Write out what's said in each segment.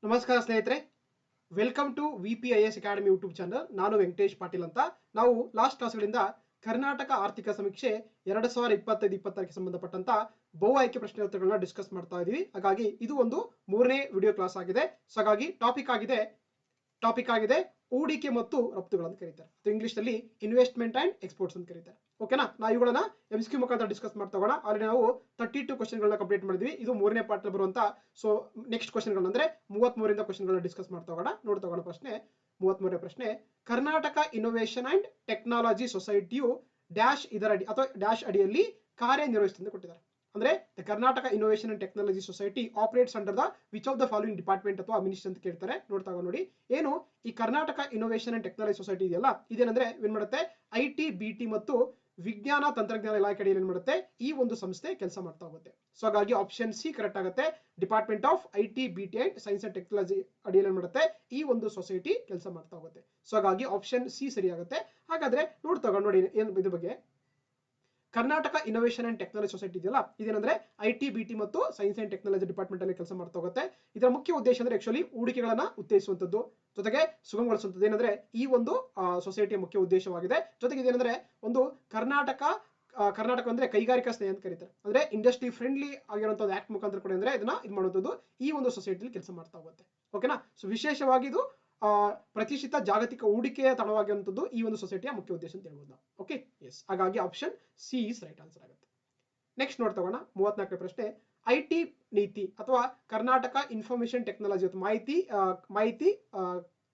ನಮಸ್ಕಾರ ಸ್ನೇಹಿತರೆ, welcome to VPIS academy YouTube channel. ನಾನು ವೆಂಕಟೇಶ್ ಪಾಟೀಲ್ ಅಂತ. ನಾವು ಲಾಸ್ಟ್ ಕ್ಲಾಸ್ಗಳಿಂದ ಕರ್ನಾಟಕ ಆರ್ಥಿಕ ಸಮೀಕ್ಷೆ 2025-26ಕ್ಕೆ ಸಂಬಂಧಪಟ್ಟಂತ ಬಹು ಆಯ್ಕೆ ಪ್ರಶ್ನೆ ಉತ್ತರಗಳನ್ನ ಡಿಸ್ಕಸ್ ಮಾಡ್ತಾ ಇದೀವಿ. ಹಾಗಾಗಿ ಇದು ಒಂದು ಮೂರನೇ ವಿಡಿಯೋ ಕ್ಲಾಸ್ ಆಗಿದೆ. ಸೊ ಹಾಗಾಗಿ ಟಾಪಿಕ್ ಆಗಿದೆ ಹೂಡಿಕೆ ಮತ್ತು ರಫ್ತುಗಳನ್ನು ಕರೀತಾರೆ. ಇಂಗ್ಲಿಷ್ ನಲ್ಲಿ ಇನ್ವೆಸ್ಟ್ಮೆಂಟ್ ಅಂಡ್ ಎಕ್ಸ್ಪೋರ್ಟ್ಸ್ ಅಂತ ಕರೀತಾರೆ. ಓಕೆನಾ? ನಾವು ಇವುಗಳನ್ನ MCQ ಮುಖಾಂತರ ಡಿಸ್ಕಸ್ ಮಾಡ್ತಾ ಹೋಗೋಣ. ಆಲ್ರೆಡಿ ನಾವು 32 ಕ್ವಶನ್ಗಳನ್ನ ಕಂಪ್ಲೀಟ್ ಮಾಡಿದ್ವಿ. ಇದು ಮೂರನೇ ಪಾರ್ಟ್ ಬರುವಂತ ಸೊ ನೆಕ್ಸ್ಟ್ ಕ್ವಶನ್ಗಳು ಅಂದ್ರೆ 33ರಿಂದ ಕ್ವಶನ್ಗಳನ್ನ ಡಿಸ್ಕಸ್ ಮಾಡ್ತಾ ಹೋಗೋಣ. ನೋಡ್ತಾ ಹೋಗೋಣ. ಪ್ರಶ್ನೆ 33ನೇ ಪ್ರಶ್ನೆ, ಕರ್ನಾಟಕ ಇನ್ನೋವೇಷನ್ ಅಂಡ್ ಟೆಕ್ನಾಲಜಿ ಸೊಸೈಟಿಯು ಡ್ಯಾಶ್ ಇದರ ಅಡಿ ಅಥವಾ ಡ್ಯಾಶ್ ಅಡಿಯಲ್ಲಿ ಕಾರ್ಯನಿರ್ವಹಿಸುತ್ತದೆ ಕೊಟ್ಟಿದ್ದಾರೆ. ಅಂದ್ರೆ the Karnataka innovation and technology society operates under the which of the following department ಅಥವಾ ಮಿನಿಸ್ಟ್ರಿ ಅಂತ ಕೇಳ್ತಾರೆ. ನೋಡ್ತಾ ನೋಡಿ, ಏನು ಈ Karnataka innovation and technology society ಇದೆಯಲ್ಲ, ಇದೇನಂದ್ರೆ ಏನ್ ಮಾಡುತ್ತೆ, IT, BT ಮತ್ತು ವಿಜ್ಞಾನ ತಂತ್ರಜ್ಞಾನ ಇಲಾಖೆ ಅಡಿಯಲ್ಲಿ ಏನ್ ಮಾಡುತ್ತೆ, ಈ ಒಂದು ಸಂಸ್ಥೆ ಕೆಲಸ ಮಾಡ್ತಾ ಹೋಗುತ್ತೆ. ಸೊ ಹಾಗಾಗಿ ಆಪ್ಷನ್ ಸಿ ಕರೆಕ್ಟ್ ಆಗುತ್ತೆ. Department of IT, BT and science and technology ಅಡಿಯಲ್ಲಿ ಏನ್ ಮಾಡುತ್ತೆ, ಈ ಒಂದು ಸೊಸೈಟಿ ಕೆಲಸ ಮಾಡ್ತಾ ಹೋಗುತ್ತೆ. ಸೊ ಹಾಗಾಗಿ ಆಪ್ಷನ್ ಸಿ ಸರಿ ಆಗುತ್ತೆ. ಹಾಗಾದ್ರೆ ನೋಡ್ತಾ ನೋಡಿ ಏನ್ ಇದ್ರ ಬಗ್ಗೆ. Karnataka innovation and technology society ಇದೆಯಲ್ಲ, ಇದೇನಂದ್ರೆ IT, BT ಮತ್ತು ಸೈನ್ಸ್ ಅಂಡ್ ಟೆಕ್ನಾಲಜಿ ಡಿಪಾರ್ಟ್ಮೆಂಟ್ ಅಲ್ಲಿ ಕೆಲಸ ಮಾಡ್ತಾ ಹೋಗುತ್ತೆ. ಇದರ ಮುಖ್ಯ ಉದ್ದೇಶ ಅಂದ್ರೆ ಆಕ್ಚುಲಿ ಹೂಡಿಕೆಗಳನ್ನ ಉತ್ತೇಜಿಸುವಂತದ್ದು, ಜೊತೆಗೆ ಸುಗಮಗೊಳಿಸುವಂತದ್ದು ಏನಂದ್ರೆ ಈ ಒಂದು ಸೊಸೈಟಿಯ ಮುಖ್ಯ ಉದ್ದೇಶವಾಗಿದೆ. ಜೊತೆಗೆ ಇದೇನಂದ್ರೆ ಒಂದು ಕರ್ನಾಟಕ ಅಂದ್ರೆ ಕೈಗಾರಿಕಾ ಸ್ನೇಹ ಅಂತ ಕರೀತಾರೆ. ಅಂದ್ರೆ ಇಂಡಸ್ಟ್ರಿ ಫ್ರೆಂಡ್ಲಿ ಆಗಿರುವಂತಹ ಆಕ್ಟ್ ಮುಖಾಂತರ ಕೂಡ ಅಂದ್ರೆ ಇದನ್ನ ಇದು ಮಾಡುವಂತದ್ದು ಈ ಒಂದು ಸೊಸೈಟಿಲಿ ಕೆಲಸ ಮಾಡ್ತಾ ಹೋಗುತ್ತೆ. ಓಕೆನಾ? ಸೊ ವಿಶೇಷವಾಗಿ ಇದು ಪ್ರತಿಷ್ಠಿತ ಜಾಗತಿಕ ಹೂಡಿಕೆಯ ತಾಣವಾಗಿರುವಂತದ್ದು ಈ ಒಂದು ಸೊಸೈಟಿಯ ಮುಖ್ಯ ಉದ್ದೇಶ ಅಂತ ಹೇಳ್ಬೋದು ನಾವು. Okay, yes. ಹಾಗಾಗಿ option C is right answer ಆಗುತ್ತೆ. ನೆಕ್ಸ್ಟ್ ನೋಡ್ತಾ ಹೋಗೋಣ. 34ನೇ ಪ್ರಶ್ನೆ, IT ನೀತಿ ಅಥವಾ ಕರ್ನಾಟಕ ಇನ್ಫಾರ್ಮೇಶನ್ ಟೆಕ್ನಾಲಜಿ ಅಥವಾ ಮಾಹಿತಿ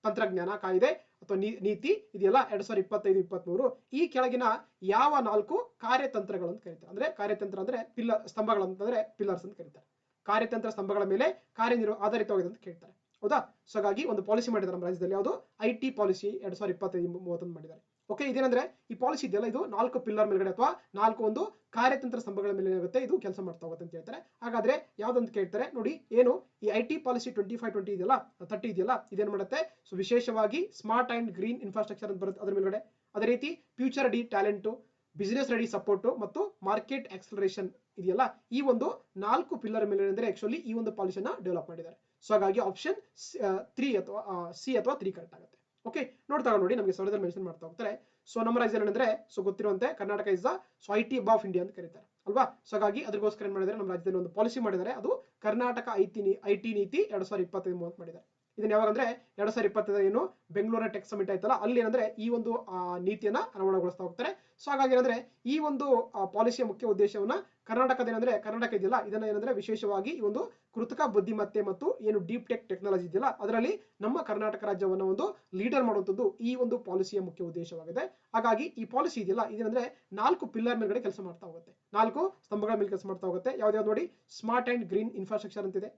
ತಂತ್ರಜ್ಞಾನ ಕಾಯ್ದೆ ಅಥವಾ ನೀತಿ ಇದೆಯಲ್ಲ 2025-23 ಈ ಕೆಳಗಿನ ಯಾವ 4 ಕಾರ್ಯತಂತ್ರಗಳು ಅಂತ ಕರೀತಾರೆ. ಅಂದ್ರೆ ಕಾರ್ಯತಂತ್ರ ಅಂದ್ರೆ ಸ್ತಂಭಗಳು ಅಂತಂದ್ರೆ ಪಿಲ್ಲರ್ಸ್ ಅಂತ ಕರೀತಾರೆ. ಕಾರ್ಯತಂತ್ರ ಸ್ತಂಭಗಳ ಮೇಲೆ ಆಧಾರಿತವಾಗಿದೆ ಅಂತ ಕೇಳ್ತಾರೆ. ಹೌದಾ? ಸೊ ಹಾಗಾಗಿ ಒಂದು ಪಾಲಿಸಿ ಮಾಡಿದ್ದಾರೆ ನಮ್ಮ ರಾಜ್ಯದಲ್ಲಿ. ಯಾವುದು? IT ಪಾಲಿಸಿ 2025-31 ಮಾಡಿದ್ದಾರೆ. ಓಕೆ, ಇದೇನಂದ್ರೆ ಈ ಪಾಲಿಸಿ ಇದೆಯಲ್ಲ, ಇದು 4 ಪಿಲ್ಲರ್ ಮೇಲ್ಗಡೆ ಅಥವಾ 4 ಒಂದು ಕಾರ್ಯತಂತ್ರ ಸ್ತಂಭಗಳ ಮೇಲೆ ಏನಾಗುತ್ತೆ, ಇದು ಕೆಲಸ ಮಾಡ್ತಾ ಹೋಗುತ್ತೆ ಅಂತ ಹೇಳ್ತಾರೆ. ಹಾಗಾದ್ರೆ ಯಾವ್ದಂತ ಕೇಳ್ತಾರೆ ನೋಡಿ. ಏನು ಈ IT ಪಾಲಿಸಿ 25-20 ಇದೆಯಲ್ಲ, 30 ಇದೆಯಲ್ಲ, ಇದೇನ್ ಮಾಡುತ್ತೆ, ಸೊ ವಿಶೇಷವಾಗಿ ಸ್ಮಾರ್ಟ್ ಅಂಡ್ ಗ್ರೀನ್ ಇನ್ಫ್ರಾಸ್ಟ್ರಕ್ಚರ್ ಅಂತ ಬರುತ್ತೆ ಅದ್ರ ಮೇಲ್ಗಡೆ. ಅದೇ ರೀತಿ future ready talent, business ready support ಮತ್ತು ಮಾರ್ಕೆಟ್ ಆಕ್ಸಲರೇಷನ್ ಇದೆಯಲ್ಲ, ಈ ಒಂದು 4 ಪಿಲ್ಲರ್ ಮೇಲೆ ಅಂದ್ರೆ ಆಕ್ಚುಲಿ ಈ ಒಂದು ಪಾಲಿಸಿನ ಡೆವಲಪ್ ಮಾಡಿದ್ದಾರೆ. ಸೊ ಹಾಗಾಗಿ ಆಪ್ಷನ್ 3 ಅಥವಾ ಸಿ ಅಥವಾ 3 ಕರೆಕ್ಟ್ ಆಗುತ್ತೆ. ಓಕೆ, ನೋಡ್ತಾ ನೋಡಿ, ನಮಗೆ ಸರಳದಲ್ಲಿ ಮೆನ್ಷನ್ ಮಾಡ್ತಾ ಹೋಗ್ತಾರೆ. ಸೊ ನಮ್ಮ ರಾಜ್ಯದಲ್ಲಿ ಏನಂದ್ರೆ, ಸೊ ಗೊತ್ತಿರುವಂತೆ Karnataka is the IT hub of India ಅಂತ ಕರೀತಾರೆ ಅಲ್ವಾ? ಸೊ ಹಾಗಾಗಿ ಅದಕ್ಕೋಸ್ಕರ ಏನ್ ಮಾಡಿದ್ದಾರೆ, ನಮ್ಮ ರಾಜ್ಯದಲ್ಲಿ ಒಂದು ಪಾಲಿಸಿ ಮಾಡಿದ್ದಾರೆ. ಅದು ಕರ್ನಾಟಕ IT ನೀತಿ 2025-30 ಮಾಡಿದ್ದಾರೆ. ಇದನ್ನ ಯಾವಾಗಂದ್ರೆ 2025 ಏನು ಬೆಂಗಳೂರಿನ ಟೆಕ್ ಸಮಿಟ್ ಆಯ್ತಲ್ಲ, ಅಲ್ಲಿ ಏನಂದ್ರೆ ಈ ಒಂದು ನೀತಿಯನ್ನ ಅನುಗುಣಗೊಳಿಸ್ತಾ ಹೋಗ್ತಾರೆ. ಸೊ ಹಾಗಾಗಿ ಏನಂದ್ರೆ ಈ ಒಂದು ಪಾಲಿಸಿಯ ಮುಖ್ಯ ಉದ್ದೇಶವನ್ನ ಕರ್ನಾಟಕ ಇದೆಯಲ್ಲ, ಇದನ್ನ ಏನಂದ್ರೆ ವಿಶೇಷವಾಗಿ ಈ ಒಂದು ಕೃತಕ ಬುದ್ಧಿಮತ್ತೆ ಮತ್ತು ಏನು ಡೀಪ್ ಟೆಕ್ ಟೆಕ್ನಾಲಜಿ ಇದೆಯಲ್ಲ, ಅದರಲ್ಲಿ ನಮ್ಮ ಕರ್ನಾಟಕ ರಾಜ್ಯವನ್ನ ಒಂದು ಲೀಡರ್ ಮಾಡುವಂತದ್ದು ಈ ಒಂದು ಪಾಲಿಸಿಯ ಮುಖ್ಯ ಉದ್ದೇಶವಾಗಿದೆ. ಹಾಗಾಗಿ ಈ ಪಾಲಿಸಿ ಇದೆಯಲ್ಲ, ಇದೇನಂದ್ರೆ 4 ಪಿಲ್ಲರ್ ಮೇಲ್ಗಡೆ ಕೆಲಸ ಮಾಡ್ತಾ ಹೋಗುತ್ತೆ, 4 ಸ್ತಂಭಗಳ ಮೇಲೆ ಕೆಲಸ ಮಾಡ್ತಾ ಹೋಗುತ್ತೆ. ಯಾವ್ದು ನೋಡಿ, ಸ್ಮಾರ್ಟ್ ಅಂಡ್ ಗ್ರೀನ್ ಇನ್ಫ್ರಾಸ್ಟ್ರಕ್ಚರ್ ಅಂತಿದೆ,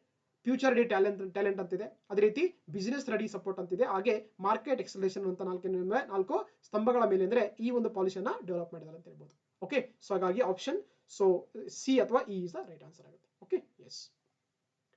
ಫ್ಯೂಚರ್ ರೆಡಿ ಟ್ಯಾಲೆಂಟ್ ಅಂತಿದೆ, ಅದೇ ರೀತಿ ಬಿಸಿನೆಸ್ ರೆಡಿ ಸಪೋರ್ಟ್ ಅಂತಿದೆ, ಹಾಗೆ ಮಾರ್ಕೆಟ್ ಎಕ್ಸಲೇಷನ್ ಅಂತ 4 ಸ್ತಂಭಗಳ ಮೇಲೆ ಅಂದ್ರೆ ಈ ಒಂದು ಪಾಲಿಸಿಯನ್ನ ಡೆವಲಪ್ ಮಾಡಿದ್ದಾರೆ ಅಂತ ಹೇಳ್ಬೋದು. ಓಕೆ, ಸೊ ಹಾಗಾಗಿ ಆಪ್ಷನ್ ಸಿ ಅಥವಾ E is the right answer ಆಗುತ್ತೆ. Okay, yes.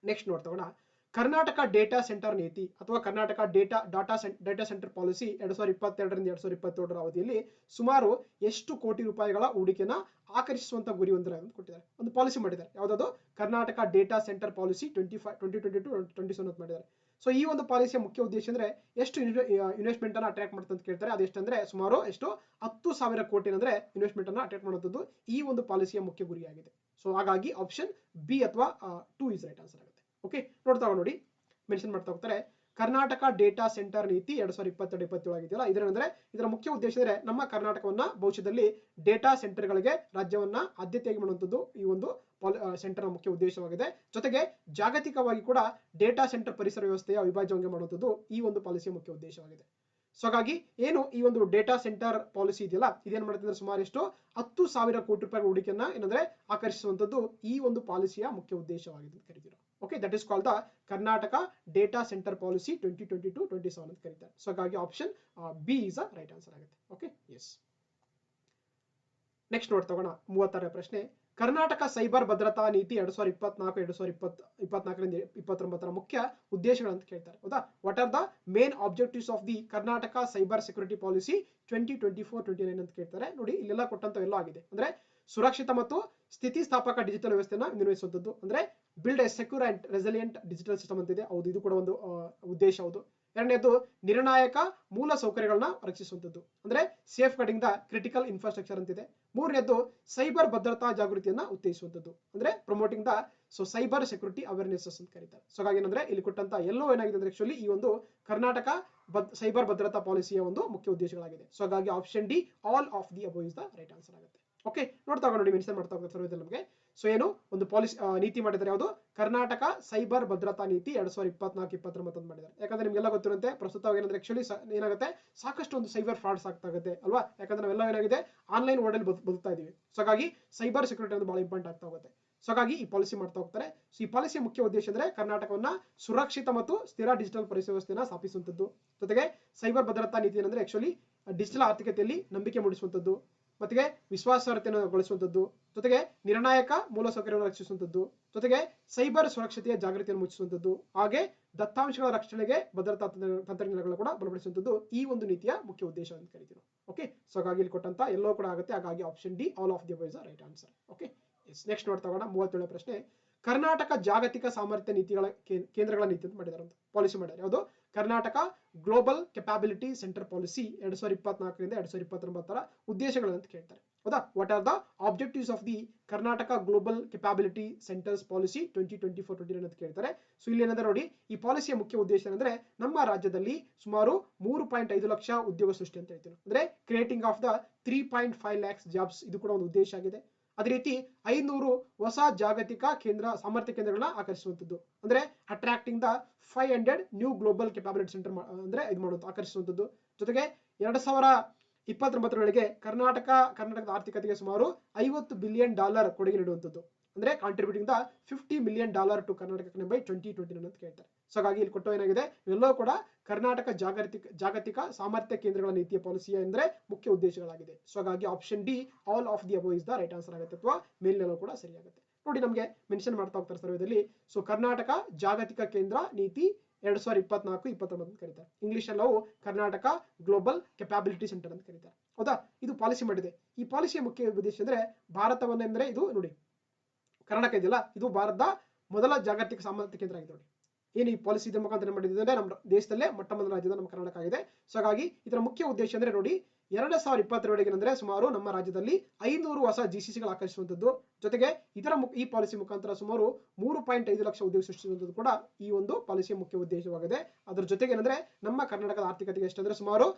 ನೆಕ್ಸ್ಟ್ ನೋಡ್ತಾ ಹೋಗೋಣ. ಕರ್ನಾಟಕ ಡೇಟಾ ಸೆಂಟರ್ ನೀತಿ ಅಥವಾ ಕರ್ನಾಟಕ ಡೇಟಾ ಸೆಂಟರ್ ಪಾಲಿಸಿ 2022-2027 ಅವಧಿಯಲ್ಲಿ ಸುಮಾರು ಎಷ್ಟು ಕೋಟಿ ರೂಪಾಯಿಗಳ ಹೂಡಿಕೆನ ಆಕರ್ಷಿಸುವಂತ ಗುರಿ ಹೊಂದಿದೆ ಅಂತ ಕೊಟ್ಟಿದ್ದಾರೆ. ಒಂದು ಪಾಲಿಸಿ ಮಾಡಿದ್ದಾರೆ. ಯಾವ್ದಾದ್ರು ಕರ್ನಾಟಕ ಡೇಟಾ ಸೆಂಟರ್ ಪಾಲಿಸಿ 2022-27 ಮಾಡಿದ್ದಾರೆ. ಸೊ ಈ ಒಂದು ಪಾಲಿಸಿಯ ಮುಖ್ಯ ಉದ್ದೇಶ ಅಂದ್ರೆ ಎಷ್ಟು ಇನ್ವೆಸ್ಟ್ಮೆಂಟ್ ಅನ್ನ ಅಟ್ರಾಕ್ಟ್ ಮಾಡುತ್ತೆ ಅಂತ ಕೇಳ್ತಾರೆ. ಅದೆಷ್ಟಂದ್ರೆ ಸುಮಾರು ಎಷ್ಟು 10,000 ಕೋಟಿ ಅಂದ್ರೆ ಇನ್ವೆಸ್ಟ್ಮೆಂಟ್ ಅನ್ನ ಅಟ್ರಾಕ್ಟ್ ಮಾಡುವಂತದ್ದು ಈ ಒಂದು ಪಾಲಿಸಿಯ ಮುಖ್ಯ ಗುರಿಯಾಗಿದೆ. ಸೊ ಹಾಗಾಗಿ ಆಪ್ಷನ್ ಬಿ ಅಥವಾ 2 ಇಸ್ ರೈಟ್ ಆನ್ಸರ್ ಆಗುತ್ತೆ. ಓಕೆ, ನೋಡ್ತಾ ನೋಡಿ, ಮೆನ್ಷನ್ ಮಾಡ್ತಾ ಹೋಗ್ತಾರೆ. ಕರ್ನಾಟಕ ಡೇಟಾ ಸೆಂಟರ್ ನೀತಿ 2022-27 ಆಗಿದೆಯಲ್ಲ, ಇದರ ಮುಖ್ಯ ಉದ್ದೇಶ ಅಂದ್ರೆ ನಮ್ಮ ಕರ್ನಾಟಕವನ್ನ ಭವಿಷ್ಯದಲ್ಲಿ ಡೇಟಾ ಸೆಂಟರ್ಗಳಿಗೆ ರಾಜ್ಯವನ್ನ ಆದ್ಯತೆಯಾಗಿ ಮಾಡುವಂತದ್ದು ಈ ಒಂದು ಸೆಂಟರ್ ಮುಖ್ಯ ಉದ್ದೇಶವಾಗಿದೆ. ಜೊತೆಗೆ ಜಾಗತಿಕವಾಗಿ ಕೂಡ ಡೇಟಾ ಸೆಂಟರ್ ಪರಿಸರ ವ್ಯವಸ್ಥೆಯ ಅವಿಭಾಜ್ಯವಾಗಿ ಮಾಡುವಂತದ್ದು ಈ ಒಂದು ಪಾಲಿಸಿಯ ಮುಖ್ಯ ಉದ್ದೇಶವಾಗಿದೆ. ಸೊ ಹಾಗಾಗಿ ಏನು ಈ ಒಂದು ಡೇಟಾ ಸೆಂಟರ್ ಪಾಲಿಸಿ ಇದೆಯಲ್ಲ, ಇದೇನ್ ಮಾಡುತ್ತೆ ಅಂದ್ರೆ ಸುಮಾರು ಎಷ್ಟು 10,000 ಕೋಟಿ ರೂಪಾಯಿ ಹೂಡಿಕೆಯನ್ನ ಏನಂದ್ರೆ ಆಕರ್ಷಿಸುವಂತದ್ದು ಈ ಒಂದು ಪಾಲಿಸಿಯ ಮುಖ್ಯ ಉದ್ದೇಶವಾಗಿದೆ ಅಂತ ಕರೀತೀರಾ. Okay, that is called the Karnataka data centre policy 2022-27 ಅಂತ ಕರೀತಾರೆ. ಸೊ ಹಾಗಾಗಿ option B is right answer ಆಗುತ್ತೆ. Okay, yes. ನೆಕ್ಸ್ಟ್ ನೋಡ್ತಾ ಹೋಗೋಣ. 36ನೇ ಪ್ರಶ್ನೆ, ಕರ್ನಾಟಕ ಸೈಬರ್ ಭದ್ರತಾ ನೀತಿ 2024 2024 ಮುಖ್ಯ ಉದ್ದೇಶಗಳಂತ ಕೇಳ್ತಾರೆ ಹೌದಾ. What are the main objectives of the Karnataka cyber security policy 2024-29 ಅಂತ ಕೇಳ್ತಾರೆ. ನೋಡಿ ಇಲ್ಲೆಲ್ಲ ಕೊಟ್ಟಂತವೆಲ್ಲ ಆಗಿದೆ. ಅಂದ್ರೆ ಸುರಕ್ಷಿತ ಮತ್ತು ಸ್ಥಿತಿಸ್ಥಾಪಕ ಡಿಜಿಟಲ್ ವ್ಯವಸ್ಥೆಯನ್ನು ನಿರ್ವಹಿಸುವಂಥದ್ದು, ಅಂದ್ರೆ build A secure and resilient digital system ಅಂತಿದೆ. ಹೌದು, ಇದು ಕೂಡ ಒಂದು ಉದ್ದೇಶ. ಹೌದು. ಎರಡನೇದು ನಿರ್ಣಾಯಕ ಮೂಲ ಸೌಕರ್ಯಗಳನ್ನ ರಕ್ಷಿಸುವಂಥದ್ದು, ಅಂದ್ರೆ safe guarding the critical infrastructure ಅಂತಿದೆ. ಮೂರನೇದು ಸೈಬರ್ ಭದ್ರತಾ ಜಾಗೃತಿಯನ್ನ ಉತ್ತೇಜಿಸುವಂಥದ್ದು, ಅಂದ್ರೆ ಪ್ರಮೋಟಿಂಗ್ ದ ಸೈಬರ್ ಸೆಕ್ಯೂರಿಟಿ ಅವೇರ್ನೆಸಸ್ ಅಂತ ಕರೀತಾರೆ. ಸೊ ಹಾಗಾಗಿ ಏನಂದ್ರೆ ಇಲ್ಲಿ ಕೊಟ್ಟಂತ ಎಲ್ಲೋ ಏನಾಗಿದೆ ಅಂದ್ರೆ ಆಕ್ಚುಲಿ ಈ ಒಂದು ಕರ್ನಾಟಕ ಸೈಬರ್ ಭದ್ರತಾ ಪಾಲಿಸಿಯ ಒಂದು ಮುಖ್ಯ ಉದ್ದೇಶಗಳಾಗಿದೆ. ಸೊ ಹಾಗಾಗಿ option D all of the above is the right answer ಆಗುತ್ತೆ. ಓಕೆ, ನೋಡ್ತಾ ನೋಡಿ ಮೆನ್ಷನ್ ಮಾಡ್ತಾ ಹೋಗ್ತಾರೆ ಸರ್ವೇದಲ್ಲಿ ನಮಗೆ. ಸೊ ಏನು ಒಂದು ಪಾಲಿಸಿ ನೀತಿ ಮಾಡಿದ್ದಾರೆ, ಯಾವುದು ಕರ್ನಾಟಕ ಸೈಬರ್ ಭದ್ರತಾ ನೀತಿ 2024-29 ಅಂತ ಮಾಡಿದ್ದಾರೆ. ಯಾಕಂದ್ರೆ ನಿಮ್ಗೆಲ್ಲ ಗೊತ್ತಿರುವಂತೆ ಪ್ರಸ್ತುತ ಏನಂದ್ರೆ ಆಕ್ಚುಲಿ ಏನಾಗುತ್ತೆ, ಸಾಕಷ್ಟು ಒಂದು ಸೈಬರ್ ಫ್ರಾಡ್ಸ್ ಆಗ್ತಾಗುತ್ತೆ ಅಲ್ವಾ. ಯಾಕಂದ್ರೆ ನಾವೆಲ್ಲ ಏನಾಗಿದೆ ಆನ್ಲೈನ್ ವರ್ಲ್ಡ್ ಅಲ್ಲಿ ಬದುಕ್ತಾ ಇದೀವಿ. ಸೊ ಹಾಗಾಗಿ ಸೈಬರ್ ಸೆಕ್ಯೂರಿಟಿ ಒಂದು ಬಹಳ ಇಂಪಾರ್ಟೆಂಟ್ ಆಗ್ತಾ ಹೋಗುತ್ತೆ. ಸೊ ಹಾಗಾಗಿ ಈ ಪಾಲಿಸಿ ಮಾಡ್ತಾ ಹೋಗ್ತಾರೆ. ಸೊ ಈ ಪಾಲಿಸಿಯ ಮುಖ್ಯ ಉದ್ದೇಶ ಅಂದ್ರೆ ಕರ್ನಾಟಕವನ್ನ ಸುರಕ್ಷಿತ ಮತ್ತು ಸ್ಥಿರ ಡಿಜಿಟಲ್ ಪರಿಸರ ವ್ಯವಸ್ಥೆಯನ್ನ ಸ್ಥಾಪಿಸುವಂಥದ್ದು, ಜೊತೆಗೆ ಸೈಬರ್ ಭದ್ರತಾ ನೀತಿ ಅಂದ್ರೆ ಆಕ್ಚುಲಿ ಡಿಜಿಟಲ್ ಆರ್ಥಿಕತೆಯಲ್ಲಿ ನಂಬಿಕೆ ಮೂಡಿಸುವಂಥದ್ದು, ಮತ್ತಿಗೆ ವಿಶ್ವಾಸಾರ್ಹತೆಯನ್ನು ಗೊಳಿಸುವಂಥದ್ದು, ಜೊತೆಗೆ ನಿರ್ಣಾಯಕ ಮೂಲಸೌಕರ್ಯವನ್ನು ರಕ್ಷಿಸುವಂಥದ್ದು, ಜೊತೆಗೆ ಸೈಬರ್ ಸುರಕ್ಷತೆಯ ಜಾಗೃತಿಯನ್ನು ಮುಚ್ಚಿಸುವಂಥದ್ದು, ಹಾಗೆ ದತ್ತಾಂಶಗಳ ರಕ್ಷಣೆಗೆ ಭದ್ರತಾ ತಂತ್ರಜ್ಞಾನಗಳನ್ನು ಕೂಡ ಬಲಪಡಿಸುವಂಥದ್ದು ಈ ಒಂದು ನೀತಿಯ ಮುಖ್ಯ ಉದ್ದೇಶ ಅಂತ ಕರಿತೀವಿ. ಓಕೆ, ಸೊ ಹಾಗಾಗಿ ಇಲ್ಲಿ ಕೊಟ್ಟಂತ ಎಲ್ಲೋ ಕೂಡ ಆಗುತ್ತೆ. ಹಾಗಾಗಿ option D all of the above is the right answer. Okay, next ನೋಡ್ತಾ ಹೋಗೋಣ. 37ನೇ ಪ್ರಶ್ನೆ. ಕರ್ನಾಟಕ ಜಾಗತಿಕ ಸಾಮರ್ಥ್ಯ ನೀತಿಗಳ ಕೇಂದ್ರಗಳ ನೀತಿ ಅಂತ ಮಾಡಿದ್ದಾರೆ, ಅಂತ ಪಾಲಿಸಿ ಮಾಡಿದ್ದಾರೆ. ಯಾವುದು Karnataka global capability centre policy 2024-2029 ಉದ್ದೇಶಗಳಂತ ಕೇಳ್ತಾರೆ ಹೌದಾ. What are the objectives of the Karnataka global capability centres policy 2024-29 ಅಂತ ಕೇಳ್ತಾರೆ. ಸೊ ಇಲ್ಲಿ ಏನಂದ್ರೆ ನೋಡಿ, ಈ ಪಾಲಿಸಿಯ ಮುಖ್ಯ ಉದ್ದೇಶ ಏನಂದ್ರೆ ನಮ್ಮ ರಾಜ್ಯದಲ್ಲಿ ಸುಮಾರು 3.5 ಲಕ್ಷ ಉದ್ಯೋಗ ಸೃಷ್ಟಿ ಅಂತ ಹೇಳ್ತೀವಿ, ಅಂದ್ರೆ creating of the 3.5 lakhs jobs, ಇದು ಕೂಡ ಒಂದು ಉದ್ದೇಶ ಆಗಿದೆ. ಅದೇ ರೀತಿ 500 ಹೊಸ ಜಾಗತಿಕ ಸಾಮರ್ಥ್ಯ ಕೇಂದ್ರಗಳನ್ನ ಆಕರ್ಷಿಸುವಂಥದ್ದು, ಅಂದ್ರೆ attracting the 500 new global capability centre ಅಂದ್ರೆ ಇದು ಮಾಡೋದು ಆಕರ್ಷಿಸುವಂಥದ್ದು. ಜೊತೆಗೆ 2029 ಕರ್ನಾಟಕದ ಆರ್ಥಿಕತೆಗೆ ಸುಮಾರು $50 ಬಿಲಿಯನ್ ಕೊಡುಗೆ ನೀಡುವಂಥದ್ದು, ಅಂದ್ರೆ contributing the $50 million to Karnataka by 2029 ಅಂತ ಕೇಳ್ತಾರೆ. ಸೊ ಹಾಗಾಗಿ ಇಲ್ಲಿ ಕೊಟ್ಟು ಏನಾಗಿದೆ ಎಲ್ಲವೂ ಕೂಡ ಕರ್ನಾಟಕ ಜಾಗತಿಕ ಸಾಮರ್ಥ್ಯ ಕೇಂದ್ರಗಳ ನೀತಿಯ ಪಾಲಿಸಿಯ ಅಂದ್ರೆ ಮುಖ್ಯ ಉದ್ದೇಶಗಳಾಗಿದೆ. ಸೊ ಹಾಗಾಗಿ option D all of the above is the right answer ಆಗುತ್ತೆ, ಅಥವಾ ಮೇಲಿನೆಲ್ಲವೂ ಕೂಡ ಸರಿಯಾಗುತ್ತೆ. ನೋಡಿ ನಮಗೆ ಮೆನ್ಷನ್ ಮಾಡ್ತಾ ಹೋಗ್ತಾರೆ ಸರ್ವೇದಲ್ಲಿ. ಸೊ ಕರ್ನಾಟಕ ಜಾಗತಿಕ ಕೇಂದ್ರ ನೀತಿ 2024-29 ಅಂತ ಕರೀತಾರೆ. ಇಂಗ್ಲಿಷ್ ಅಲ್ಲಿ ನಾವು ಕರ್ನಾಟಕ ಗ್ಲೋಬಲ್ ಕೆಪಾಬಿಲಿಟಿ ಸೆಂಟರ್ ಅಂತ ಕರೀತಾರೆ ಹೌದಾ. ಇದು ಪಾಲಿಸಿ ಮಾಡಿದೆ. ಈ ಪಾಲಿಸಿಯ ಮುಖ್ಯ ಉದ್ದೇಶ ಅಂದ್ರೆ ಭಾರತವನ್ನ ಅಂದ್ರೆ ಇದು ನೋಡಿ ಕರ್ನಾಟಕ ಇದೆಯಲ್ಲ, ಇದು ಭಾರತದ ಮೊದಲ ಜಾಗತಿಕ ಸಾಮರ್ಥ್ಯ ಕೇಂದ್ರ ಆಗಿದೆ. ನೋಡಿ ಏನು ಈ ಪಾಲಿಸಿ ಇದ್ರ ಮುಖಾಂತರ ಮಾಡಿದೆ ಅಂದ್ರೆ ನಮ್ಮ ದೇಶದಲ್ಲೇ ಮೊಟ್ಟ ಮೊದಲ ರಾಜ್ಯದ ನಮ್ಮ ಕರ್ನಾಟಕ ಆಗಿದೆ. ಸೊ ಹಾಗಾಗಿ ಇದರ ಮುಖ್ಯ ಉದ್ದೇಶ ಅಂದ್ರೆ ನೋಡಿ 2022 ಅಂದ್ರೆ ಸುಮಾರು ನಮ್ಮ ರಾಜ್ಯದಲ್ಲಿ 500 ಹೊಸ ಜಿಸಿಸಿಗಳು ಆಕರ್ಷಿಸುವಂಥದ್ದು, ಜೊತೆಗೆ ಈ ಪಾಲಿಸಿ ಮುಖಾಂತರ ಸುಮಾರು 3.5 ಲಕ್ಷ ಉದ್ಯೋಗ ಸೃಷ್ಟಿಸುವಂಥದ್ದು ಕೂಡ ಈ ಒಂದು ಪಾಲಿಸಿಯ ಮುಖ್ಯ ಉದ್ದೇಶವಾಗಿದೆ. ಅದರ ಜೊತೆಗೆ ಏನಂದ್ರೆ ನಮ್ಮ ಕರ್ನಾಟಕದ ಆರ್ಥಿಕತೆಗೆ ಎಷ್ಟಂದ್ರೆ ಸುಮಾರು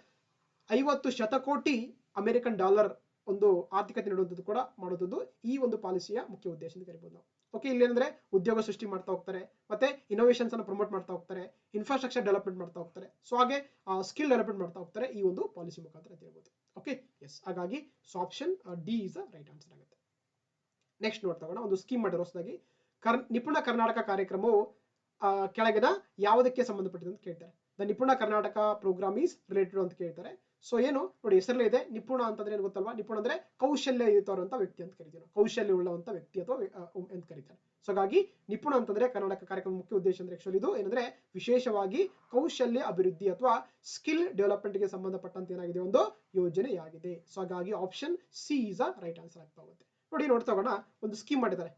50 ಶತಕೋಟಿ ಅಮೆರಿಕನ್ ಡಾಲರ್ ಒಂದು ಆರ್ಥಿಕತೆ ನೀಡುವಂಥದ್ದು ಕೂಡ ಮಾಡುವಂಥದ್ದು ಈ ಒಂದು ಪಾಲಿಸಿಯ ಮುಖ್ಯ ಉದ್ದೇಶ ಅಂತ ಕರಿಬಹುದು ನಾವು. ಓಕೆ, ಇಲ್ಲಿ ಏನಂದ್ರೆ ಉದ್ಯೋಗ ಸೃಷ್ಟಿ ಮಾಡ್ತಾ ಹೋಗ್ತಾರೆ, ಮತ್ತೆ ಇನೋವೇಷನ್ಸ್ ಅನ್ನು ಪ್ರಮೋಟ್ ಮಾಡ್ತಾ ಹೋಗ್ತಾರೆ, ಇನ್ಫ್ರಾಸ್ಟ್ರಕ್ಚರ್ ಡೆವಲಪ್ಮೆಂಟ್ ಮಾಡ್ತಾ ಹೋಗ್ತಾರೆ. ಸೊ ಹಾಗೆ ಸ್ಕಿಲ್ ಡೆವಲಪ್ಮೆಂಟ್ ಮಾಡ್ತಾ ಹೋಗ್ತಾರೆ ಈ ಒಂದು ಪಾಲಿಸಿ ಮುಖಾಂತರ ಅಂತ ಹೇಳ್ಬೋದು. ಓಕೆ, ಎಸ್, ಹಾಗಾಗಿ option D is the right answer ಆಗುತ್ತೆ. ನೆಕ್ಸ್ಟ್ ನೋಡ್ತಾ ಹೋಗೋಣ. ಒಂದು ಸ್ಕೀಮ್ ಮಾಡಿರೋ ಹೊಸದಾಗಿ ನಿಪುಣ ಕರ್ನಾಟಕ ಕಾರ್ಯಕ್ರಮವು ಕೆಳಗಿನ ಯಾವುದಕ್ಕೆ ಸಂಬಂಧಪಟ್ಟಿದೆ ಅಂತ ಕೇಳ್ತಾರೆ. ದ ನಿಪುಣ ಕರ್ನಾಟಕ ಪ್ರೋಗ್ರಾಮ್ ಈಸ್ ರಿಲೇಟೆಡ್ ಅಂತ ಕೇಳ್ತಾರೆ. ಸೊ ಏನು ನೋಡಿ ಹೆಸರಲ್ಲೇ ಇದೆ, ನಿಪುಣ ಅಂತಂದ್ರೆ ಏನು ಗೊತ್ತಲ್ವಾ. ನಿಪುಣ ಅಂದ್ರೆ ಕೌಶಲ್ಯಯುತವಂತ ವ್ಯಕ್ತಿ ಅಂತ ಕರಿತೀವಿ ನಾವು, ಕೌಶಲ್ಯ ಉಳ್ಳವಂತ ವ್ಯಕ್ತಿ ಅಥವಾ ಅಂತ ಕರೀತಾರೆ. ಸೊ ಹಾಗಾಗಿ ನಿಪುಣ ಅಂತಂದ್ರೆ ಕರ್ನಾಟಕ ಕಾರ್ಯಕ್ರಮ ಮುಖ್ಯ ಉದ್ದೇಶ ಅಂದ್ರೆ ಆಕ್ಚುಲಿ ಇದು ಏನಂದ್ರೆ ವಿಶೇಷವಾಗಿ ಕೌಶಲ್ಯ ಅಭಿವೃದ್ಧಿ ಅಥವಾ ಸ್ಕಿಲ್ ಡೆವಲಪ್ಮೆಂಟ್ ಗೆ ಸಂಬಂಧಪಟ್ಟಂತೆ ಏನಾಗಿದೆ ಒಂದು ಯೋಜನೆಯಾಗಿದೆ. ಸೊ ಹಾಗಾಗಿ option C is the right answer ಆಗ್ತಾ ಹೋಗುತ್ತೆ. ನೋಡಿ ನೋಡ್ತಾ ಹೋಗೋಣ. ಒಂದು ಸ್ಕೀಮ್ ಮಾಡಿದ್ದಾರೆ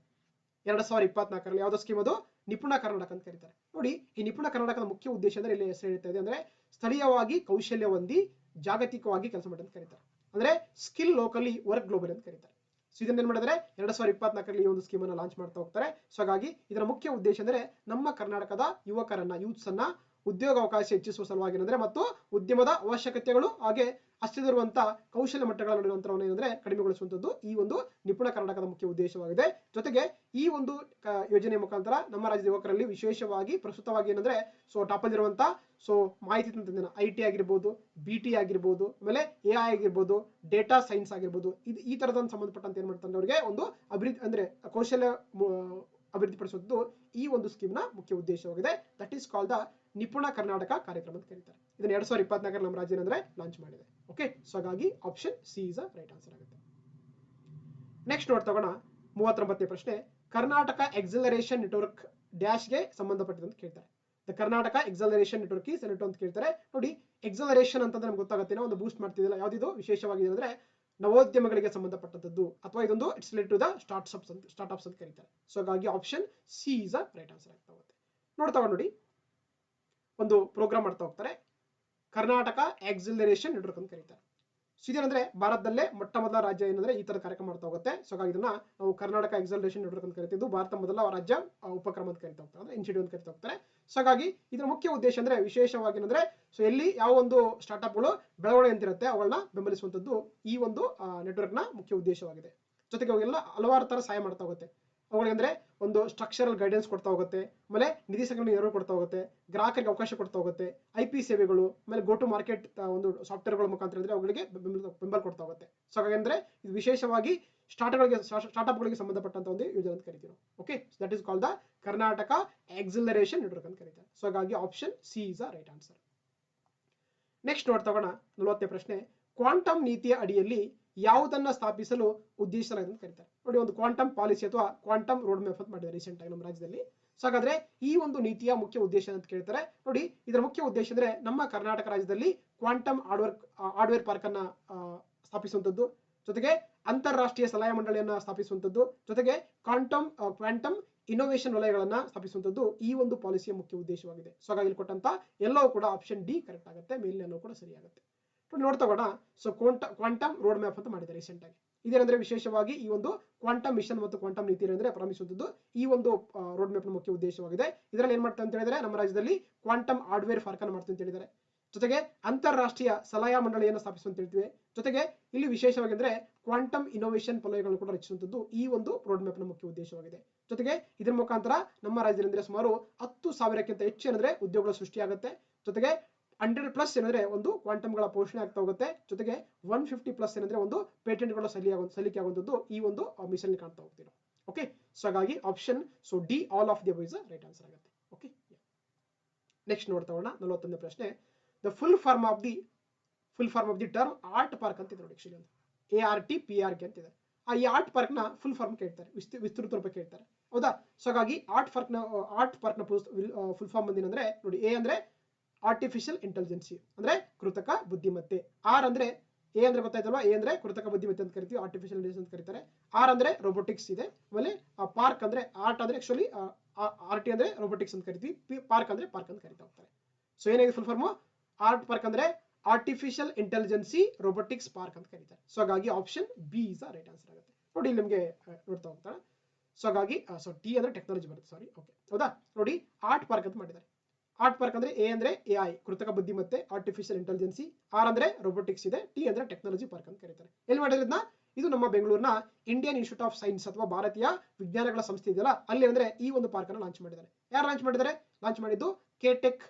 2024 ಯಾವ್ದೋ ಸ್ಕೀಮ್, ಅದು ನಿಪುಣ ಕರ್ನಾಟಕ ಅಂತ ಕರೀತಾರೆ. ನೋಡಿ ಈ ನಿಪುಣ ಕರ್ನಾಟಕದ ಮುಖ್ಯ ಉದ್ದೇಶ ಅಂದ್ರೆ ಇಲ್ಲಿ ಹೆಸರು ಹೇಳ್ತಾ ಇದೆ ಅಂದ್ರೆ ಸ್ಥಳೀಯವಾಗಿ ಕೌಶಲ್ಯ ಹೊಂದಿ ಜಾಗತಿಕವಾಗಿ ಕೆಲಸ ಮಾಡಿ ಅಂತ ಕರೀತಾರೆ, ಅಂದ್ರೆ ಸ್ಕಿಲ್ ಲೋಕಲಿ ವರ್ಕ್ ಗ್ಲೋಬಲ್ ಅಂತ ಕರೀತಾರೆ. ಸೊ ಇದನ್ನ ಏನ್ ಮಾಡಿದ್ರೆ 2024 ಈ ಒಂದು ಸ್ಕೀಮ್ ಅನ್ನ ಲಾಂಚ್ ಮಾಡ್ತಾ ಹೋಗ್ತಾರೆ. ಸೊ ಹಾಗಾಗಿ ಇದರ ಮುಖ್ಯ ಉದ್ದೇಶ ಅಂದ್ರೆ ನಮ್ಮ ಕರ್ನಾಟಕದ ಯೂತ್ಸ್ ಅನ್ನ ಉದ್ಯೋಗಾವಕಾಶ ಹೆಚ್ಚಿಸುವ ಸಲುವಾಗಿ ಅಂದ್ರೆ ಮತ್ತು ಉದ್ಯಮದ ಅವಶ್ಯಕತೆಗಳು ಹಾಗೆ ಅಸ್ತಿತ್ವವಿರುವಂತಹ ಕೌಶಲ್ಯ ಮಟ್ಟಗಳ ನಡುವೆ ಅಂತರವನ್ನು ಏನಂದ್ರೆ ಕಡಿಮೆಗೊಳಿಸುವಂತದ್ದು ಈ ಒಂದು ನಿಪುಣ ಕರ್ನಾಟಕದ ಮುಖ್ಯ ಉದ್ದೇಶವಾಗಿದೆ. ಜೊತೆಗೆ ಈ ಒಂದು ಯೋಜನೆ ಮುಖಾಂತರ ನಮ್ಮ ರಾಜ್ಯದ ಯುವಕರಲ್ಲಿ ವಿಶೇಷವಾಗಿ ಪ್ರಸ್ತುತವಾಗಿ ಏನಂದ್ರೆ ಸೊ ಟಾಪ್ ಅಲ್ಲಿರುವಂತ ಸೊ ಮಾಹಿತಿ ತಂತ್ರಜ್ಞಾನ ಐಟಿ ಆಗಿರ್ಬೋದು, ಬಿಟಿ ಆಗಿರ್ಬೋದು, ಆಮೇಲೆ ಎಐ ಆಗಿರ್ಬೋದು, ಡೇಟಾ ಸೈನ್ಸ್ ಆಗಿರ್ಬೋದು, ಈ ತರದ ಸಂಬಂಧಪಟ್ಟಂತೆ ಏನ್ ಮಾಡ್ತಾರೆ ಅವರಿಗೆ ಒಂದು ಅಭಿವೃದ್ಧಿ ಅಂದ್ರೆ ಕೌಶಲ್ಯ ಅಭಿವೃದ್ಧಿಪಡಿಸುವುದು ಈ ಒಂದು ಸ್ಕೀಮ್ ನ ಮುಖ್ಯ ಉದ್ದೇಶವಾಗಿದೆ. ದಟ್ ಈಸ್ ಕಾಲ್ಡ್ ದ ನಿಪುಣ ಕರ್ನಾಟಕ ಕಾರ್ಯಕ್ರಮ ಅಂತ ಕರೀತಾರೆ. ಇದನ್ನ 2024 ನಮ್ಮ ರಾಜ್ಯ ಏನಂದ್ರೆ ಲಾಂಚ್ ಮಾಡಿದೆ. ಓಕೆ, ಸೊ ಹಾಗಾಗಿ option C is right answer ಆಗುತ್ತೆ. ನೆಕ್ಸ್ಟ್ ನೋಡ್ತಾ ಹೋಗೋಣ. 39ನೇ ಪ್ರಶ್ನೆ, ಕರ್ನಾಟಕ ಎಕ್ಸಲರೇಷನ್ ನೆಟ್ವರ್ಕ್ ಡ್ಯಾಶ್ಗೆ ಸಂಬಂಧಪಟ್ಟಿದೆ ಅಂತ ಕೇಳ್ತಾರೆ. ಕರ್ನಾಟಕ ಎಕ್ಸಲರೇಷನ್ ನೆಟ್ವರ್ಕ್ ಈಸ್ ಅಂತ ಕೇಳ್ತಾರೆ. ನೋಡಿ, ಎಕ್ಸಲರೇಷನ್ ಅಂತಂದ್ರೆ ನಮ್ಗೆ ಗೊತ್ತಾಗುತ್ತೆ, ಒಂದು ಬೂಸ್ಟ್ ಮಾಡ್ತಿದ್ದಿಲ್ಲ. ಯಾವ್ದಿದು ವಿಶೇಷವಾಗಿದೆ ಅಂದ್ರೆ ನವೋದ್ಯಮಗಳಿಗೆ ಸಂಬಂಧಪಟ್ಟಂತದ್ದು, ಅಥವಾ ಇದೊಂದು it's related to the startups ಅಂತ ಕರೀತಾರೆ. ಸೊ ಹಾಗಾಗಿ option C is a right answer ಆಗ್ತಾ ಹೋಗುತ್ತೆ. ನೋಡ್ತಾ ನೋಡಿ, ಒಂದು ಪ್ರೋಗ್ರಾಮ್ ಮಾಡ್ತಾ ಹೋಗ್ತಾರೆ, ಕರ್ನಾಟಕ ಎಕ್ಸಲರೇಷನ್ ನೆಟ್ವರ್ಕ್ ಅಂತ ಕರೀತಾರೆ. ಸೊ ಇದೇನಂದ್ರೆ ಭಾರತದಲ್ಲೇ ಮೊಟ್ಟ ಮೊದಲ ರಾಜ್ಯ ಏನಂದ್ರೆ ಈ ತರ ಕಾರ್ಯಕ್ರಮ ಮಾಡ್ತಾ ಹೋಗುತ್ತೆ. ಸೊ ಹಾಗಾಗಿ ಇದನ್ನ ನಾವು ಕರ್ನಾಟಕ ಎಕ್ಸಲರೇಷನ್ ನೆಟ್ವರ್ಕ್ ಅಂತ ಕರಿತಿದ್ದು, ಭಾರತ ಮೊದಲ ರಾಜ್ಯ ಉಪಕ್ರಮ ಅಂತ ಕರಿತಾ ಹೋಗ್ತಾರೆ, ಅಂದ್ರೆ ಇನ್ಸ್ಟಿಟ್ಯೂಟ್ ಅಂತ ಕರಿತಾ ಹೋಗ್ತಾರೆ. ಸೊ ಹಾಗಾಗಿ ಇದರ ಮುಖ್ಯ ಉದ್ದೇಶ ಅಂದ್ರೆ ವಿಶೇಷವಾಗಿ ಅಂದ್ರೆ ಸೊ ಎಲ್ಲಿ ಯಾವ ಒಂದು ಸ್ಟಾರ್ಟ್ಅಪ್ಗಳು ಬೆಳವಣಿಗೆ ಅಂತಿರುತ್ತೆ ಅವುಗಳನ್ನ ಬೆಂಬಲಿಸುವಂತದ್ದು ಈ ಒಂದು ನೆಟ್ವರ್ಕ್ ನ ಮುಖ್ಯ ಉದ್ದೇಶವಾಗಿದೆ. ಜೊತೆಗೆ ಅವೆಲ್ಲ ಹಲವಾರು ತರ ಸಹಾಯ ಮಾಡ್ತಾ ಹೋಗುತ್ತೆ. ಅವುಗಳಿಗೆ ಅಂದ್ರೆ ಒಂದು ಸ್ಟ್ರಕ್ಚರಲ್ ಗೈಡೆನ್ಸ್ ಕೊಡ್ತಾ ಹೋಗುತ್ತೆ, ಆಮೇಲೆ ನಿಧಿ ಸಂಗ್ರಹಣೆ ನೆರವು ಕೊಡ್ತಾ ಹೋಗುತ್ತೆ, ಗ್ರಾಹಕರಿಗೆ ಅವಕಾಶ ಕೊಡ್ತಾ ಹೋಗುತ್ತೆ, IP ಸೇವೆಗಳು, ಆಮೇಲೆ ಗೋ ಟು ಮಾರ್ಕೆಟ್ ಒಂದು ಸಾಫ್ಟ್ವೇರ್ಗಳ ಮುಖಾಂತರ ಅಂದ್ರೆ ಅವುಗಳಿಗೆ ಬೆಂಬಲ ಕೊಡ್ತಾ ಹೋಗುತ್ತೆ. ಸೊ ಹಾಗಾಗಿ ಅಂದ್ರೆ ಇದು ವಿಶೇಷವಾಗಿ ಸ್ಟಾರ್ಟ್ಅಪ್ಗಳಿಗೆ ಸಂಬಂಧಪಟ್ಟಂತ ಒಂದು ಯೋಜನೆ ಅಂತ ಕರಿತೀವಿ. Okay, that is called the Karnataka acceleration network ಅಂತ ಕರೀತಾರೆ. ಸೊ ಹಾಗಾಗಿ option C is a right answer. Next ನೋಡ್ತಾ ಹೋಗೋಣ, 40ನೇ ಪ್ರಶ್ನೆ, ಕ್ವಾಂಟಮ್ ನೀತಿಯ ಅಡಿಯಲ್ಲಿ ಯಾವುದನ್ನ ಸ್ಥಾಪಿಸಲು ಉದ್ದೇಶಿಸಲಾಗಿದೆ ಅಂತ ಕರೀತಾರೆ. ನೋಡಿ, ಒಂದು ಕ್ವಾಂಟಮ್ ಪಾಲಿಸಿ ಅಥವಾ ಕ್ವಾಂಟಮ್ ರೋಡ್ ಮ್ಯಾಪ್ ಅಂತ ಮಾಡಿದ್ದಾರೆ ರೀಸೆಂಟ್ ಆಗಿ ನಮ್ಮ ರಾಜ್ಯದಲ್ಲಿ. ಸೊ ಹಾಗಾದ್ರೆ ಈ ಒಂದು ನೀತಿಯ ಮುಖ್ಯ ಉದ್ದೇಶ ಅಂತ ಕೇಳ್ತಾರೆ. ನೋಡಿ, ಇದರ ಮುಖ್ಯ ಉದ್ದೇಶ ಅಂದ್ರೆ ನಮ್ಮ ಕರ್ನಾಟಕ ರಾಜ್ಯದಲ್ಲಿ ಕ್ವಾಂಟಮ್ ಹಾರ್ಡ್ವೇರ್ ಪಾರ್ಕ್ ಅನ್ನ ಸ್ಥಾಪಿಸುವಂತದ್ದು, ಜೊತೆಗೆ ಅಂತಾರಾಷ್ಟ್ರೀಯ ಸಲಹಾ ಮಂಡಳಿಯನ್ನ ಸ್ಥಾಪಿಸುವಂತದ್ದು, ಜೊತೆಗೆ ಕ್ವಾಂಟಮ್ ಇನ್ನೋವೇಷನ್ ವಲಯಗಳನ್ನ ಸ್ಥಾಪಿಸುವಂತದ್ದು ಈ ಒಂದು ಪಾಲಿಸಿಯ ಮುಖ್ಯ ಉದ್ದೇಶವಾಗಿದೆ. ಸೊ ಹಾಗಾಗಿ ಇಲ್ಲಿ ಕೊಟ್ಟಂತ ಎಲ್ಲವೂ ಕೂಡ ಆಪ್ಷನ್ ಡಿ ಕರೆಕ್ಟ್ ಆಗುತ್ತೆ, ಮೇಲಿನ ಕೂಡ ಸರಿ ಆಗುತ್ತೆ. ನೋಡ್ತಾ ಹೋಗೋಣ. ಸೊ ಕ್ವಾಂಟಮ್ ರೋಡ್ ಮ್ಯಾಪ್ ಅಂತ ಮಾಡಿದ್ದಾರೆ ರೀಸೆಂಟ್ ಆಗಿ. ಇದೇನಂದ್ರೆ ವಿಶೇಷವಾಗಿ ಈ ಒಂದು ಕ್ವಾಂಟಮ್ ಮಿಷನ್ ಮತ್ತು ಕ್ವಾಂಟಮ್ ನೀತಿ ಅಂದ್ರೆ ಪ್ರಾರಂಭಿಸುವಂತದ್ದು ಈ ಒಂದು ರೋಡ್ ಮ್ಯಾಪ್ ನ ಮುಖ್ಯ ಉದ್ದೇಶವಾಗಿದೆ. ಇದರಲ್ಲಿ ಏನ್ ಮಾಡ್ತಾರೆ ಅಂತ ಹೇಳಿದ್ರೆ ನಮ್ಮ ರಾಜ್ಯದಲ್ಲಿ ಕ್ವಾಂಟಮ್ ಹಾರ್ಡ್ವೇರ್ ಪಾರ್ಕ್ ಅನ್ನು ಮಾಡ್ತಾರೆ ಅಂತ ಹೇಳಿದ್ದಾರೆ. ಜೊತೆಗೆ ಅಂತಾರಾಷ್ಟ್ರೀಯ ಸಲಹಾ ಮಂಡಳಿಯನ್ನು ಸ್ಥಾಪಿಸುವಂತ ಹೇಳ್ತೀವಿ. ಜೊತೆಗೆ ಇಲ್ಲಿ ವಿಶೇಷವಾಗಿ ಅಂದ್ರೆ ಕ್ವಾಂಟಮ್ ಇನ್ನೋವೇಷನ್ ವಲಯಗಳನ್ನು ಕೂಡ ರಚಿಸುವಂತದ್ದು ಈ ಒಂದು ರೋಡ್ ಮ್ಯಾಪ್ ನ ಮುಖ್ಯ ಉದ್ದೇಶವಾಗಿದೆ. ಜೊತೆಗೆ ಇದರ ಮುಖಾಂತರ ನಮ್ಮ ರಾಜ್ಯದಲ್ಲಿ ಸುಮಾರು 10,000ಕ್ಕಿಂತ ಹೆಚ್ಚು ಏನಂದ್ರೆ ಉದ್ಯೋಗಗಳ ಸೃಷ್ಟಿಯಾಗುತ್ತೆ. ಜೊತೆಗೆ 100+ ಏನಂದ್ರೆ ಒಂದು ಕ್ವಾಂಟಮ್ಗಳ ಪೋಷಣೆ ಆಗ್ತಾ ಹೋಗುತ್ತೆ. ಜೊತೆಗೆ 150+ ಏನಂದ್ರೆ ಒಂದು ಪೇಟೆಂಟ್ಗಳ ಸಲ್ಲಿಕೆ ಆಗುವಂತದ್ದು ಈ ಒಂದು ಮಿಷನ್ ಕಾಣ್ತಾ ಹೋಗ್ತೀವಿ. ಓಕೆ, ಸೊ ಹಾಗಾಗಿ option so D all of the above is right answer ಆಗುತ್ತೆ. ಓಕೆ, ನೆಕ್ಸ್ಟ್ ನೋಡ್ತಾ ಹೋಗೋಣ, 41ನೇ ಪ್ರಶ್ನೆ, the full form of the term art park ಅಂತ ಇದೆ ನೋಡಿ. ಆಕ್ಚುಲಿ ಒಂದು ARTPRK ಅಂತ ಇದೆ. ಈ ಆರ್ಟ್ ಪಾರ್ಕ್ ನ ಫುಲ್ ಫಾರ್ಮ್ ಕೇಳ್ತಾರೆ, ವಿಸ್ತೃತ ರೂಪ ಕೇಳ್ತಾರೆ, ಹೌದಾ? ಸೊ ಹಾಗಾಗಿ ಆರ್ಟ್ ಪಾರ್ಕ್ ನ ಫುಲ್ ಫಾರ್ಮ್ ಬಂದಿನಂದ್ರೆ ನೋಡಿ, ಎ ಅಂದ್ರೆ ಆರ್ಟಿಫಿಷಿಯಲ್ ಇಂಟೆಲಿಜೆನ್ಸಿ ಅಂದ್ರೆ ಕೃತಕ ಬುದ್ಧಿಮತ್ತೆ, ಆರ್ ಅಂದ್ರೆ ಎ ಅಂದ್ರೆ ಗೊತ್ತಾಯ್ತಲ್ವಾ, ಎ ಅಂದ್ರೆ ಕೃತಕ ಬುದ್ಧಿಮತ್ತೆ ಅಂತ ಕರಿತೀವಿ, ಆರ್ಟಿಫಿಷಿಯಲ್ ಇಂಟೆಲಿಜೆನ್ಸ್ ಅಂತ ಕರೀತಾರೆ. ಆರ್ ಅಂದ್ರೆ ರೋಬೋಟಿಕ್ಸ್ ಇದೆ, ಆಮೇಲೆ ಪಾರ್ಕ್ ಅಂದ್ರೆ ಆರ್ಟ್ ಅಂದ್ರೆ ಆಕ್ಚುಲಿ RT ಅಂದ್ರೆ ರೋಬೋಟಿಕ್ಸ್ ಅಂತ ಕರಿತೀವಿ, ಪಾರ್ಕ್ ಅಂದ್ರೆ ಪಾರ್ಕ್ ಅಂತ ಕರಿತಾ ಹೋಗ್ತಾರೆ. ಸೊ ಏನಾಗಿದೆ ಫುಲ್ ಫಾರ್ಮ್, ಆರ್ಟ್ ಪಾರ್ಕ್ ಅಂದ್ರೆ ಆರ್ಟಿಫಿಷಿಯಲ್ ಇಂಟೆಲಿಜೆನ್ಸಿ ರೋಬೋಟಿಕ್ಸ್ ಪಾರ್ಕ್ ಅಂತ ಕರೀತಾರೆ. ಸೊ ಹಾಗಾಗಿ option B is right answer ಆಗುತ್ತೆ. ನೋಡಿ ನಿಮಗೆ ನೋಡ್ತಾ ಹೋಗ್ತಾರೆ. ಸೊ ಹಾಗಾಗಿ ಟಿ ಅಂದ್ರೆ ಟೆಕ್ನಾಲಜಿ ಬರುತ್ತೆ, ಸಾರಿ. ಓಕೆ, ಹೌದಾ? ನೋಡಿ, ಆರ್ಟ್ ಪಾರ್ಕ್ ಅಂತ ಮಾಡಿದ್ದಾರೆ. ಆರ್ಟ್ ಪಾರ್ಕ್ ಅಂದ್ರೆ ಎ ಅಂದ್ರೆ AI ಕೃತಕ ಬುದ್ಧಿಮತ್ತೆ ಆರ್ಟಿಫಿಷಿಯಲ್ ಇಂಟೆಲಿಜೆನ್ಸಿ, ಆರ್ ಅಂದ್ರೆ ರೋಬೋಟಿಕ್ಸ್ ಇದೆ, ಟಿ ಅಂದ್ರೆ ಟೆಕ್ನಾಲಜಿ ಪಾರ್ಕ್ ಅಂತ ಕರೀತಾರೆ. ಎಲ್ಲಿ ಮಾಡಿರೋದ್ನ, ಇದು ನಮ್ಮ ಬೆಂಗಳೂರಿನ ಇಂಡಿಯನ್ ಇನ್ಸ್ಟಿಟ್ಯೂಟ್ ಆಫ್ ಸೈನ್ಸ್ ಅಥವಾ ಭಾರತೀಯ ವಿಜ್ಞಾನಗಳ ಸಂಸ್ಥೆ ಇದೆಯಲ್ಲ, ಅಲ್ಲಿ ಅಂದ್ರೆ ಈ ಒಂದು ಪಾರ್ಕ್ ಅನ್ನು ಲಾಂಚ್ ಮಾಡಿದ್ದಾರೆ. ಯಾರು ಲಾಂಚ್ ಮಾಡಿದ್ದಾರೆ? ಲಾಂಚ್ ಮಾಡಿದ್ದು KTech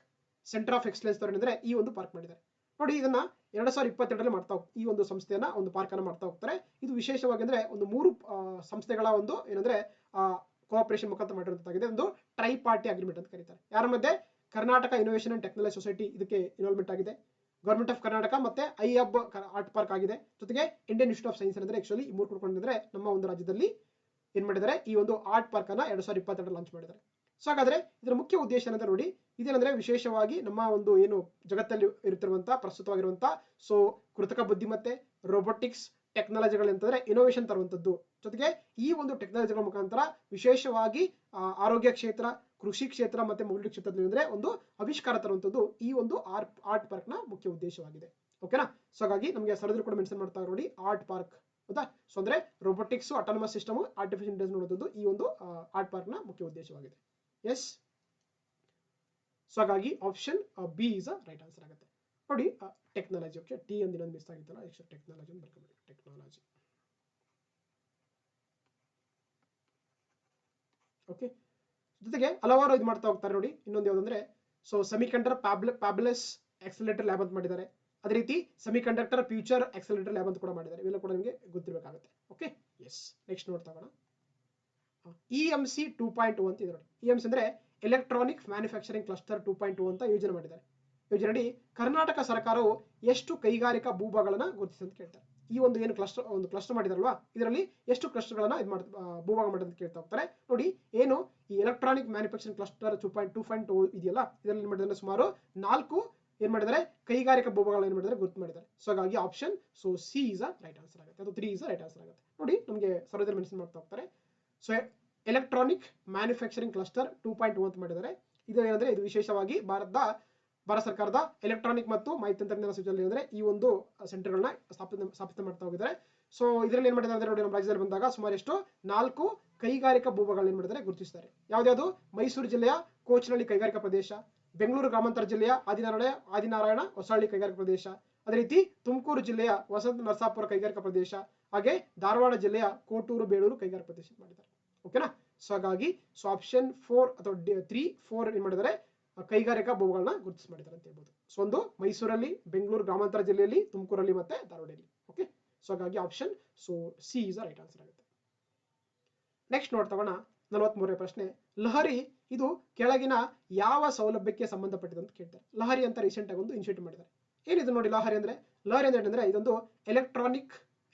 ಸೆಂಟರ್ ಆಫ್ ಎಕ್ಸಲೆನ್ಸ್ ಅಂದ್ರೆ ಈ ಒಂದು ಪಾರ್ಕ್ ಮಾಡಿದ್ದಾರೆ. ನೋಡಿ, ಇದನ್ನ 2022ರಲ್ಲಿ ಮಾಡ್ತಾ ಈ ಒಂದು ಸಂಸ್ಥೆಯನ್ನ ಒಂದು ಪಾರ್ಕ್ ಅನ್ನ ಮಾಡ್ತಾ ಹೋಗ್ತಾರೆ. ಇದು ವಿಶೇಷವಾಗಿ ಅಂದ್ರೆ ಒಂದು 3 ಸಂಸ್ಥೆಗಳ ಒಂದು ಏನಂದ್ರೆ ಕೋಆಪರೇಷನ್ ಮುಖಾಂತರ ಮಾಡಿರುವಂತಾಗಿದೆ. ಒಂದು ಟ್ರೈ ಪಾರ್ಟಿ ಅಗ್ರಿಮೆಂಟ್ ಅಂತ ಕರೀತಾರೆ. ಯಾರ ಮಧ್ಯೆ? Karnataka innovation and technology society ಇದಕ್ಕೆ ಇನ್ವಾಲ್ವ್ಮೆಂಟ್ ಆಗಿದೆ, ಗವರ್ಮೆಂಟ್ ಆಫ್ ಕರ್ನಾಟಕ ಮತ್ತೆ IHub ಆರ್ಟ್ ಪಾರ್ಕ್ ಆಗಿದೆ, ಜೊತೆಗೆ ಇಂಡಿಯನ್ ಇನ್ಸ್ಟಿಟ್ಯೂಟ್ ಆಫ್ ಸೈನ್ಸ್ ಅಂದ್ರೆ ಆಕ್ಚುಲಿ ಈ 3 ಕೂಡ್ಕೊಂಡಿದ್ರೆ ನಮ್ಮ ಒಂದು ರಾಜ್ಯದಲ್ಲಿ ಏನ್ ಮಾಡಿದ್ದಾರೆ, ಈ ಒಂದು ಆರ್ಟ್ ಪಾರ್ಕ್ ಅನ್ನ 2022 ಲಾಂಚ್ ಮಾಡಿದ್ದಾರೆ. ಸೊ ಹಾಗಾದ್ರೆ ಇದರ ಮುಖ್ಯ ಉದ್ದೇಶ ಏನಂದ್ರೆ ನೋಡಿ, ಇದೇನಂದ್ರೆ ವಿಶೇಷವಾಗಿ ನಮ್ಮ ಒಂದು ಏನು ಜಗತ್ತಲ್ಲಿ ಇರುತ್ತಿರುವಂತಹ ಪ್ರಸ್ತುತವಾಗಿರುವಂತಹ ಸೊ ಕೃತಕ ಬುದ್ಧಿಮತ್ತೆ ರೋಬೋಟಿಕ್ಸ್ ಟೆಕ್ನಾಲಜಿಗಳಂತಂದ್ರೆ ಇನೋವೇಷನ್ ತರುವಂತದ್ದು, ಜೊತೆಗೆ ಈ ಒಂದು ಟೆಕ್ನಾಲಜಿಗಳ ಮುಖಾಂತರ ವಿಶೇಷವಾಗಿ ಆರೋಗ್ಯ ಕ್ಷೇತ್ರ, ಕೃಷಿ ಕ್ಷೇತ್ರ ಮತ್ತೆ ಮೊಬಿಲಿಟಿ ಕ್ಷೇತ್ರದಲ್ಲಿ ಅಂದ್ರೆ ಒಂದು ಆವಿಷ್ಕಾರ ತರುವಂತದ್ದು ಈ ಒಂದು ಆರ್ಟ್ ಪಾರ್ಕ್ ನ ಮುಖ್ಯ ಉದ್ದೇಶವಾಗಿದೆ. ಓಕೆನಾ? ಸೊ ಹಾಗಾಗಿ ನಮಗೆ ಸರದ್ರು ಕೂಡ ಮೆನ್ಷನ್ ಮಾಡ್ತಾ ನೋಡಿ, ಆರ್ಟ್ ಪಾರ್ಕ್, ಹೌದಾ? ಸೊ ಅಂದ್ರೆ robotics, autonomous system, artificial intelligence ನೋಡುವುದು ಈ ಒಂದು ಆರ್ಟ್ ಪಾರ್ಕ್ ನ ಮುಖ್ಯ ಉದ್ದೇಶವಾಗಿದೆ. ಎಸ್, ಸೊ ಹಾಗಾಗಿ option B is right answer ಆಗುತ್ತೆ. ನೋಡಿ, ಟೆಕ್ನಾಲಜಿ. ಓಕೆ, ಟಿ ಅಂತ ಇನ್ನೊಂದು ಮಿಸ್ ಆಗಿತ್ತಲ್ಲ, ಟೆಕ್ನಾಲಜಿ ಅಂತ ಬರ್ಕೊಂಡ್ಬಿಡಿ. ಟೆಕ್ನಾಲಜಿ. ಓಕೆ, ಜೊತೆಗೆ ಹಲವಾರು ಇದು ಮಾಡ್ತಾ ಹೋಗ್ತಾರೆ ನೋಡಿ. ಇನ್ನೊಂದು ಯಾವ್ದಂದ್ರೆ so semiconductor fabulous accelerator lab ಅಂತ ಮಾಡಿದ್ದಾರೆ. ಅದೇ ರೀತಿ ಸೆಮಿಕಂಡಕ್ಟರ್ ಫ್ಯೂಚರ್ ಆಕ್ಸಲರೇಟರ್ ಲ್ಯಾಬ್ ಅಂತ ಕೂಡ ಮಾಡಿದ್ದಾರೆ. ಇವೆಲ್ಲ ಕೂಡ ನಿಮಗೆ ಗೊತ್ತಿರಬೇಕಾಗುತ್ತೆ. Okay, yes. ನೆಕ್ಸ್ಟ್ ನೋಡ್ತಾ ಹೋಗೋಣ. EMC 2.0 ಅಂತ ಇದೆ ನೋಡಿ. EMC ಅಂದ್ರೆ ಎಲೆಕ್ಟ್ರಾನಿಕ್ ಮ್ಯಾನುಫ್ಯಾಕ್ಚರಿಂಗ್ ಕ್ಲಸ್ಟರ್ 2.0 ಅಂತ ಯೋಜನೆ ಮಾಡಿದ್ದಾರೆ. ಯೋಜನೆಯಡಿ ಕರ್ನಾಟಕ ಸರ್ಕಾರವು ಎಷ್ಟು ಕೈಗಾರಿಕಾ ಭೂಭಾಗಗಳನ್ನ ಗುರುತಿಸಿ ಅಂತ ಕೇಳ್ತಾರೆ. ಈ ಒಂದು ಏನು ಕ್ಲಸ್ಟರ್ ಮಾಡಿದಾರಲ್ವಾ, ಇದರಲ್ಲಿ ಎಷ್ಟು ಕ್ಲಸ್ಟರ್ಗಳನ್ನ ಭೂಭಾಗ ಮಾಡಿದೆ ಅಂತ ಕೇಳ್ತಾ ಹೋಗ್ತಾರೆ. ನೋಡಿ, ಏನು ಈ ಎಲೆಕ್ಟ್ರಾನಿಕ್ ಮ್ಯಾನುಫ್ಯಾಕ್ಚರಿಂಗ್ ಕ್ಲಸ್ಟರ್ 2.2 ಇದೆಯಲ್ಲ, ಇದರಲ್ಲಿ ಏನು ಮಾಡಿದ್ದಾರೆ, ಸುಮಾರು 4 ಏನ್ ಮಾಡಿದ್ದಾರೆ ಕೈಗಾರಿಕಾ ಭೂಭಾಗಗಳು ಏನ್ ಮಾಡಿದ್ದಾರೆ ಗುರುತು ಮಾಡಿದ್ದಾರೆ. ಸೊ ಹಾಗಾಗಿ option C is a right answer ಆಗುತ್ತೆ, ಅದು 3 ಇಸ್ ಅ ರೈಟ್ ಆನ್ಸರ್ ಆಗುತ್ತೆ. ನೋಡಿ, ನಮಗೆ ಸರ್ವದಲ್ಲಿ ಮೆನ್ಷನ್ ಮಾಡ್ತಾ ಹೋಗ್ತಾರೆ. ಸೊ ಎಲೆಕ್ಟ್ರಾನಿಕ್ ಮ್ಯಾನುಫ್ಯಾಕ್ಚರಿಂಗ್ ಕ್ಲಸ್ಟರ್ 2.1 ಅಂತ ಮಾಡಿದ್ದಾರೆ. ಇದು ಏನಂದ್ರೆ, ಇದು ವಿಶೇಷವಾಗಿ ಭಾರತ ಸರ್ಕಾರದ ಎಲೆಕ್ಟ್ರಾನಿಕ್ ಮತ್ತು ಮಾಹಿತಿ ತಂತ್ರಜ್ಞಾನ ಸಚಿವಾಲಯ ಅಂದ್ರೆ ಈ ಒಂದು ಸೆಂಟರ್ಗಳನ್ನ ಸ್ಥಾಪಿತ ಮಾಡ್ತಾ ಹೋಗಿದ್ದಾರೆ. ಸೊ ಇದರಲ್ಲಿ ಏನ್ ಮಾಡಿದ್ದಾರೆ ಅಂದ್ರೆ, ನೋಡಿ, ನಮ್ಮ ರಾಜ್ಯದಲ್ಲಿ ಬಂದಾಗ ಸುಮಾರು ಎಷ್ಟು 4 ಕೈಗಾರಿಕಾ ಭೂಭಾಗಗಳು ಏನ್ ಮಾಡಿದ್ದಾರೆ ಗುರುತಿಸಿದ್ದಾರೆ. ಯಾವ್ದು ಮೈಸೂರು ಜಿಲ್ಲೆಯ ಕೋಚನಹಳ್ಳಿ ಕೈಗಾರಿಕಾ ಪ್ರದೇಶ, ಬೆಂಗಳೂರು ಗ್ರಾಮಾಂತರ ಜಿಲ್ಲೆಯ ಆದಿನಾರಾಯಣ ಹೊಸಹಳ್ಳಿ ಕೈಗಾರಿಕಾ ಪ್ರದೇಶ, ಅದೇ ರೀತಿ ತುಮಕೂರು ಜಿಲ್ಲೆಯ ವಸಂತ ನರಸಾಪುರ ಕೈಗಾರಿಕಾ ಪ್ರದೇಶ, ಹಾಗೆ ಧಾರವಾಡ ಜಿಲ್ಲೆಯ ಕೋಟೂರು ಬೇಳೂರು ಕೈಗಾರಿಕಾ ಪ್ರದೇಶ ಮಾಡಿದ್ದಾರೆ. ಓಕೆನಾ. ಸೊ ಹಾಗಾಗಿ ಆಪ್ಷನ್ 4 ಅಥವಾ 3, 4 ಏನ್ ಮಾಡಿದ್ದಾರೆ ಕೈಗಾರಿಕಾ ಭೂಭಾಗಗಳನ್ನ ಗುರುತಿಸಿ ಮಾಡಿದ್ದಾರೆ ಅಂತ ಹೇಳ್ಬೋದು. ಸೊ ಒಂದು ಮೈಸೂರಲ್ಲಿ, ಬೆಂಗಳೂರು ಗ್ರಾಮಾಂತರ ಜಿಲ್ಲೆಯಲ್ಲಿ, ತುಮಕೂರಲ್ಲಿ ಮತ್ತೆ ಧಾರವಾಡಲ್ಲಿ. ಓಕೆ. ಸೊ ಹಾಗಾಗಿ option C is right answer ಆಗುತ್ತೆ. ನೆಕ್ಸ್ಟ್ ನೋಡ್ತಗೋಣ 43ನೇ ಪ್ರಶ್ನೆ. ಲಹರಿ ಇದು ಕೆಳಗಿನ ಯಾವ ಸೌಲಭ್ಯಕ್ಕೆ ಸಂಬಂಧಪಟ್ಟಿದೆ ಅಂತ ಕೇಳ್ತಾರೆ. ಲಹರಿ ಅಂತ ರೀಸೆಂಟ್ ಆಗಿ ಒಂದು ಇನಿಷಿಯೇಟಿವ್ ಮಾಡಿದ್ದಾರೆ. ಏನಿದು ನೋಡಿ, ಲಹರಿ ಅಂದ್ರೆ ಇದೊಂದು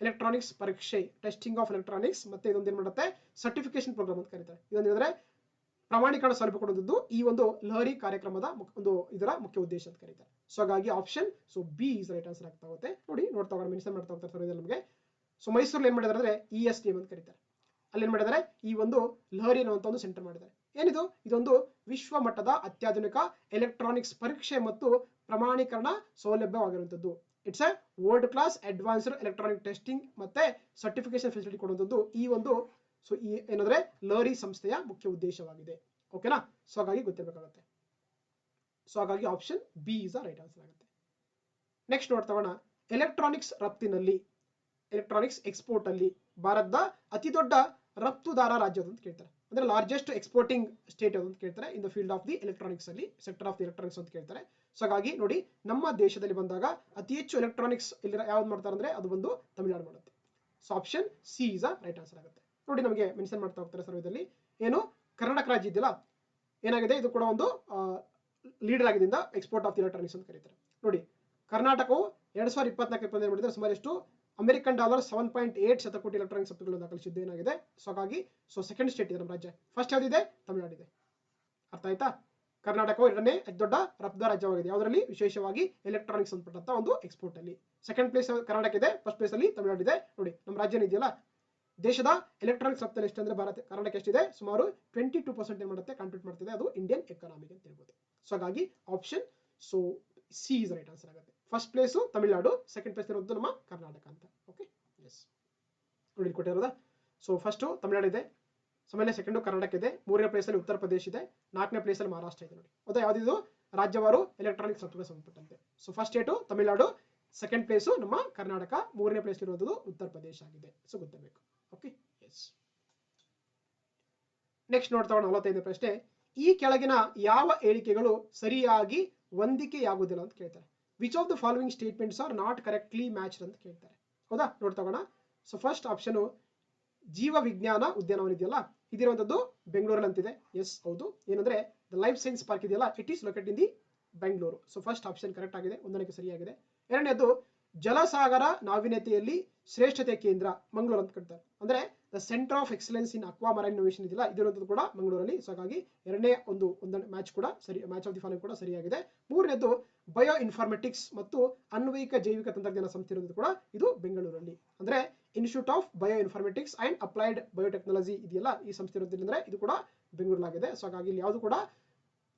ಎಲೆಕ್ಟ್ರಾನಿಕ್ಸ್ ಪರೀಕ್ಷೆ, ಟೆಸ್ಟಿಂಗ್ ಆಫ್ ಎಲೆಕ್ಟ್ರಾನಿಕ್ಸ್, ಮತ್ತೆ ಇದೊಂದು ಏನ್ ಮಾಡುತ್ತೆ ಸರ್ಟಿಫಿಕೇಶನ್ ಪ್ರೋಗ್ರಾಮ್ ಅಂತ ಕರೀತಾರೆ. ಇದೊಂದ್ರೆ ಪ್ರಮಾಣೀಕರಣ ಸೌಲಭ್ಯ ಕೊಡುವುದು ಈ ಒಂದು ಲಹರಿ ಕಾರ್ಯಕ್ರಮದ ಇದರ ಮುಖ್ಯ ಉದ್ದೇಶ ಅಂತ ಕರೀತಾರೆ. ಸೊ ಹಾಗಾಗಿ option B is right answer ಆಗ್ತಾ ಹೋಗುತ್ತೆ. ನೋಡಿ, ನೋಡ್ತಾ ಹೋಗೋಣ, ಮೆನ್ಷನ್ ಮಾಡ್ತಾ ಹೋಗ್ತಾರೆ ನಮಗೆ. ಸೊ ಮೈಸೂರಲ್ಲಿ ಏನ್ ಮಾಡಿದ್ದಾರೆ ಅಂದ್ರೆ ESDM ಅಂತ ಕರೀತಾರೆ. ಅಲ್ಲಿ ಏನ್ ಮಾಡಿದ್ದಾರೆ, ಈ ಒಂದು ಲಹರಿ ಅನ್ನುವಂತ ಒಂದು ಸೆಂಟರ್ ಮಾಡಿದ್ದಾರೆ. ಏನಿದು, ಇದೊಂದು ವಿಶ್ವ ಮಟ್ಟದ ಅತ್ಯಾಧುನಿಕ ಎಲೆಕ್ಟ್ರಾನಿಕ್ಸ್ ಪರೀಕ್ಷೆ ಮತ್ತು ಪ್ರಮಾಣೀಕರಣ ಸೌಲಭ್ಯವಾಗಿರುವಂತದ್ದು. It's a world class advanced electronic testing ಮತ್ತೆ ಸರ್ಟಿಫಿಕೇಶನ್ ಫೆಸಿಲಿಟಿ ಕೊಡುವಂತದ್ದು ಈ ಒಂದು ಏನಂದ್ರೆ ಲಹರಿ ಸಂಸ್ಥೆಯ ಮುಖ್ಯ ಉದ್ದೇಶವಾಗಿದೆ. ಓಕೆನಾ. ಸೊ ಹಾಗಾಗಿ ಗೊತ್ತಿರಬೇಕಾಗುತ್ತೆ. ಸೊ ಹಾಗಾಗಿ option B is right answer ಆಗುತ್ತೆ. ನೆಕ್ಸ್ಟ್ ನೋಡ್ತಗೋಣ, ಎಲೆಕ್ಟ್ರಾನಿಕ್ಸ್ ಎಕ್ಸ್ಪೋರ್ಟ್ ಅಲ್ಲಿ ಭಾರತದ ಅತಿ ದೊಡ್ಡ ರಫ್ತುದಾರ ರಾಜ್ಯ ಅಂತ ಕೇಳ್ತಾರೆ. ಅಂದ್ರೆ ಲಾರ್ಜೆಸ್ಟ್ ಎಕ್ಸ್ಪೋರ್ಟಿಂಗ್ ಸ್ಟೇಟ್ ಅಂತ ಕೇಳ್ತಾರೆ in the field of the electronics ಅಲ್ಲಿ, ಸೆಕ್ಟರ್ ಆಫ್ ದಿ ಎಲೆಕ್ಟ್ರಾನಿಕ್ಸ್ ಅಂತ ಕೇಳ್ತಾರೆ. ಸೊ ಹಾಗಾಗಿ ನೋಡಿ, ನಮ್ಮ ದೇಶದಲ್ಲಿ ಬಂದಾಗ ಅತಿ ಹೆಚ್ಚು ಎಲೆಕ್ಟ್ರಾನಿಕ್ಸ್ ಇಲ್ಲಿ ಯಾವ್ದು ಮಾಡ್ತಾರೆ ಅಂದ್ರೆ ಅದು ಬಂದು ತಮಿಳುನಾಡು ಮಾಡುತ್ತೆ. So option C is right answer ಆಗುತ್ತೆ. ನೋಡಿ, ನಮಗೆ ಮೆನ್ಷನ್ ಮಾಡ್ತಾ ಹೋಗ್ತಾರೆ ಸರ್ವೇದಲ್ಲಿ, ಏನು ಕರ್ನಾಟಕ ರಾಜ್ಯ ಇದೆಯಲ್ಲ, ಏನಾಗಿದೆ, ಇದು ಕೂಡ ಒಂದು ಲೀಡರ್ ಆಗಿದೆ ಎಕ್ಸ್ಪೋರ್ಟ್ ಆಫ್ ದಿ ಎಲೆಕ್ಟ್ರಾನಿಕ್ಸ್ ಅಂತ ಕರೀತಾರೆ. ನೋಡಿ, ಕರ್ನಾಟಕವು 2024 ಮಾಡಿದ್ರೆ ಸುಮಾರು ಎಷ್ಟು ಅಮೆರಿಕನ್ ಡಾಲರ್ $7.8 ಶತಕೋಟಿ ಎಲೆಕ್ಟ್ರಾನಿಕ್ಸ್ ವಸ್ತುಗಳನ್ನು ದಾಖಲಿಸಿದ್ದು ಏನಾಗಿದೆ. ಸೊ ಹಾಗಾಗಿ ಸೆಕೆಂಡ್ ಸ್ಟೇಟ್ ಇದೆ ನಮ್ಮ ರಾಜ್ಯ. ಫಸ್ಟ್ ಯಾವ್ದಿದೆ, ತಮಿಳುನಾಡು ಇದೆ. ಅರ್ಥ ಆಯ್ತಾ. ಕರ್ನಾಟಕವು 2ನೇ ಅತಿ ದೊಡ್ಡ ರಫ್ತು ರಾಜ್ಯವಾಗಿದೆ. ಯಾವುದರಲ್ಲಿ, ವಿಶೇಷವಾಗಿ ಎಲೆಕ್ಟ್ರಾನಿಕ್ಸ್ ಸಂಬಂಧಪಟ್ಟ ಒಂದು ಎಕ್ಸ್ಪೋರ್ಟ್ ಅಲ್ಲಿ. ಸೆಕೆಂಡ್ ಪ್ಲೇಸ್ ಕರ್ನಾಟಕ ಇದೆ, ಫಸ್ಟ್ ಪ್ಲೇಸ್ ಅಲ್ಲಿ ತಮಿಳುನಾಡು ಇದೆ. ನೋಡಿ, ನಮ್ಮ ರಾಜ್ಯ ಇದೆಯಲ್ಲ, ದೇಶದ ಎಲೆಕ್ಟ್ರಾನಿಕ್ಸ್ ರಫ್ತಲ್ಲಿ ಎಷ್ಟು ಅಂದ್ರೆ ಕರ್ನಾಟಕ ಎಷ್ಟಿದೆ, ಸುಮಾರು 22% ಏನ್ ಮಾಡುತ್ತೆ ಕಾಂಟ್ರಿಬ್ಯೂಟ್ ಮಾಡ್ತಿದೆ, ಅದು ಇಂಡಿಯನ್ ಎಕಾನಮಿಗೆ ಅಂತ ಹೇಳ್ಬೋದು. ಸೊ ಹಾಗಾಗಿ option C is right answer ಆಗುತ್ತೆ. First place Tamil Nadu, second place ಇರೋದು ನಮ್ಮ ಕರ್ನಾಟಕ ಅಂತ. ಓಕೆ, ಎಸ್, ನೋಡಿ ಕೊಟ್ಟಿರೋದಾ. ಸೊ ಫಸ್ಟ್ ತಮಿಳುನಾಡು ಇದೆ, ಆಮೇಲೆ ಸೆಕೆಂಡ್ ಕರ್ನಾಟಕ ಇದೆ, 3ನೇ ಪ್ಲೇಸ್ ಅಲ್ಲಿ ಉತ್ತರ ಪ್ರದೇಶ ಇದೆ, 4ನೇ ಪ್ಲೇಸ್ ಅಲ್ಲಿ ಮಹಾರಾಷ್ಟ್ರ ಇದೆ. ನೋಡಿ, ಹೌದಾ, ಯಾವ್ದಿದು ರಾಜ್ಯವಾರು ಎಲೆಕ್ಟ್ರಾನಿಕ್ಸ್ ರಫ್ತುಗೆ ಸಂಬಂಧಪಟ್ಟಂತೆ. So first state Tamil Nadu, second place ನಮ್ಮ ಕರ್ನಾಟಕ, 3ನೇ ಪ್ಲೇಸ್ ಇರುವುದು ಉತ್ತರ ಪ್ರದೇಶ ಆಗಿದೆ. ಸೊ ಗೊತ್ತಿರಬೇಕು. Okay, yes. ನೆಕ್ಸ್ಟ್ ನೋಡ್ತಾ 45ನೇ ಪ್ರಶ್ನೆ. ಈ ಕೆಳಗಿನ ಯಾವ ಹೇಳಿಕೆಗಳು ಸರಿಯಾಗಿ ಹೊಂದಿಕೆಯಾಗುವುದಿಲ್ಲ ಅಂತ ಕೇಳ್ತಾರೆ. Which of the following statements R not correctly matched ಅಂತ ಕೇಳ್ತಾರೆ. ಹೌದಾ, ನೋಡ್ತಾ. ಸೊ ಫಸ್ಟ್ ಆಪ್ಷನ್ ಜೀವ ವಿಜ್ಞಾನ ಉದ್ಯಾನವನ ಇದೆಯಲ್ಲ, ಇದಿರುವಂತದ್ದು ಬೆಂಗಳೂರಲ್ಲಿ ಅಂತಿದೆ. ಎಸ್, ಹೌದು. ಏನಂದ್ರೆ ದ ಲೈಫ್ ಸೈನ್ಸ್ ಪಾರ್ಕ್ ಇದೆಯಲ್ಲ, it is located in the Bengaluru. So first option correct ಆಗಿದೆ, ಹೊಂದಾಣಿಕೆ ಸರಿಯಾಗಿದೆ. ಎರಡನೇದು ಜಲಸಾಗರ ನಾವೀನ್ಯತೆಯಲ್ಲಿ ಶ್ರೇಷ್ಠತೆ ಕೇಂದ್ರ ಮಂಗಳೂರು ಅಂತ ಕರೀತಾರೆ. ಅಂದ್ರೆ the centre of excellence in aqua marine innovation ಇದೆಯಲ್ಲ, ಇದಿರುವಂತದ್ದು ಕೂಡ ಮಂಗಳೂರಲ್ಲಿ. ಸೊ ಹಾಗಾಗಿ ಎರಡನೇ ಒಂದು ಮ್ಯಾಚ್ ಕೂಡ ಸರಿ, ಮ್ಯಾಚ್ ಆಫ್ ದಿ ಫಾಲೋವಿಂಗ್ ಕೂಡ ಸರಿಯಾಗಿದೆ. ಮೂರನೇದು ಬಯೋ ಇನ್ಫಾರ್ಮೆಟಿಕ್ಸ್ ಮತ್ತು ಅನ್ವಯಿಕ ಜೈವಿಕ ತಂತ್ರಜ್ಞಾನ ಸಂಸ್ಥೆ ಇರೋದು ಕೂಡ ಇದು ಬೆಂಗಳೂರಲ್ಲಿ. ಅಂದ್ರೆ institute of bio informatics and applied biotechnology ಇದೆಯಲ್ಲ, ಈ ಸಂಸ್ಥೆ ಇರೋದ್ರಿಂದ ಇದು ಕೂಡ ಬೆಂಗಳೂರಲ್ಲಾಗಿದೆ. ಸೊ ಹಾಗಾಗಿ ಇಲ್ಲಿ ಯಾವುದು ಕೂಡ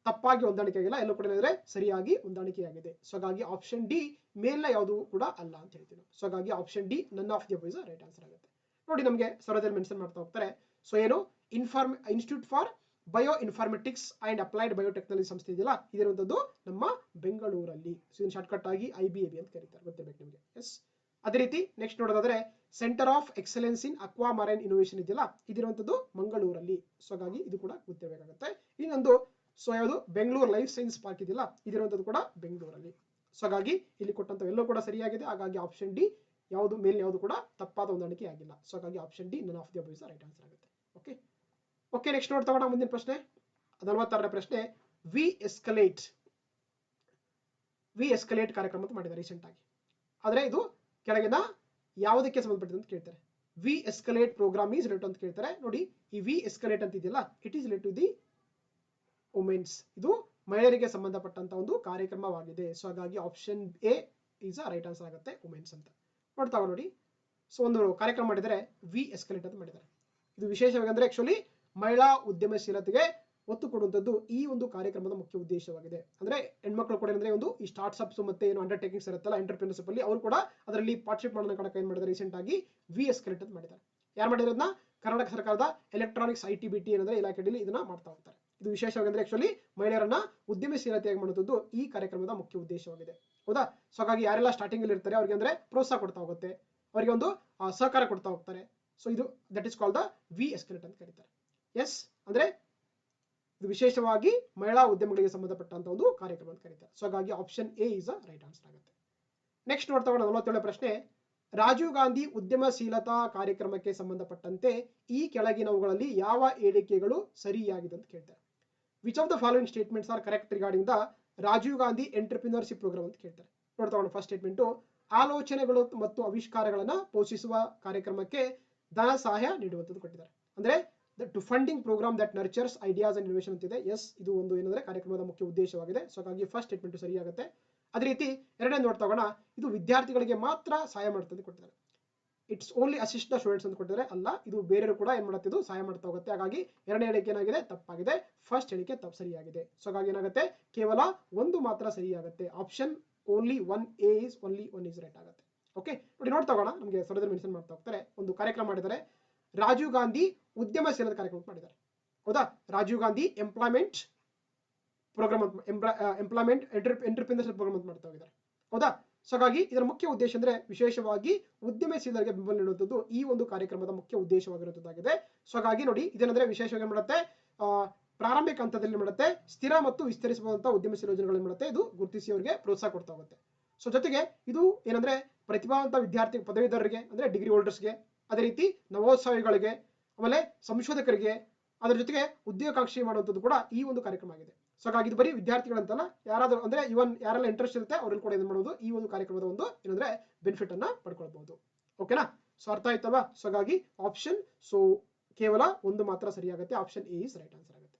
ತಪ್ಪಾಗಿ ಹೊಂದಾಣಿಕೆ ಆಗಿಲ್ಲ, ಎಲ್ಲೂ ಕೂಡ ಏನಂದ್ರೆ ಸರಿಯಾಗಿ ಹೊಂದಾಣಿಕೆಯಾಗಿದೆ. ಸೊ ಹಾಗಾಗಿ ಆಪ್ಷನ್ ಡಿ ಮೇಲ್ನ ಯಾವುದು ಕೂಡ ಅಲ್ಲ ಅಂತ ಹೇಳ್ತೀವಿ. ಸೊ ಹಾಗಾಗಿ option D none of the above is right answer ಆಗುತ್ತೆ. ನೋಡಿ, ನಮಗೆ ಸರ್ವದಲ್ಲಿ ಮೆನ್ಷನ್ ಮಾಡ್ತಾ ಹೋಗ್ತಾರೆ. ಸೊ ಏನು institute for bio informatics and applied biotechnology ಸಂಸ್ಥೆ ಇದೆಯಲ್ಲ, ಇದಿರುವಂತದ್ದು ನಮ್ಮ ಬೆಂಗಳೂರಲ್ಲಿ. ಸೊ ಇದನ್ನು ಶಾರ್ಟ್ ಕಟ್ ಆಗಿ IBAB ಅಂತ ಕರೀತಾರೆ, ಗೊತ್ತಿರಬೇಕು ನಿಮಗೆ. ಎಸ್. ಅದೇ ರೀತಿ ನೆಕ್ಸ್ಟ್ ನೋಡೋದಾದ್ರೆ centre of excellence in aqua marine innovation ಇದೆಯಲ್ಲ, ಇದಿರುವಂತದ್ದು ಮಂಗಳೂರಲ್ಲಿ. ಸೊ ಹಾಗಾಗಿ ಇದು ಕೂಡ ಗೊತ್ತಿರಬೇಕಾಗುತ್ತೆ. ಇನ್ನೊಂದು ಸೊ ಯಾವುದು ಬೆಂಗಳೂರು ಲೈಫ್ ಸೈನ್ಸ್ ಪಾರ್ಕ್ ಇದೆಯಲ್ಲ, ಇದಿರುವಂತದ್ದು ಕೂಡ ಬೆಂಗಳೂರಲ್ಲಿ. ಸೊ ಹಾಗಾಗಿ ಇಲ್ಲಿ ಕೊಟ್ಟಂತ ಎಲ್ಲವೂ ಕೂಡ ಸರಿಯಾಗಿದೆ. ಹಾಗಾಗಿ ಆಪ್ಷನ್ ಡಿ ಯಾವುದು ಮೇಲ್ ಯಾವುದು ಕೂಡ ತಪ್ಪಾದ ಹೊಂದಾಣಿಕೆ ಆಗಿಲ್ಲ. ಸೊ ಹಾಗಾಗಿ option D none of the above is right answer ಆಗುತ್ತೆ. Okay, okay. ನೆಕ್ಸ್ಟ್ ನೋಡ್ತಾ ಮುಂದಿನ ಪ್ರಶ್ನೆ 46ನೇ ಪ್ರಶ್ನೆ. ವಿ ಎಸ್ಕಲೇಟ್ ಕಾರ್ಯಕ್ರಮ ಅಂತ ಮಾಡಿದ್ದಾರೆ ರೀಸೆಂಟ್ ಆಗಿ. ಆದ್ರೆ ಇದು ಕೆಳಗಿನ ಯಾವುದಕ್ಕೆ ಸಂಬಂಧಪಟ್ಟಿದೆ ಅಂತ ಕೇಳ್ತಾರೆ. V escalate program is related ಅಂತ ಕೇಳ್ತಾರೆ. ನೋಡಿ ಈ ವಿ ಎಸ್ಕಲೇಟ್ ಅಂತ ಇದೆಯಲ್ಲ, it is related to the women's. ಇದು ಮಹಿಳೆಯರಿಗೆ ಸಂಬಂಧಪಟ್ಟಂತ ಒಂದು ಕಾರ್ಯಕ್ರಮವಾಗಿದೆ. ಸೊ ಹಾಗಾಗಿ option A is right answer ಆಗುತ್ತೆ, ವುಮೆನ್ಸ್ ಅಂತ. ನೋಡ್ತಾವ ನೋಡಿ. ಸೊ ಒಂದು ಕಾರ್ಯಕ್ರಮ ಮಾಡಿದರೆ ವಿ ಎಸ್ಕಲೇಟ್ ಅಂತ ಮಾಡಿದ್ದಾರೆ. ಇದು ವಿಶೇಷವಾಗಿ ಅಂದ್ರೆ ಆಕ್ಚುಲಿ ಮಹಿಳಾ ಉದ್ಯಮಶೀಲತೆಗೆ ಒತ್ತು ಕೊಡುವಂಥದ್ದು ಈ ಒಂದು ಕಾರ್ಯಕ್ರಮದ ಮುಖ್ಯ ಉದ್ದೇಶವಾಗಿದೆ. ಅಂದ್ರೆ ಹೆಣ್ಮಕ್ಳು ಕೂಡ ಅಂದ್ರೆ ಒಂದು ಈ ಸ್ಟಾರ್ಟ್ಅಪ್ಸ್ ಮತ್ತೆ ಏನು ಅಂಡರ್ಟೇಕಿಂಗ್ಸ್ ಇರುತ್ತಲ್ಲ ಎಂಟರ್ಪ್ರಿನರ್ಶಿಪ್ ಅಲ್ಲಿ, ಅವರು ಕೂಡ ಅದರಲ್ಲಿ ಪಾರ್ಟಿಸಿಪೇಟ್ ಮಾಡೋಣ ಕಣಕ ಏನ್ ಮಾಡಿದ್ದಾರೆ ರೀಸೆಂಟ್ ಆಗಿ ವಿ ಎಸ್ಕಲೇಟ್ ಅಂತ ಮಾಡಿದ್ದಾರೆ. ಯಾರು ಮಾಡಿರೋದನ್ನ? ಕರ್ನಾಟಕ ಸರ್ಕಾರದ ಎಲೆಕ್ಟ್ರಾನಿಕ್ಸ್ ITBT ಏನಂದ್ರೆ ಇಲಾಖೆಯಲ್ಲಿ ಇದನ್ನ ಮಾಡ್ತಾ ಹೋಗ್ತಾರೆ. ಇದು ವಿಶೇಷವಾಗಿ ಅಂದ್ರೆ ಆಕ್ಚುಲಿ ಮಹಿಳೆಯರನ್ನ ಉದ್ಯಮಶೀಲತೆಯಾಗಿ ಮಾಡುವುದು ಈ ಕಾರ್ಯಕ್ರಮದ ಮುಖ್ಯ ಉದ್ದೇಶವಾಗಿದೆ. ಹೌದಾ? ಸೊ ಹಾಗಾಗಿ ಯಾರೆಲ್ಲ ಸ್ಟಾರ್ಟಿಂಗ್ ಅಲ್ಲಿ ಇರ್ತಾರೆ ಅವ್ರಿಗೆ ಅಂದ್ರೆ ಪ್ರೋತ್ಸಾಹ ಕೊಡ್ತಾ ಹೋಗುತ್ತೆ, ಅವರಿಗೆ ಒಂದು ಸಹಕಾರ ಕೊಡ್ತಾ ಹೋಗ್ತಾರೆ. ಸೊ ಇದು that is called the V escalate ಅಂತ ಕರೀತಾರೆ. ಎಸ್ ಅಂದ್ರೆ ಇದು ವಿಶೇಷವಾಗಿ ಮಹಿಳಾ ಉದ್ಯಮಗಳಿಗೆ ಸಂಬಂಧಪಟ್ಟಂತ ಒಂದು ಕಾರ್ಯಕ್ರಮ ಅಂತ ಕರೀತಾರೆ. ಸೊ ಹಾಗಾಗಿ option A is right answer ಆಗುತ್ತೆ. ನೆಕ್ಸ್ಟ್ ನೋಡ್ತಾ ಹೋಗೋಣ 47ನೇ ಪ್ರಶ್ನೆ. ರಾಜೀವ್ ಗಾಂಧಿ ಉದ್ಯಮಶೀಲತಾ ಕಾರ್ಯಕ್ರಮಕ್ಕೆ ಸಂಬಂಧಪಟ್ಟಂತೆ ಈ ಕೆಳಗಿನವುಗಳಲ್ಲಿ ಯಾವ ಹೇಳಿಕೆಗಳು ಸರಿಯಾಗಿದೆ ಅಂತ ಕೇಳ್ತಾರೆ. Which of the following statements are correct regarding the Rajiv Gandhi entrepreneurship program ಅಂತ ಕೇಳ್ತಾರೆ. ನೋಡ್ತಾ ಹೋಗೋಣ. ಫಸ್ಟ್ ಸ್ಟೇಟ್ಮೆಂಟ್, ಆಲೋಚನೆಗಳು ಮತ್ತು ಆವಿಷ್ಕಾರಗಳನ್ನ ಪೋಷಿಸುವ ಕಾರ್ಯಕ್ರಮಕ್ಕೆ ಧನ ಸಹಾಯ ನೀಡುವಂಥದ್ದು ಕೊಟ್ಟಿದ್ದಾರೆ. ಅಂದ್ರೆ to funding programme that nurtures ideas and innovation ಅಂತಿದೆ. ಎಸ್, ಇದು ಒಂದು ಏನಂದ್ರೆ ಕಾರ್ಯಕ್ರಮದ ಮುಖ್ಯ ಉದ್ದೇಶವಾಗಿದೆ. ಸೊ ಹಾಗಾಗಿ ಫಸ್ಟ್ ಸ್ಟೇಟ್ಮೆಂಟ್ ಸರಿಯಾಗುತ್ತೆ. ಅದೇ ರೀತಿ ಎರಡನೇ ನೋಡ್ತಾ ಹೋಗೋಣ. ಇದು ವಿದ್ಯಾರ್ಥಿಗಳಿಗೆ ಮಾತ್ರ ಸಹಾಯ ಮಾಡುತ್ತದೆ ಕೊಟ್ಟಿದ್ದಾರೆ. It's only assist the students ಅಂತ ಕೊಟ್ಟಿದ್ದಾರೆ. ಅಲ್ಲ, ಇದು ಬೇರೆಯವರು ಕೂಡ ಏನ್ ಮಾಡುತ್ತೆ, ಸಹಾಯ ಮಾಡ್ತಾ ಹೋಗುತ್ತೆ. ಹಾಗಾಗಿ ಎರಡನೇ ಹೇಳಿಕೆ ಏನಾಗಿದೆ, ತಪ್ಪಾಗಿದೆ. ಫಸ್ಟ್ ಹೇಳಿಕೆ ಸರಿಯಾಗಿದೆ. ಸೊ ಹಾಗಾಗಿ ಏನಾಗುತ್ತೆ, ಕೇವಲ ಒಂದು ಮಾತ್ರ ಸರಿಯಾಗುತ್ತೆ. Option only one A is only one is right ಆಗುತ್ತೆ. ಓಕೆ ನೋಡಿ, ನೋಡ್ತಾ ಹೋಗೋಣ. ನಮಗೆ ಸರದಲ್ಲಿ ಮೆನ್ಷನ್ ಮಾಡ್ತಾ ಹೋಗ್ತಾರೆ. ಒಂದು ಕಾರ್ಯಕ್ರಮ ಮಾಡಿದ್ದಾರೆ, ರಾಜೀವ್ ಗಾಂಧಿ ಉದ್ಯಮಶೀಲತೆ ಕಾರ್ಯಕ್ರಮ ಮಾಡಿದ್ದಾರೆ. ಹೌದಾ? Rajiv Gandhi employment program employment entrepreneurship program ಅಂತ ಮಾಡ್ತಾ ಹೋಗಿದ್ದಾರೆ. ಹೌದಾ? ಸೊ ಹಾಗಾಗಿ ಇದರ ಮುಖ್ಯ ಉದ್ದೇಶ ಅಂದ್ರೆ ವಿಶೇಷವಾಗಿ ಉದ್ಯಮಶೀಲರಿಗೆ ಬೆಂಬಲ ನೀಡುವಂಥದ್ದು ಈ ಒಂದು ಕಾರ್ಯಕ್ರಮದ ಮುಖ್ಯ ಉದ್ದೇಶವಾಗಿರುತ್ತದಾಗಿದೆ. ಸೊ ಹಾಗಾಗಿ ನೋಡಿ, ಇದೇನಂದ್ರೆ ವಿಶೇಷವಾಗಿ ಏನ್ ಮಾಡುತ್ತೆ, ಪ್ರಾರಂಭಿಕ ಹಂತದಲ್ಲಿ ಮಾಡುತ್ತೆ ಸ್ಥಿರ ಮತ್ತು ವಿಸ್ತರಿಸಬಹುದಂತಹ ಉದ್ಯಮಶೀಲ ಯೋಜನೆಗಳನ್ನು ಮಾಡುತ್ತೆ. ಇದು ಗುರುತಿಸಿ ಅವರಿಗೆ ಪ್ರೋತ್ಸಾಹ ಕೊಡ್ತಾ ಹೋಗುತ್ತೆ. ಸೊ ಜೊತೆಗೆ ಇದು ಏನಂದ್ರೆ ಪ್ರತಿಭಾವಂತ ವಿದ್ಯಾರ್ಥಿ ಪದವೀಧರರಿಗೆ ಅಂದ್ರೆ ಡಿಗ್ರಿ ಹೋಲ್ಡರ್ಸ್ಗೆ, ಅದೇ ರೀತಿ ನವೋತ್ಸವಿಗಳಿಗೆ, ಆಮೇಲೆ ಸಂಶೋಧಕರಿಗೆ, ಅದರ ಜೊತೆಗೆ ಉದ್ಯೋಗಾಕಾಂಕ್ಷಿ ಮಾಡುವಂಥದ್ದು ಕೂಡ ಈ ಒಂದು ಕಾರ್ಯಕ್ರಮ ಆಗಿದೆ. ಸೊ ಹಾಗಾಗಿ ಇದು ಬರೀ ವಿದ್ಯಾರ್ಥಿಗಳಂತಲ್ಲ, ಯಾರಾದ್ರೂ ಅಂದ್ರೆ ಇವನ್ ಯಾರೆಲ್ಲ ಇಂಟ್ರೆಸ್ಟ್ ಇರುತ್ತೆ ಅವ್ರಲ್ಲಿ ಕೂಡ ಏನ್ ಮಾಡೋದು, ಈ ಒಂದು ಕಾರ್ಯಕ್ರಮದ ಒಂದು ಏನಂದ್ರೆ ಬೆನಿಫಿಟ್ ಅನ್ನ ಪಡ್ಕೊಳ್ಬಹುದು. ಓಕೆನಾ? ಸೊ ಅರ್ಥ ಆಯ್ತಲ್ವಾ? ಸೊ ಹಾಗಾಗಿ ಆಪ್ಷನ್ ಕೇವಲ ಒಂದು ಮಾತ್ರ ಸರಿಯಾಗುತ್ತೆ. Option A is right answer ಆಗುತ್ತೆ.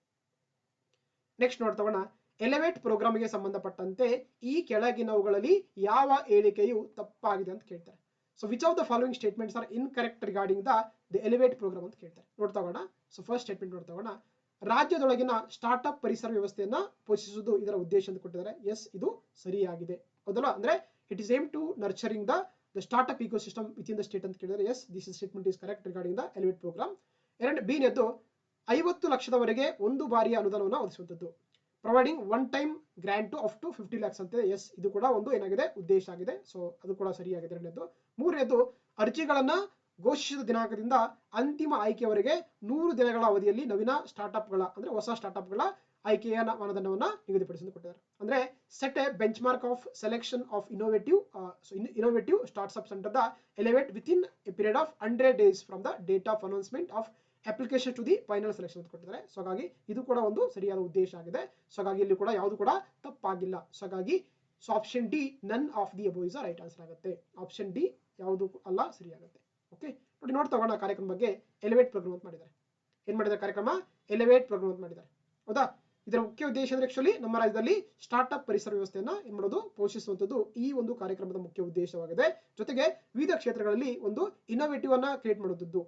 ನೆಕ್ಸ್ಟ್ ನೋಡ್ತಾ ಹೋಗೋಣ. ಎಲಿವೇಟ್ ಪ್ರೋಗ್ರಾಮ್ಗೆ ಸಂಬಂಧಪಟ್ಟಂತೆ ಈ ಕೆಳಗಿನವುಗಳಲ್ಲಿ ಯಾವ ಹೇಳಿಕೆಯು ತಪ್ಪಾಗಿದೆ ಅಂತ ಕೇಳ್ತಾರೆ. So which of the following statements are incorrect regarding the elevate program ಅಂತ ಕೇಳ್ತಾರೆ. ನೋಡ್ತಾ ಹೋಗೋಣ. ಸೊ ಫಸ್ಟ್ ಸ್ಟೇಟ್ಮೆಂಟ್ ನೋಡ್ತಾ ಹೋಗೋಣ. ರಾಜ್ಯದೊಳಗಿನ ಸ್ಟಾರ್ಟ್ಅಪ್ ಪರಿಸರ ವ್ಯವಸ್ಥೆಯನ್ನ ಪೋಷಿಸುವುದು ಇದರ ಉದ್ದೇಶ ಅಂತ ಕೊಟ್ಟಿದ್ದಾರೆ. ಎಸ್, ಇದು ಸರಿಯಾಗಿದೆ. ಹೌದಲ್ಲ? ಅಂದ್ರೆ it is aim to nurturing the startup ecosystem within the state ಅಂತ ಕೇಳಿದರೆ yes, this statement is correct regarding the elevate programme. B ನೆದ್ದು 50 ಲಕ್ಷದವರೆಗೆ ಒಂದು ಬಾರಿಯ ಅನುದಾನವನ್ನು ಒದಗಿಸುವಂಥದ್ದು, providing one time grant up to 50 lakhs ಅಂತ. ಎಸ್, ಇದು ಕೂಡ ಒಂದು ಏನಾಗಿದೆ, ಉದ್ದೇಶ ಆಗಿದೆ. ಸೊ ಅದು ಕೂಡ ಸರಿಯಾಗಿದೆ. ಎರಡನೇದು. ಮೂರನೇದು, ಅರ್ಜಿಗಳನ್ನ ಘೋಷಿಸಿದ ದಿನಾಂಕದಿಂದ ಅಂತಿಮ ಆಯ್ಕೆಯವರೆಗೆ 100 ದಿನಗಳ ಅವಧಿಯಲ್ಲಿ ನವೀನ ಸ್ಟಾರ್ಟ್ಅಪ್ಗಳ ಅಂದ್ರೆ ಹೊಸ ಸ್ಟಾರ್ಟ್ಅಪ್ಗಳ ಆಯ್ಕೆಯ ಮಾನದಂಡವನ್ನ ನಿಗದಿಪಡಿಸಿ ಕೊಟ್ಟಿದ್ದಾರೆ. ಅಂದ್ರೆ set a benchmark of selection of innovative startups under the elevate within a period of 100 days from the date of announcement of application to the final selection ಅಂತ ಕೊಟ್ಟಿದ್ದಾರೆ. ಸೊ ಹಾಗಾಗಿ ಇದು ಕೂಡ ಒಂದು ಸರಿಯಾದ ಉದ್ದೇಶ ಆಗಿದೆ. ಸೊ ಹಾಗಾಗಿ ಇಲ್ಲಿ ಕೂಡ ಯಾವುದು ಕೂಡ ತಪ್ಪಾಗಿಲ್ಲ. ಸೊ ಹಾಗಾಗಿ option D none of the above is right answer ಆಗುತ್ತೆ. ಆಪ್ಷನ್ ಡಿ ಯಾವುದು ಅಲ್ಲ, ಸರಿಯಾಗುತ್ತೆ. ಓಕೆ ನೋಡಿ, ನೋಡ್ತಾ ಹೋಗೋಣ ಕಾರ್ಯಕ್ರಮ ಬಗ್ಗೆ. ಎಲಿವೇಟ್ ಪ್ರೋಗ್ರಾಮ್ ಅಂತ ಮಾಡಿದ್ದಾರೆ. ಏನ್ ಮಾಡಿದ್ದಾರೆ ಕಾರ್ಯಕ್ರಮ? ಎಲಿವೇಟ್ ಪ್ರೋಗ್ರಾಮ್ ಅಂತ ಮಾಡಿದ್ದಾರೆ. ಹೌದಾ? ಇದರ ಮುಖ್ಯ ಉದ್ದೇಶ ಅಂದ್ರೆ ಆಕ್ಚುಲಿ ನಮ್ಮ ರಾಜ್ಯದಲ್ಲಿ ಸ್ಟಾರ್ಟ್ಅಪ್ ಪರಿಸರ ವ್ಯವಸ್ಥೆಯನ್ನ ಏನ್ ಮಾಡೋದು, ಪೋಷಿಸುವಂತದ್ದು ಈ ಒಂದು ಕಾರ್ಯಕ್ರಮದ ಮುಖ್ಯ ಉದ್ದೇಶವಾಗಿದೆ. ಜೊತೆಗೆ ವಿವಿಧ ಕ್ಷೇತ್ರಗಳಲ್ಲಿ ಒಂದು ಇನ್ನೋವೇಟಿವ್ ಅನ್ನ ಕ್ರಿಯೇಟ್ ಮಾಡುವಂತದ್ದು.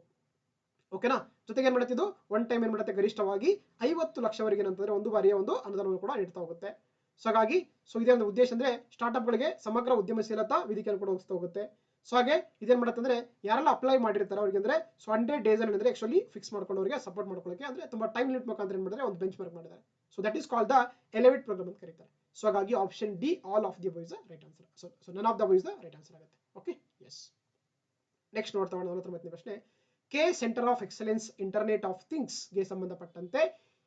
ಓಕೆನಾ? ಜೊತೆಗೆ ಏನ್ ಮಾಡುತ್ತಿದ್ದು, ಒನ್ ಟೈಮ್ ಏನ್ ಮಾಡುತ್ತೆ, ಗರಿಷ್ಠವಾಗಿ 50 ಲಕ್ಷವರೆಗೆ ಅಂತಂದ್ರೆ ಒಂದು ಬಾರಿಯ ಒಂದು ಅನುದಾನವನ್ನು ಕೂಡ ನೀಡ್ತಾ ಹೋಗುತ್ತೆ. ಸೊ ಹಾಗಾಗಿ ಇದೇ ಒಂದು ಉದ್ದೇಶ ಅಂದ್ರೆ ಸ್ಟಾರ್ಟ್ಅಪ್ ಗಳಿಗೆ ಸಮಗ್ರ ಉದ್ಯಮಶೀಲತಾ ವೇದಿಕೆಯನ್ನು ಕೂಡ ಒದಗಿಸ್ತಾ ಹೋಗುತ್ತೆ. ಸೊ ಹಾಗೆ ಇದೇನ್ ಮಾಡುತ್ತೆ ಅಂದ್ರೆ ಯಾರೆಲ್ಲ ಅಪ್ಲೈ ಮಾಡಿರ್ತಾರೆ ಅವ್ರಿಗೆ ಅಂದ್ರೆ 100 days ಅಲ್ಲಿ ಅಂದ್ರೆ ಆಕ್ಚುಲಿ ಫಿಕ್ಸ್ ಮಾಡ್ಕೊಂಡು ಅವರಿಗೆ ಸಪೋರ್ಟ್ ಮಾಡ್ಕೊಳ್ಳೋಕೆ ಅಂದ್ರೆ ತುಂಬಾ ಟೈಮ್ ಲಿಮಿಟ್ ಮುಖಾಂತರ ಏನ್ ಮಾಡಿದ್ರೆ ಒಂದು ಬೆಂಚ್ ಮಾರ್ಕ್ ಮಾಡಿದ್ದಾರೆ. So that is called the elevate program ಅಂತ ಕರೀತಾರೆ. ಸೊ ಹಾಗಾಗಿ option D all of the above is the right answer. So none of the above is the right answer ಆಗುತ್ತೆ. Okay, yes. Next ನೋಡ್ತಾ ಹೋಗೋಣ 49ನೇ ಪ್ರಶ್ನೆ. K centre of excellence internet of things ಗೆ ಸಂಬಂಧಪಟ್ಟಂತೆ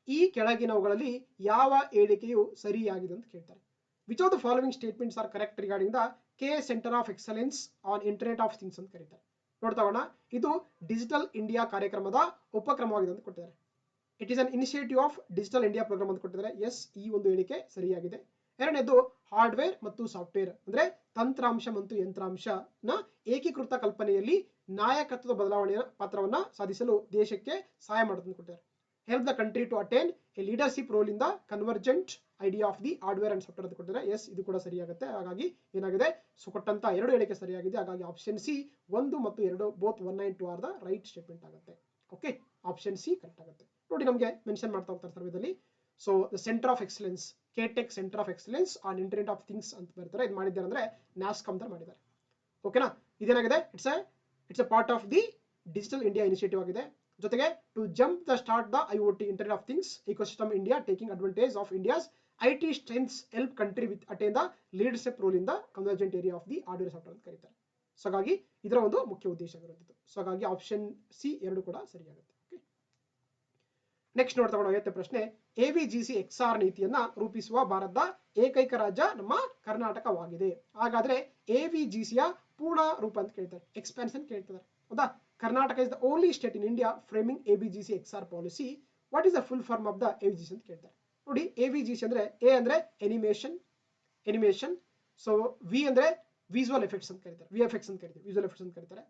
ಈ ಕೆಳಗಿನವುಗಳಲ್ಲಿ ಯಾವ ಹೇಳಿಕೆಯು ಸರಿಯಾಗಿದೆ ಅಂತ ಕೇಳ್ತಾರೆ. Which of the following statements are correct regarding the K centre of excellence on internet of things ಅಂತ ಕರೀತಾರೆ. ನೋಡ್ತಾ ಹೋಗೋಣ. ಇದು ಡಿಜಿಟಲ್ ಇಂಡಿಯಾ ಕಾರ್ಯಕ್ರಮದ ಉಪಕ್ರಮವಾಗಿದೆ ಅಂತ ಕೊಟ್ಟಿದ್ದಾರೆ. It is an initiative of digital India program ಅಂತ ಕೊಟ್ಟಿದ್ದಾರೆ. ಎಸ್, ಈ ಒಂದು ಹೇಳಿಕೆ ಸರಿಯಾಗಿದೆ. ಎರಡನೇದು ಹಾರ್ಡ್ವೇರ್ ಮತ್ತು ಸಾಫ್ಟ್ವೇರ್ ಅಂದ್ರೆ ತಂತ್ರಾಂಶ ಮತ್ತು ಯಂತ್ರಾಂಶನ ಏಕೀಕೃತ ಕಲ್ಪನೆಯಲ್ಲಿ ನಾಯಕತ್ವದ ಬದಲಾವಣೆಯ ಪಾತ್ರವನ್ನ ಸಾಧಿಸಲು ದೇಶಕ್ಕೆ ಸಹಾಯ ಮಾಡುತ್ತೆ ಕೊಟ್ಟಿದ್ದಾರೆ. Help the country to attain a leadership role in the convergent idea of the hardware and software ಅಂತ ಕೊಟ್ಟಿದ್ದಾರೆ. ಎಸ್ ಇದು ಕೂಡ ಸರಿಯಾಗುತ್ತೆ. ಹಾಗಾಗಿ ಏನಾಗಿದೆ, ಸೊ ಕೊಟ್ಟಂತ ಎರಡು ಹೇಳಿಕೆ ಸರಿಯಾಗಿದೆ. ಹಾಗಾಗಿ ಆಪ್ಷನ್ ಸಿ 1 ಮತ್ತು 2 both 1 and 2 are the right statement ಆಗುತ್ತೆ. ಓಕೆ, ಆಪ್ಷನ್ ಸಿ ಕರೆಕ್ಟ್ ಆಗುತ್ತೆ. ನೋಡಿ ನಮಗೆ ಮೆನ್ಷನ್ ಮಾಡ್ತಾ ಹೋಗ್ತಾರೆ ಸರ್ವೇದಲ್ಲಿ. So the centre of excellence, KTech centre of excellence on internet of things ಅಂತ ಬರ್ತಾರೆ. ಇದು ಮಾಡಿದ್ದಾರೆ ಅಂದ್ರೆ ನ್ಯಾಸ್ಕಾಮ್ ಅಂತ ಮಾಡಿದ್ದಾರೆ. ಓಕೆನಾ, ಇದೇನಾಗಿದೆ, it's a part of the digital India initiative ಆಗಿದೆ. ಜೊತೆಗೆ to jump the start the IoT internet of things ecosystem India taking advantage of India's IT strengths help country with attain the leadership role in the convergent area of the hardware software ಅಂತ ಕರೀತಾರೆ. So ಹಾಗಾಗಿ ಇದರ ಒಂದು ಮುಖ್ಯ ಉದ್ದೇಶ ಆಗಿರುತ್ತದೆ. So ಹಾಗಾಗಿ option C 2 ಕೂಡ ಸರಿಯಾಗುತ್ತೆ. ಓಕೆ, ನೆಕ್ಸ್ಟ್ ನೋಡ್ತಾ ಹೋಗೋಣ 5ನೇ ಪ್ರಶ್ನೆ. AVGC XR ನೀತಿಯನ್ನ ರೂಪಿಸುವ ಭಾರತದ ಏಕೈಕ ರಾಜ್ಯ ನಮ್ಮ ಕರ್ನಾಟಕವಾಗಿದೆ. ಹಾಗಾದ್ರೆ AVGC ಯ ಪೂರ್ಣ ರೂಪ ಅಂತ ಕೇಳ್ತಾರೆ, ಎಕ್ಸ್ಪಾನ್ಷನ್ ಕೇಳ್ತಿದ್ದಾರೆ. ಹೌದಾ, Karnataka is the only state in India framing AVGC XR policy. What is the full form of the AVGC ಅಂತ ಕೇಳ್ತಾರೆ. ನೋಡಿ, AVGC ಅಂದ್ರೆ ಎ ಅಂದ್ರೆ ಎನಿಮೇಷನ್, ಸೊ ವಿ ಅಂದ್ರೆ ವಿಜುವಲ್ ಎಫೆಕ್ಟ್ಸ್ ಅಂತ ಕರೀತಾರೆ, VFX ಅಂತ ಕರೀತಾರೆ, ವಿಜುವಲ್ ಎಫೆಕ್ಟ್ಸ್ ಅಂತ ಕರೀತಾರೆ.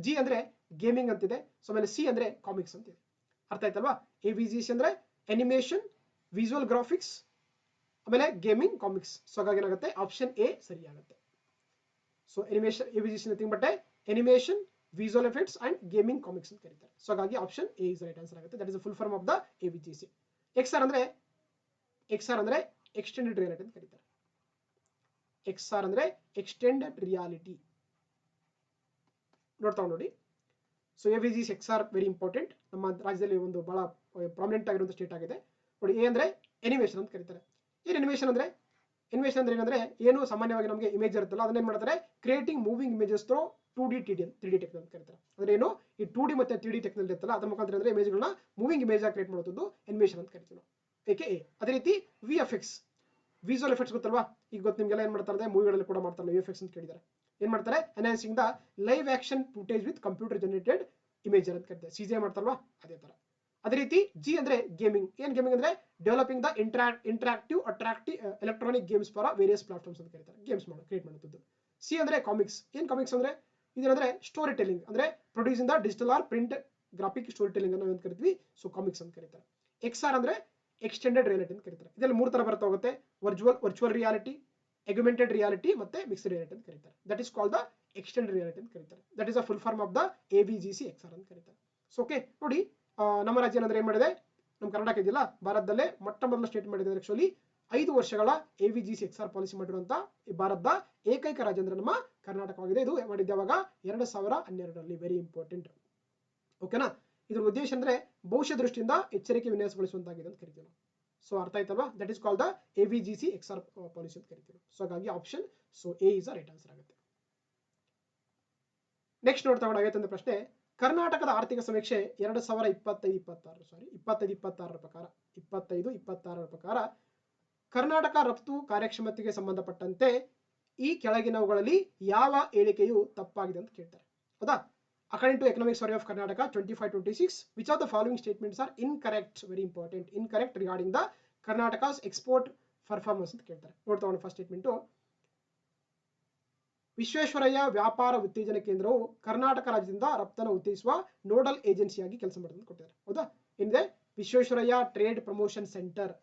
ಜಿ ಅಂದ್ರೆ ಗೇಮಿಂಗ್ ಅಂತಿದೆ. ಸೊ ಆಮೇಲೆ ಸಿ ಅಂದ್ರೆ ಕಾಮಿಕ್ಸ್ ಅಂತಿದೆ. ಅರ್ಥ ಆಯ್ತಲ್ವಾ? AVGC ಅಂದ್ರೆ ಅನಿಮೇಷನ್, ವಿಜುವಲ್ ಗ್ರಾಫಿಕ್ಸ್, ಆಮೇಲೆ ಗೇಮಿಂಗ್, ಕಾಮಿಕ್ಸ್. ಸೊ ಹಾಗಾಗಿ ಏನಾಗುತ್ತೆ, ಆಪ್ಷನ್ ಎ ಸರಿಯಾಗುತ್ತೆ. So animation AVGC nothing but animation, visual effects and gaming, comics ಅಂತ ಕರೀತಾರೆ. ಸೊ ಹಾಗಾಗಿ option A is right answer ಆಗುತ್ತೆ. That is the full form of the AVGC. XR ಅಂದ್ರೆ extended reality ಅಂತ ಕರೀತಾರೆ. XR ಅಂದ್ರೆ extended reality. ನೋಡ್ತಾ ನೋಡಿ. So AVGC XR very important. ನಮ್ಮ ರಾಜ್ಯದಲ್ಲಿ ಒಂದು ಬಹಳ ಪ್ರಾಮಿನೆಂಟ್ ಆಗಿರುವಂತ ಸ್ಟೇಟ್ ಆಗಿದೆ. ನೋಡಿ, ಎ ಅಂದ್ರೆ ಅನಿಮೇಷನ್ ಅಂತ ಕರೀತಾರೆ. ಏನು ಅನಿಮೇಷನ್ ಅಂದ್ರೆ ಏನಂದ್ರೆ ಏನು ಸಾಮಾನ್ಯವಾಗಿ ನಮಗೆ ಇಮೇಜ್ ಇರುತ್ತಲ್ಲ ಅದನ್ನೇನ್ ಮಾಡ್ತಾರೆ, creating moving images through 2D 3D technology ಅಂತ ಕರೀತಾರೆ. ಅಂದ್ರೆ ಏನು, ಈ 2D ಮತ್ತೆ 3D ಟೆಕ್ನಾಲಜಿ ಇರುತ್ತಲ್ಲ ಅದ್ರ ಮುಖಾಂತರ ಅಂದ್ರೆ ಇಮೇಜ್ಗಳನ್ನ ಮೂವಿಂಗ್ ಇಮೇಜ್ ಆಗಿ ಕ್ರಿಯೇಟ್ ಮಾಡೋದು ಅನಿಮೇಷನ್ ಅಂತ ಕರಿತೀವಿ ನಾವು. ಏಕೆ ಎ. ಅದೇ ರೀತಿ VFX, ವಿಜುವಲ್ ಎಫೆಕ್ಟ್ಸ್ ಗೊತ್ತಲ್ವಾ, ಈಗ ಗೊತ್ತು ನಿಮ್ಗೆಲ್ಲ. ಏನ್ ಮಾಡ್ತಾರೆ, ಮೂವಿಗಳಲ್ಲಿ ಕೂಡ ಮಾಡ್ತಾರೆ VFX ಅಂತ ಕೇಳಿದ್ದಾರೆ. ಏನ್ ಮಾಡ್ತಾರೆ, enhancing the live action footage with computer generated image ಅಂತ ಕರೀತಾರೆ. CGI ಮಾಡ್ತಾರಲ್ವಾ ಅದೇ ತರ. ಅದೇ ರೀತಿ ಜಿ ಅಂದ್ರೆ ಗೇಮಿಂಗ್. ಏನ್ ಗೇಮಿಂಗ್ ಅಂದ್ರೆ developing the interactive attractive electronic games for various platforms ಅಂತ ಕರೀತಾರೆ, ಗೇಮ್ಸ್ ಕ್ರಿಯೇಟ್ ಮಾಡುತ್ತದೆ. ಸಿ ಅಂದ್ರೆ ಕಾಮಿಕ್ಸ್. ಏನ್ ಕಾಮಿಕ್ಸ್ ಅಂದ್ರೆ ಇದಂದ್ರೆ ಸ್ಟೋರಿ ಟೆಲ್ಲಿಂಗ್, ಅಂದ್ರೆ producing the digital or print graphic storytelling ಅನ್ನು ಅಂತ ಕರಿತೀವಿ. ಸೊ ಕಾಮಿಕ್ಸ್ ಅಂತ ಕರೀತಾರೆ. XR ಅಂದ್ರೆ ಎಕ್ಸ್ಟೆಂಡೆಡ್ ರಿಯಾಲಿಟಿ ಅಂತ ಕರೀತಾರೆ. ಇದರಲ್ಲಿ 3 ತರ ಬರ್ತಾ ಹೋಗುತ್ತೆ, ವರ್ಚುವಲ್ ರಿಯಾಲಿಟಿ, ಆಗ್ಯುಮೆಂಟೆಡ್ ರಿಯಾಲಿಟಿ ಮತ್ತೆ ಮಿಕ್ಸ್ಡ್ ರಿಯಾಲಿಟಿ ಅಂತ ಕರೀತಾರೆ. That is called the extended reality ಅಂತ ಕರೀತಾರೆ. That is the full form of the AVGC XR ಅಂತ ಕರೀತಾರೆ. ಸೊ ಓಕೆ, ನೋಡಿ ನಮ್ಮ ರಾಜ್ಯ ಏನಂದ್ರೆ ಏನ್ ಮಾಡಿದೆ, ನಮ್ಮ ಕರ್ನಾಟಕ ಇದೆಯಲ್ಲ ಭಾರತದಲ್ಲೇ ಮೊಟ್ಟ ಮೊದಲ ಸ್ಟೇಟ್ ಮಾಡಿದೆ. ಆಕ್ಚುಲಿ 5 ವರ್ಷಗಳ AVGC XR ಪಾಲಿಸಿ ಮಾಡಿರುವಂತ ಭಾರತದ ಏಕೈಕ ರಾಜ್ಯ ಅಂದ್ರೆ ನಮ್ಮ ಕರ್ನಾಟಕವಾಗಿದೆ. ಇದು ಮಾಡಿದ್ದೆ ಅವಾಗ 2012ರಲ್ಲಿ. Very important. ಓಕೆನಾ, ಇದ್ರ ಉದ್ದೇಶ ಅಂದ್ರೆ ಭವಿಷ್ಯ ದೃಷ್ಟಿಯಿಂದ ಎಚ್ಚರಿಕೆ ವಿನ್ಯಾಸಗೊಳಿಸುವಂತಾಗಿದೆ ಅಂತ ಕರಿತೀವಿ ನಾವು. ಸೊ ಅರ್ಥ ಆಯ್ತಲ್ವಾ? That is called the AVGC XR policy ಅಂತ ಕರಿತೀವಿ. ಸೊ ಹಾಗಾಗಿ option A is right answer ಆಗುತ್ತೆ. ನೆಕ್ಸ್ಟ್ ನೋಡ್ತಾ ಹೋಗೋಣ 5ನೇ ಪ್ರಶ್ನೆ. ಕರ್ನಾಟಕದ ಆರ್ಥಿಕ ಸಮೀಕ್ಷೆ 2025-26 ಪ್ರಕಾರ ಕರ್ನಾಟಕ ರಫ್ತು ಕಾರ್ಯಕ್ಷಮತೆಗೆ ಸಂಬಂಧಪಟ್ಟಂತೆ ಈ ಕೆಳಗಿನವುಗಳಲ್ಲಿ ಯಾವ ಹೇಳಿಕೆಯು ತಪ್ಪಾಗಿದೆ ಅಂತ ಕೇಳ್ತಾರೆ. ಹೌದಾ? According to Economic Survey of Karnataka 25-26, which of the following statements are incorrect? Very important. Incorrect regarding the Karnataka's export performance ಅಂತ ಕೇಳ್ತಾರೆ. ನೋಡ್ತಾ ಹೋಗೋಣ. ಫಸ್ಟ್ ಸ್ಟೇಟ್ಮೆಂಟ್, ವಿಶ್ವೇಶ್ವರಯ್ಯ ವ್ಯಾಪಾರ ಉತ್ತೇಜನ ಕೇಂದ್ರವು ಕರ್ನಾಟಕ ರಾಜ್ಯದಿಂದ ರಫ್ತನ್ನು ಉತ್ತೇಜಿಸುವ ನೋಡಲ್ ಏಜೆನ್ಸಿಯಾಗಿ ಕೆಲಸ ಮಾಡುತ್ತೆ ಕೊಟ್ಟಿದ್ದಾರೆ. ಹೌದಾ? ಏನಿದೆ, Visvesvaraya trade promotion centre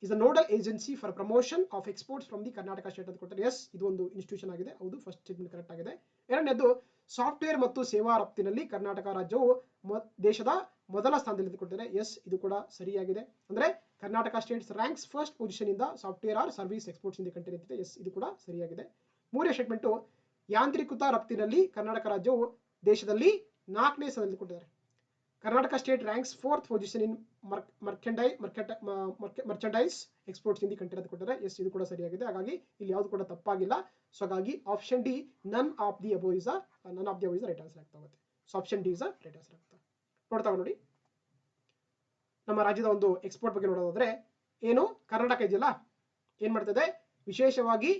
is a nodal agency for promotion of exports from the Karnataka state ಅಂತ ಕೊಟ್ಟರೆ. ಎಸ್, ಇದು ಒಂದು ಇನ್ಸ್ಟಿಟ್ಯೂಷನ್ ಆಗಿದೆ. ಹೌದು, ಫಸ್ಟ್ ಸ್ಟೇಟ್ಮೆಂಟ್ ಕರೆಕ್ಟ್ ಆಗಿದೆ. ಎರಡನೇದು, ಸಾಫ್ಟ್ವೇರ್ ಮತ್ತು ಸೇವಾ ರಫ್ತಿನಲ್ಲಿ ಕರ್ನಾಟಕ ರಾಜ್ಯವು ದೇಶದ ಮೊದಲ ಸ್ಥಾನದಲ್ಲಿ ಕೊಟ್ಟಿದ್ದಾರೆ. ಎಸ್, ಇದು ಕೂಡ ಸರಿಯಾಗಿದೆ. ಅಂದ್ರೆ Karnataka states ranks first position in the software or service exports in the country ಅಂತಿದೆ. ಎಸ್, ಇದು ಕೂಡ ಸರಿಯಾಗಿದೆ. ಮೂರನೇ ಸ್ಟೇಟ್ಮೆಂಟ್, ಯಾಂತ್ರೀಕೃತ ರಫ್ತಿನಲ್ಲಿ ಕರ್ನಾಟಕ ರಾಜ್ಯವು ದೇಶದಲ್ಲಿ 4ನೇ ಸ್ಥಾನದಲ್ಲಿ ಕೊಟ್ಟಿದ್ದಾರೆ. Karnataka state ranks 4th position in merchandise exports in the country ಅಂತ ಕೊಟ್ಟಿದ್ದಾರೆ. ಎಸ್, ಇದು ಕೂಡ ಸರಿಯಾಗಿದೆ. ಹಾಗಾಗಿ ಇಲ್ಲಿ ಯಾವುದು ಕೂಡ ತಪ್ಪಾಗಿಲ್ಲ. ಸೊ ಹಾಗಾಗಿ option D none of the above is right answer ಆಗ್ತಾ ಹೋಗುತ್ತೆ. So option D is right answer ಆಗ್ತಾ. ನೋಡ್ತಾ ನೋಡಿ, ನಮ್ಮ ರಾಜ್ಯದ ಒಂದು ಎಕ್ಸ್ಪೋರ್ಟ್ ಬಗ್ಗೆ ನೋಡೋದಾದ್ರೆ ಏನು, ಕರ್ನಾಟಕ ಇದೆಯಲ್ಲ ಏನ್ ಮಾಡ್ತದೆ, ವಿಶೇಷವಾಗಿ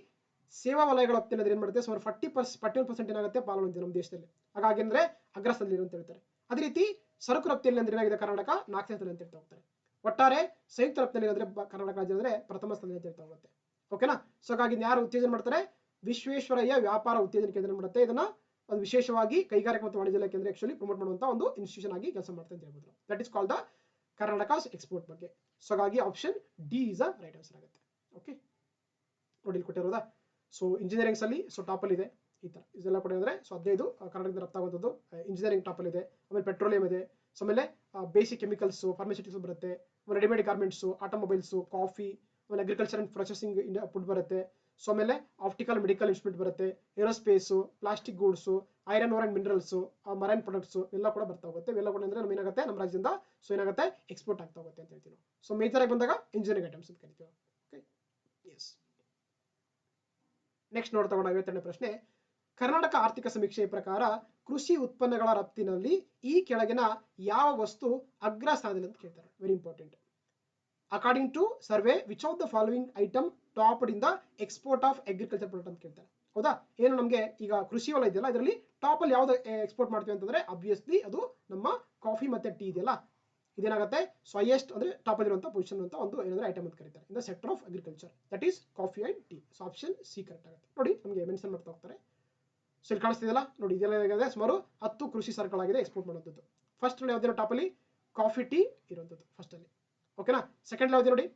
ಸೇವಾ ವಲಯಗಳ ರಫ್ತಿನಲ್ಲಿ ಏನ್ ಮಾಡುತ್ತೆ, ಸುಮಾರು 41% ಏನಾಗುತ್ತೆ ಪಾಲ್ಗೊಳ್ಳುತ್ತೆ ನಮ್ಮ ದೇಶದಲ್ಲಿ. ಹಾಗಾಗಿ ಅಂದ್ರೆ ಅಗ್ರಸ್ಥಾನದಲ್ಲಿ ಅಂತ ಹೇಳ್ತಾರೆ. ಅದೇ ರೀತಿ ಸರಕು ರಫ್ತಿಯಲ್ಲಿ ಅಂದ್ರೆ ಏನಾಗಿದೆ, ಕರ್ನಾಟಕ 4ನೇ ಸ್ಥಾನ ಅಂತ ಹೇಳ್ತಾ ಹೋಗ್ತಾರೆ. ಒಟ್ಟಾರೆ ಸಂಯುಕ್ತ ರಫ್ತಿಯಲ್ಲಿ ಅಂದ್ರೆ ಕರ್ನಾಟಕ ರಾಜ್ಯ ಅಂದ್ರೆ ಪ್ರಥಮ ಸ್ಥಾನ ಅಂತ ಹೇಳ್ತಾ ಹೋಗುತ್ತೆ. ಓಕೆನಾ. ಸೊ ಹಾಗಾಗಿ ಯಾರು ಉತ್ತೇಜನ ಮಾಡ್ತಾರೆ, ವಿಶ್ವೇಶ್ವರಯ್ಯ ವ್ಯಾಪಾರ ಉತ್ತೇಜನ ಕೇಂದ್ರ ಮಾಡುತ್ತೆ. ಇದನ್ನ ಅದು ವಿಶೇಷವಾಗಿ ಕೈಗಾರಿಕಾ ಮತ್ತು ವಾಣಿಜ್ಯ ಇಲಾಖೆ ಕೇಂದ್ರ ಆಕ್ಚುಲಿ ಪ್ರಮೋಟ್ ಮಾಡುವಂತ ಒಂದು ಇನ್ಸ್ಟಿಟ್ಯೂಷನ್ ಆಗಿ ಕೆಲಸ ಮಾಡುತ್ತೆ ಅಂತ ಹೇಳ್ಬೋದು. That is called the Karnataka export ಬಗ್ಗೆ. ಸೊ ಹಾಗಾಗಿ option D is a right answer ಆಗುತ್ತೆ. ಓಕೆ ನೋಡಿ ಇಲ್ಲಿ ಕೊಟ್ಟಿರೋದಾ. ಸೊ ಇಂಜಿನಿಯರಿಂಗ್ಸ್ ಅಲ್ಲಿ ಸೊ ಟಾಪ್ ಅಲ್ಲಿ ಇದೆ ಈ ತರ ಇದೆಲ್ಲ ಕೂಡ ಅಂದ್ರೆ ಸೊ 15 ಕರ್ನಾಟಕದಿಂದ ರಫ್ತಾಗುವಂಥದ್ದು ಇಂಜಿನಿಯರಿಂಗ್ ಟಾಪ್ ಅಲ್ಲಿ ಇದೆ. ಆಮೇಲೆ ಪೆಟ್ರೋಲಿಯಂ ಇದೆ. ಸೊ ಆಮೇಲೆ ಬೇಸಿಕ್ ಕೆಮಿಕಲ್ಸ್, ಫಾರ್ಮಸ್ಯೂಟಿಕಲ್ಸ್ ಬರುತ್ತೆ. ರೆಡಿಮೇಡ್ ಗಾರ್ಮೆಂಟ್ಸ್, ಆಟೋಮೊಬೈಲ್ಸ್, ಕಾಫಿ, ಆಮೇಲೆ ಅಗ್ರಿಕಲ್ಚರ್ ಅಂಡ್ ಪ್ರೊಸೆಸಿಂಗ್ ಫುಡ್ ಬರುತ್ತೆ. ಸೊ ಆಮೇಲೆ ಆಪ್ಟಿಕಲ್ ಮೆಡಿಕಲ್ ಇನ್ಸ್ಟ್ರೂಮೆಂಟ್ ಬರುತ್ತೆ. Aerospace, plastic goods, iron ore and minerals, marine products ಎಲ್ಲ ಕೂಡ ಬರ್ತಾ ಹೋಗುತ್ತೆ. ಇವೆಲ್ಲ ಕೂಡ ಅಂದ್ರೆ ನಮ್ಮ ಏನಾಗುತ್ತೆ ನಮ್ಮ ರಾಜ್ಯದಿಂದ ಸೊ ಏನಾಗುತ್ತೆ ಎಕ್ಸ್ಪೋರ್ಟ್ ಆಗ್ತಾ ಹೋಗುತ್ತೆ ಅಂತ ಹೇಳ್ತೀವಿ. ಸೊ ಮೇಜರ್ ಆಗಿ ಬಂದಾಗ ಇಂಜಿನಿಯರಿಂಗ್ ಐಟಮ್ಸ್ ಅಂತ ಕರಿತೀವಿ. Okay yes. ನೆಕ್ಸ್ಟ್ ನೋಡ್ತಾ ಹೋಗೋಣ 52ನೇ ಪ್ರಶ್ನೆ. ಕರ್ನಾಟಕ ಆರ್ಥಿಕ ಸಮೀಕ್ಷೆಯ ಪ್ರಕಾರ ಕೃಷಿ ಉತ್ಪನ್ನಗಳ ರಫ್ತಿನಲ್ಲಿ ಈ ಕೆಳಗಿನ ಯಾವ ವಸ್ತು ಅಗ್ರ ಸ್ಥಾನದಲ್ಲಿ ಅಂತ ಕೇಳ್ತಾರೆ. Very important. According to survey which of the following item topped in the export of agriculture product ಅಂತ ಕೇಳ್ತಾರೆ. ಹೌದಾ. ಏನು ನಮಗೆ ಈಗ ಕೃಷಿ ಹೊಲ ಇದೆಯಲ್ಲ ಇದರಲ್ಲಿ ಟಾಪ್ ಅಲ್ಲಿ ಯಾವ್ದು ಎಕ್ಸ್ಪೋರ್ಟ್ ಮಾಡ್ತೀವಿ ಅಂತಂದ್ರೆ ಅಬ್ವಿಯಸ್ಲಿ ಅದು ನಮ್ಮ ಕಾಫಿ ಮತ್ತೆ ಟೀ ಇದೆಯಲ್ಲ ಇದೇನಾಗುತ್ತೆ ಸೊ ಹೈಯೆಸ್ಟ್ ಅಂದ್ರೆ ಟಾಪ್ ಅಲ್ಲಿರುವಂತಹ ಪೊಸಿಷನ್ ಅಂತ ಒಂದು ಏನಂದ್ರೆ ಐಟಮ್ ಅಂತ ಕರೀತಾರೆ in the sector of agriculture. That is coffee and tea. So option C correct ಆಗುತ್ತೆ. ನೋಡಿ ನಮಗೆ ಮೆನ್ಷನ್ ಮಾಡ್ತಾ ಹೋಗ್ತಾರೆ. ಸೊ ಇಲ್ಲಿ ಕಾಣಿಸ್ತಿದೆಯಲ್ಲ ನೋಡಿ ಇದೆಲ್ಲ ಏನಾಗಿದೆ ಸುಮಾರು 10 ಕೃಷಿ ಸರಕುಗಳಾಗಿದೆ ಎಕ್ಸ್ಪೋರ್ಟ್ ಮಾಡುವಂಥದ್ದು. ಫಸ್ಟ್ ಯಾವ್ದಿರೋ ಟಾಪ್ ಅಲ್ಲಿ ಕಾಫಿ ಟೀ ಇರುವಂಥದ್ದು ಫಸ್ಟ್ ಅಲ್ಲಿ. ಓಕೆನಾ. ಸೆಕೆಂಡ್ ಯಾವ್ದು ನೋಡಿ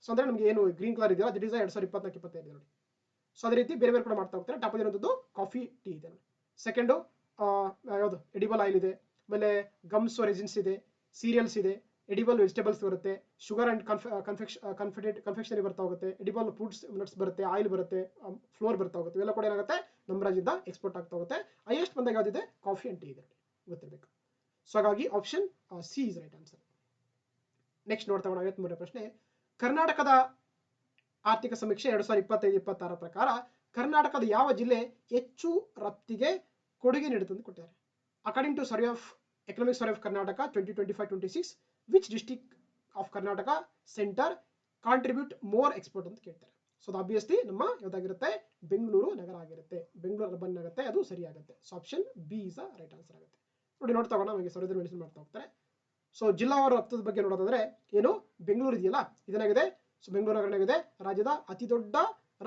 ಸೊ ಅಂದ್ರೆ ನಮಗೆ ಏನು ಗ್ರೀನ್ ಕಲರ್ ಇದೆಯಲ್ಲ ದಟ್ ಈಸ್ 2024-25 ನೋಡಿ. ಸೊ ಅದೇ ರೀತಿ ಬೇರೆ ಬೇರೆ ಕೂಡ ಮಾಡ್ತಾ ಹೋಗ್ತಾರೆ. ಟಾಪ್ ಇರುವಂಥದ್ದು ಕಾಫಿ ಟೀ ಇದೆ. ಸೆಕೆಂಡು ಯಾವುದು ಎಡಿಬಲ್ ಆಯಿಲ್ ಇದೆ. ಆಮೇಲೆ ಗಮ್ಸ್ ರೆಸಿನ್ಸ್ ಇದೆ, ಸೀರಿಯಲ್ಸ್ ಇದೆ, ಎಡಿಬಲ್ ವೆಜಿಟೇಬಲ್ಸ್ ಬರುತ್ತೆ, ಶುಗರ್ ಅಂಡ್ ಕನ್ಫೆಕ್ಷನರಿ ಬರ್ತಾ ಹೋಗುತ್ತೆ, ಎಡಿಬಲ್ ಫ್ರೂಟ್ಸ್ ನಟ್ಸ್ ಬರುತ್ತೆ, ಆಯಿಲ್ ಬರುತ್ತೆ, ಫ್ಲೋರ್ ಬರ್ತಾ ಹೋಗುತ್ತೆ. ಇವೆಲ್ಲ ಕೂಡ ಏನಾಗುತ್ತೆ ನಮ್ಮ ರಾಜ್ಯದಿಂದ ಎಕ್ಸ್ಪೋರ್ಟ್ ಆಗ್ತಾ ಹೋಗುತ್ತೆ. ಹೈಯೆಸ್ಟ್ ಬಂದಾಗ ಯಾವ್ದಿದೆ ಕಾಫಿ ಅಂಡ್ ಟೀ ಇದೆ ಗೊತ್ತಿರಬೇಕು. ಸೊ ಹಾಗಾಗಿ option C is right answer. Next ನೋಡ್ತಾ ಹೋಗೋಣ 53ನೇ ಪ್ರಶ್ನೆ. ಕರ್ನಾಟಕದ ಆರ್ಥಿಕ ಸಮೀಕ್ಷೆ 2025-26 ಪ್ರಕಾರ ಕರ್ನಾಟಕದ ಯಾವ ಜಿಲ್ಲೆ ಹೆಚ್ಚು ರಫ್ತಿಗೆ ಕೊಡುಗೆ ನೀಡುತ್ತೆ ಅಂತ ಕೊಟ್ಟಿದ್ದಾರೆ. According to survey of economic survey of Karnataka 2025-26 which district of Karnataka center contribute more export ಅಂತ ಕೇಳ್ತಾರೆ. ಸೊ ಅದು ಆಬ್ವಿಯಸ್ಲಿ ನಮ್ಮ ಯಾವ್ದಾಗಿರುತ್ತೆ ಬೆಂಗಳೂರು ನಗರ ಆಗಿರುತ್ತೆ. ಬೆಂಗಳೂರು ಅರ್ಬನ್ ಆಗುತ್ತೆ, ಅದು ಸರಿ ಆಗುತ್ತೆ. So option B is the right answer ಆಗುತ್ತೆ. ನೋಡಿ ನೋಡ್ತಾ ಹೋಗೋಣ ನಮಗೆ ಸರ್ವೇದಲ್ಲಿ ಮೆನ್ಷನ್ ಮಾಡ್ತಾ ಹೋಗ್ತಾರೆ. ಸೊ ಜಿಲ್ಲಾವಾರು ರಫ್ತದ ಬಗ್ಗೆ ನೋಡೋದಾದ್ರೆ ಏನು ಬೆಂಗಳೂರು ಇದೆಯಲ್ಲ ಇದೇನಾಗಿದೆ ಸೊ ಬೆಂಗಳೂರು ನಗರ ಏನಾಗಿದೆ ರಾಜ್ಯದ ಅತಿ ದೊಡ್ಡ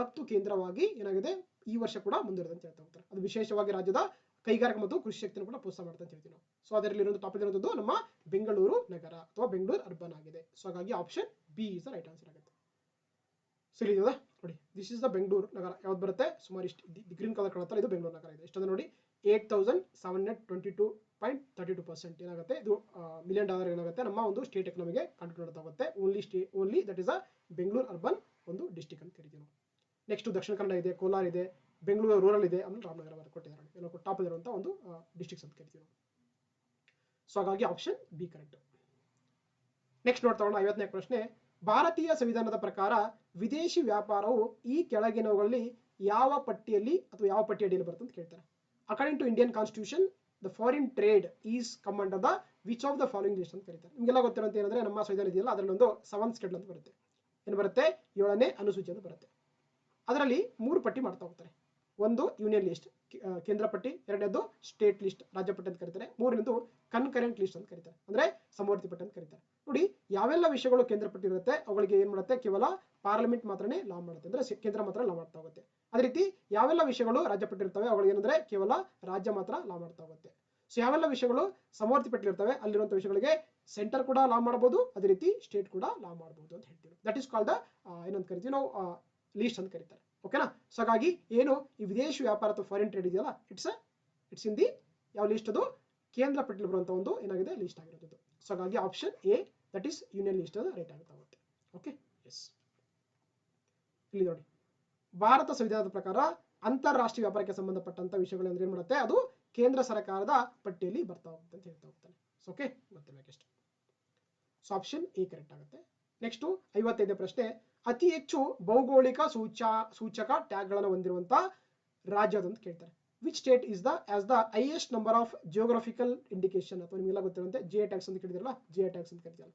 ರಫ್ತು ಕೇಂದ್ರವಾಗಿ ಏನಾಗಿದೆ ಈ ವರ್ಷ ಕೂಡ ಮುಂದುವರೆದ ಅಂತ ಹೇಳ್ತಾ ಹೋಗ್ತಾರೆ. ಅದು ವಿಶೇಷವಾಗಿ ರಾಜ್ಯದ ಕೈಗಾರಿಕಾ ಮತ್ತು ಕೃಷಿ ಶಕ್ತಿಯನ್ನು ಕೂಡ ಪ್ರೋತ್ಸಾಹ ಮಾಡ್ತಾ ಅಂತ ಹೇಳ್ತೀವಿ ನಾವು. ಸೊ ಅದರಲ್ಲಿ ಇರುವಂತಹ ಟಾಪ್ ಇರುವಂತದ್ದು ನಮ್ಮ ಬೆಂಗಳೂರು ನಗರ ಅಥವಾ ಬೆಂಗಳೂರು ಅರ್ಬನ್ ಆಗಿದೆ. ಸೊ ಹಾಗಾಗಿ option B is the right answer ಆಗುತ್ತೆ. ಸರಿ ಇದೆಯಾ ನೋಡಿ ದಿಸ್ ಇಸ್ ದ ಬೆಂಗಳೂರು ನಗರ ಯಾವ್ದು ಬರುತ್ತೆ ಸುಮಾರು ಇಷ್ಟು ಗ್ರೀನ್ ಕಲರ್ ಕಾಣುತ್ತಲ್ಲ ಇದು ಬೆಂಗಳೂರು ನಗರ ಇದೆ. ಎಷ್ಟಂದ್ರೆ ನೋಡಿ 8722.32% ಏನಾಗುತ್ತೆ ಇದು $1 million ಏನಾಗುತ್ತೆ ನಮ್ಮ ಒಂದು ಸ್ಟೇಟ್ ಎಕನಾಮಿಗೆ ಕಾಂಟ್ರಿಬ್ಯೂಟ್ ಆಗುತ್ತೆ. Only that is a Bengaluru urban ಒಂದು ಡಿಸ್ಟ್ರಿಕ್ಟ್ ಅಂತ ಕರಿತೀವಿ ನಾವು. ನೆಕ್ಸ್ಟ್ ದಕ್ಷಿಣ ಕನ್ನಡ ಇದೆ, ಕೋಲಾರ ಇದೆ, ಬೆಂಗಳೂರು ರೂರಲ್ ಇದೆ, ಆಮೇಲೆ ರಾಮನಗರ ಕೊಟ್ಟಿದ್ದಾರೆ. ಎಲ್ಲ ಟಾಪ್ ಇರುವಂತಹ ಒಂದು ಡಿಸ್ಟ್ರಿಕ್ಟ್ಸ್ ಅಂತ ಕರಿತೀವಿ ನಾವು. ಸೊ ಹಾಗಾಗಿ ಆಪ್ಷನ್ ಬಿ ಕರೆಕ್ಟ್. ನೆಕ್ಸ್ಟ್ ನೋಡ್ತಾ ಹೋಗೋಣ 54ನೇ ಪ್ರಶ್ನೆ. ಭಾರತೀಯ ಸಂವಿಧಾನದ ಪ್ರಕಾರ ವಿದೇಶಿ ವ್ಯಾಪಾರವು ಈ ಕೆಳಗಿನವುಗಳಲ್ಲಿ ಯಾವ ಪಟ್ಟಿಯಲ್ಲಿ ಅಥವಾ ಯಾವ ಪಟ್ಟಿ ಅಡಿಯಲ್ಲಿ ಬರುತ್ತೆ ಅಂತ ಕೇಳ್ತಾರೆ. According to Indian constitution the foreign trade is come under the which of the following list ಅಂತ ಕರೀತಾರೆ. ನಿಮಗೆಲ್ಲ ಗೊತ್ತಿರೋಂತ ಏನಂದ್ರೆ ನಮ್ಮ ಸಂವಿಧಾನ ಇದೆಯಲ್ಲ ಅದರಲ್ಲಿ ಒಂದು 7th schedule ಅಂತ ಬರುತ್ತೆ. ಏನು ಬರುತ್ತೆ 7ನೇ ಅನುಸೂಚಿ ಅಂತ ಬರುತ್ತೆ. ಅದರಲ್ಲಿ 3 ಪಟ್ಟಿ ಮಾಡ್ತಾ ಹೋಗ್ತಾರೆ. ಒಂದು ಯೂನಿಯನ್ ಲಿಸ್ಟ್ ಕೇಂದ್ರ ಪಟ್ಟಿ, ಎರಡನೇದು ಸ್ಟೇಟ್ ಲಿಸ್ಟ್ ರಾಜ್ಯ ಪಟ್ಟಿ ಅಂತ ಕರೀತಾರೆ, ಮೂರನೇದು ಕನ್ಕರೆಂಟ್ ಲಿಸ್ಟ್ ಅಂತ ಕರೀತಾರೆ ಅಂದ್ರೆ ಸಮವರ್ತಿ ಪಟ್ಟಿ ಅಂತ ಕರೀತಾರೆ. ನೋಡಿ ಯಾವೆಲ್ಲ ವಿಷಯಗಳು ಕೇಂದ್ರ ಪಟ್ಟಿ ಇರುತ್ತೆ ಅವುಗಳಿಗೆ ಏನ್ ಮಾಡುತ್ತೆ ಕೇವಲ ಪಾರ್ಲಿಮೆಂಟ್ ಮಾತ್ರನೇ ಲಾ ಮಾಡುತ್ತೆ ಅಂದ್ರೆ ಕೇಂದ್ರ ಮಾತ್ರ ಲಾ ಮಾಡ್ತಾ ಹೋಗುತ್ತೆ. ಅದೇ ರೀತಿ ಯಾವೆಲ್ಲ ವಿಷಯಗಳು ರಾಜ್ಯ ಪಟ್ಟಿ ಇರ್ತವೆ ಅವುಗಳಿಗೆ ಏನಂದ್ರೆ ಕೇವಲ ರಾಜ್ಯ ಮಾತ್ರ ಲಾ ಮಾಡ್ತಾ ಹೋಗುತ್ತೆ. ಸೊ ಯಾವೆಲ್ಲ ವಿಷಯಗಳು ಸಮವರ್ತಿ ಪಟ್ಟಿ ಇರ್ತವೆ ಅಲ್ಲಿರುವಂತಹ ವಿಷಯಗಳಿಗೆ ಸೆಂಟರ್ ಕೂಡ ಲಾ ಮಾಡಬಹುದು, ಅದೇ ರೀತಿ ಸ್ಟೇಟ್ ಕೂಡ ಲಾ ಮಾಡಬಹುದು ಅಂತ ಹೇಳ್ತೀವಿ. ದಟ್ ಈಸ್ ಕಾಲ್ಡ್ ದ ಏನಂತ ಕರಿತೀವಿ ನಾವು ಲೀಸ್ಟ್ ಅಂತ ಕರೀತಾರೆ. ಓಕೆನಾ. ಸೊ ಹಾಗಾಗಿ ಏನು ಈ ವಿದೇಶಿ ವ್ಯಾಪಾರ ಅಥವಾ ಫಾರಿನ್ ಟ್ರೇಡ್ ಇದೆಯಲ್ಲ ಇಟ್ಸ್ ಇನ್ ದಿ ಯಾವ ಲಿಸ್ಟ್ ಅದು ಕೇಂದ್ರ ಪಟ್ಟಿಯಲ್ಲಿ ಬರುವಂತ ಒಂದು ಏನಾಗಿದೆ ಲಿಸ್ಟ್ ಆಗಿರುತ್ತದೆ. ಸೊ ಹಾಗಾಗಿ option A that is union list right ಆಗುತ್ತೆ. Okay yes. ಇಲ್ಲಿ ನೋಡಿ ಭಾರತ ಸಂವಿಧಾನದ ಪ್ರಕಾರ ಅಂತಾರಾಷ್ಟ್ರೀಯ ವ್ಯಾಪಾರಕ್ಕೆ ಸಂಬಂಧಪಟ್ಟಂತ ವಿಷಯಗಳು ಅಂದ್ರೆ ಏನ್ ಮಾಡುತ್ತೆ ಅದು ಕೇಂದ್ರ ಸರ್ಕಾರದ ಪಟ್ಟಿಯಲ್ಲಿ ಬರ್ತಾ ಹೋಗುತ್ತೆ ಅಂತ ಹೇಳ್ತಾ ಹೋಗ್ತಾನೆ. ಸೊ ಓಕೆ ಗೊತ್ತಿರಬೇಕಷ್ಟು. ಸೊ ಆಪ್ಷನ್ ಎ ಕರೆಕ್ಟ್ ಆಗುತ್ತೆ. ನೆಕ್ಸ್ಟ್ 55ನೇ ಪ್ರಶ್ನೆ. ಅತಿ ಹೆಚ್ಚು ಭೌಗೋಳಿಕ ಸೂಚಕ ಟ್ಯಾಗ್ಗಳನ್ನು ಹೊಂದಿರುವಂತಹ ರಾಜ್ಯ ಅಂತ ಕೇಳ್ತಾರೆ. Which state is the as the highest number of geographical indication ಅಥವಾ ನಿಮಗೆಲ್ಲ ಗೊತ್ತಿರುವಂತೆ ಜಿಐ ಟ್ಯಾಗ್ಸ್ ಅಂತ ಕೇಳಿದಿರಲ್ಲ ಜಿಐ ಟ್ಯಾಗ್ಸ್ ಅಂತ ಕರೀತೀವಲ್ಲ.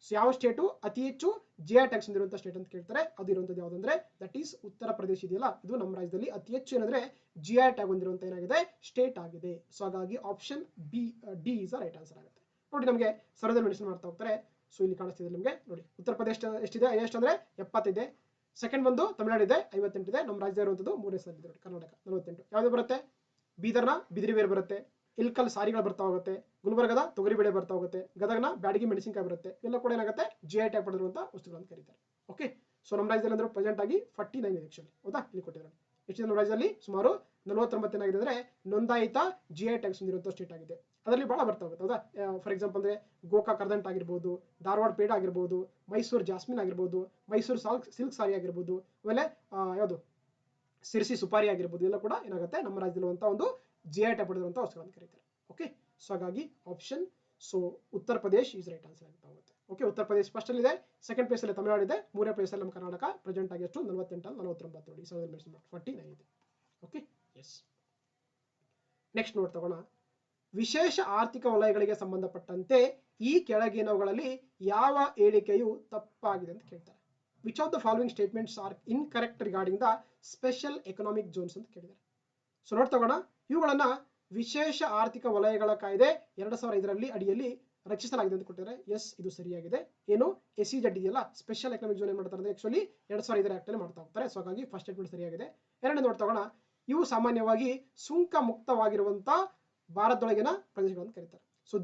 ಸೊ ಯಾವ ಸ್ಟೇಟು ಅತಿ ಹೆಚ್ಚು ಜಿಐ ಟ್ಯಾಗ್ಸ್ ಹೊಂದಿರುವಂತಹ ಸ್ಟೇಟ್ ಅಂತ ಕೇಳ್ತಾರೆ. ಅದು ಇರುವಂತದ್ದು ಯಾವುದಂದ್ರೆ ದಟ್ ಈಸ್ ಉತ್ತರ ಪ್ರದೇಶ ಇದೆಯಲ್ಲ ಇದು ನಮ್ಮ ರಾಜ್ಯದಲ್ಲಿ ಅತಿ ಹೆಚ್ಚು ಏನಂದ್ರೆ ಜಿಐ ಟ್ಯಾಗ್ ಹೊಂದಿರುವಂತ ಏನಾಗಿದೆ ಸ್ಟೇಟ್ ಆಗಿದೆ. ಸೊ ಹಾಗಾಗಿ option D is the right answer ಆಗುತ್ತೆ. ನೋಡಿ ನಮಗೆ ಸರ್ವೇದಲ್ಲಿ ಮೆನ್ಷನ್ ಮಾಡ್ತಾ ಹೋಗ್ತಾರೆ. ಸೊ ಇಲ್ಲಿ ಕಾಣಿಸ್ತಿದೆ ನಿಮಗೆ ನೋಡಿ ಉತ್ತರ ಪ್ರದೇಶ ಎಷ್ಟಿದೆ ಹೈಯೆಸ್ಟ್ ಅಂದ್ರೆ 70 ಇದೆ, ಸೆಕೆಂಡ್ ಬಂದು ತಮಿಳುನಾಡು ಇದೆ 58 ಇದೆ. ನಮ್ಮ ರಾಜ್ಯ ಇರುವಂಥದ್ದು 3ನೇ ಸ್ಥಾನ ಇದೆ ನೋಡಿ ಕರ್ನಾಟಕ 48. ಯಾವ್ದು ಬರುತ್ತೆ? ಬೀದರ್ನ ಬಿದಿರಿ ಬೇರೆ ಬರುತ್ತೆ, ಇಲ್ಕಲ್ ಸಾರಿಗಳು ಬರ್ತಾ ಹೋಗುತ್ತೆ, ಗುಲ್ಬರ್ಗದ ತೊಗರಿ ಬೇಳೆ ಬರ್ತಾ ಹೋಗುತ್ತೆ, ಗದಗನ ಬ್ಯಾಡಗಿ ಮೆಣಸಿನಕಾಯಿ ಬರುತ್ತೆ. ಎಲ್ಲ ಕೂಡ ಏನಾಗುತ್ತೆ GI ಟ್ಯಾಗ್ ಪಡೆದಿರುವಂತಹ ವಸ್ತುಗಳನ್ನು ಕರೀತಾರೆ. ಓಕೆ, ಸೊ ನಮ್ಮ ರಾಜ್ಯದಲ್ಲಿ ಅಂದ್ರೆ ಪ್ರೆಸೆಂಟ್ ಆಗಿ 49 ಇದೆ ಆಕ್ಚುಲಿ. ಹೌದಾ, ಇಲ್ಲಿ ಕೊಟ್ಟಿದ್ದಾರೆ. ಎಷ್ಟು ನಮ್ಮ ರಾಜ್ಯದಲ್ಲಿ ಸುಮಾರು 49 ಏನಾಗಿದೆ ಅಂದ್ರೆ ನೋಂದಾಯಿತ GI ಟ್ಯಾಗ್ಸ್ ಹೊಂದಿರುವಂತಹ ಸ್ಟೇಟ್ ಆಗಿದೆ. ಅದರಲ್ಲಿ ಬಹಳ ಬರ್ತಾ ಹೋಗುತ್ತೆ. ಹೌದಾ, ಫಾರ್ ಎಕ್ಸಾಂಪಲ್ ಅಂದ್ರೆ ಗೋಕಾ ಕರ್ದಂಟ್ ಆಗಿರ್ಬೋದು, ಧಾರವಾಡ ಪೇಡ ಆಗಿರ್ಬೋದು, ಮೈಸೂರು ಜಾಸ್ಮಿನ್ ಆಗಿರ್ಬೋದು, ಮೈಸೂರು ಸಿಲ್ಕ್ ಸಾರಿ ಆಗಿರ್ಬೋದು, ಆಮೇಲೆ ಯಾವುದು ಸಿರ್ಸಿ ಸುಪಾರಿ ಆಗಿರ್ಬೋದು, ಎಲ್ಲ ಕೂಡ ಏನಾಗುತ್ತೆ ನಮ್ಮ ರಾಜ್ಯದಲ್ಲಿರುವಂತಹ ಒಂದು GI ಟ್ಯಾಗ್ ಪಡೆದಿರುವಂತಹ ವಸ್ತುಗಳನ್ನು ಕರೀತಾರೆ. ಓಕೆ, ಸೊ ಹಾಗಾಗಿ option so Uttar Pradesh is right answer ಆಗ್ತಾ ಹೋಗುತ್ತೆ. ಓಕೆ, ಉತ್ತರ ಪ್ರದೇಶ್ ಫಸ್ಟ್ ಅಲ್ಲಿ ಇದೆ, ಸೆಕೆಂಡ್ ಪ್ಲೇಸ್ ಅಲ್ಲಿ ತಮಿಳುನಾಡು ಇದೆ, 3ನೇ ಪ್ಲೇಸ್ ಅಲ್ಲಿ ನಮ್ಮ ಕರ್ನಾಟಕ ಪ್ರೆಸೆಂಟ್ ಆಗಿ ಎಷ್ಟು 48 49 ನೋಡಿ 49 ಇದೆ. Okay, yes. ನೆಕ್ಸ್ಟ್ ನೋಟ್ ತಗೋಣ. ವಿಶೇಷ ಆರ್ಥಿಕ ವಲಯಗಳಿಗೆ ಸಂಬಂಧಪಟ್ಟಂತೆ ಈ ಕೆಳಗಿನವುಗಳಲ್ಲಿ ಯಾವ ಹೇಳಿಕೆಯು ತಪ್ಪಾಗಿದೆ ಅಂತ ಕೇಳ್ತಾರೆ. Which of the following statements are incorrect regarding the special economic zones ಅಂತ ಕೇಳಿದ್ದಾರೆ. ಸೊ ನೋಟ್ ತಗೋಣ. ಇವುಗಳನ್ನ ವಿಶೇಷ ಆರ್ಥಿಕ ವಲಯಗಳ ಕಾಯ್ದೆ 2005 ಅಡಿಯಲ್ಲಿ ರಚಿಸಲಾಗಿದೆ ಅಂತ ಕೊಟ್ಟಿದ್ದಾರೆ. ಎಸ್, ಇದು ಸರಿಯಾಗಿದೆ. ಏನು SEZ ಇದೆಯಲ್ಲ, ಸ್ಪೆಷಲ್ ಎಕನಾಮಿಕ್ ಝೋನ್ ಏನ್ ಮಾಡ್ತಾರೆ ಅಂದ್ರೆ ಆಕ್ಚುಲಿ 2005 ಆಕ್ಟ್ ಅಲ್ಲಿ ಮಾಡ್ತಾ ಹೋಗ್ತಾರೆ. ಸೊ ಹಾಗಾಗಿ ಫಸ್ಟ್ ಸ್ಟೇಟ್ಮೆಂಟ್ ಸರಿಯಾಗಿದೆ. ಎರಡನೇ ನೋಟ್ ತಗೋಣ. ಇವು ಸಾಮಾನ್ಯವಾಗಿ ಸುಂಕ ಮುಕ್ತವಾಗಿರುವಂತ ಭಾರತದೊಳಗಿನ ಪ್ರದೇಶಗಳನ್ನು ಕರೀತಾರೆ. So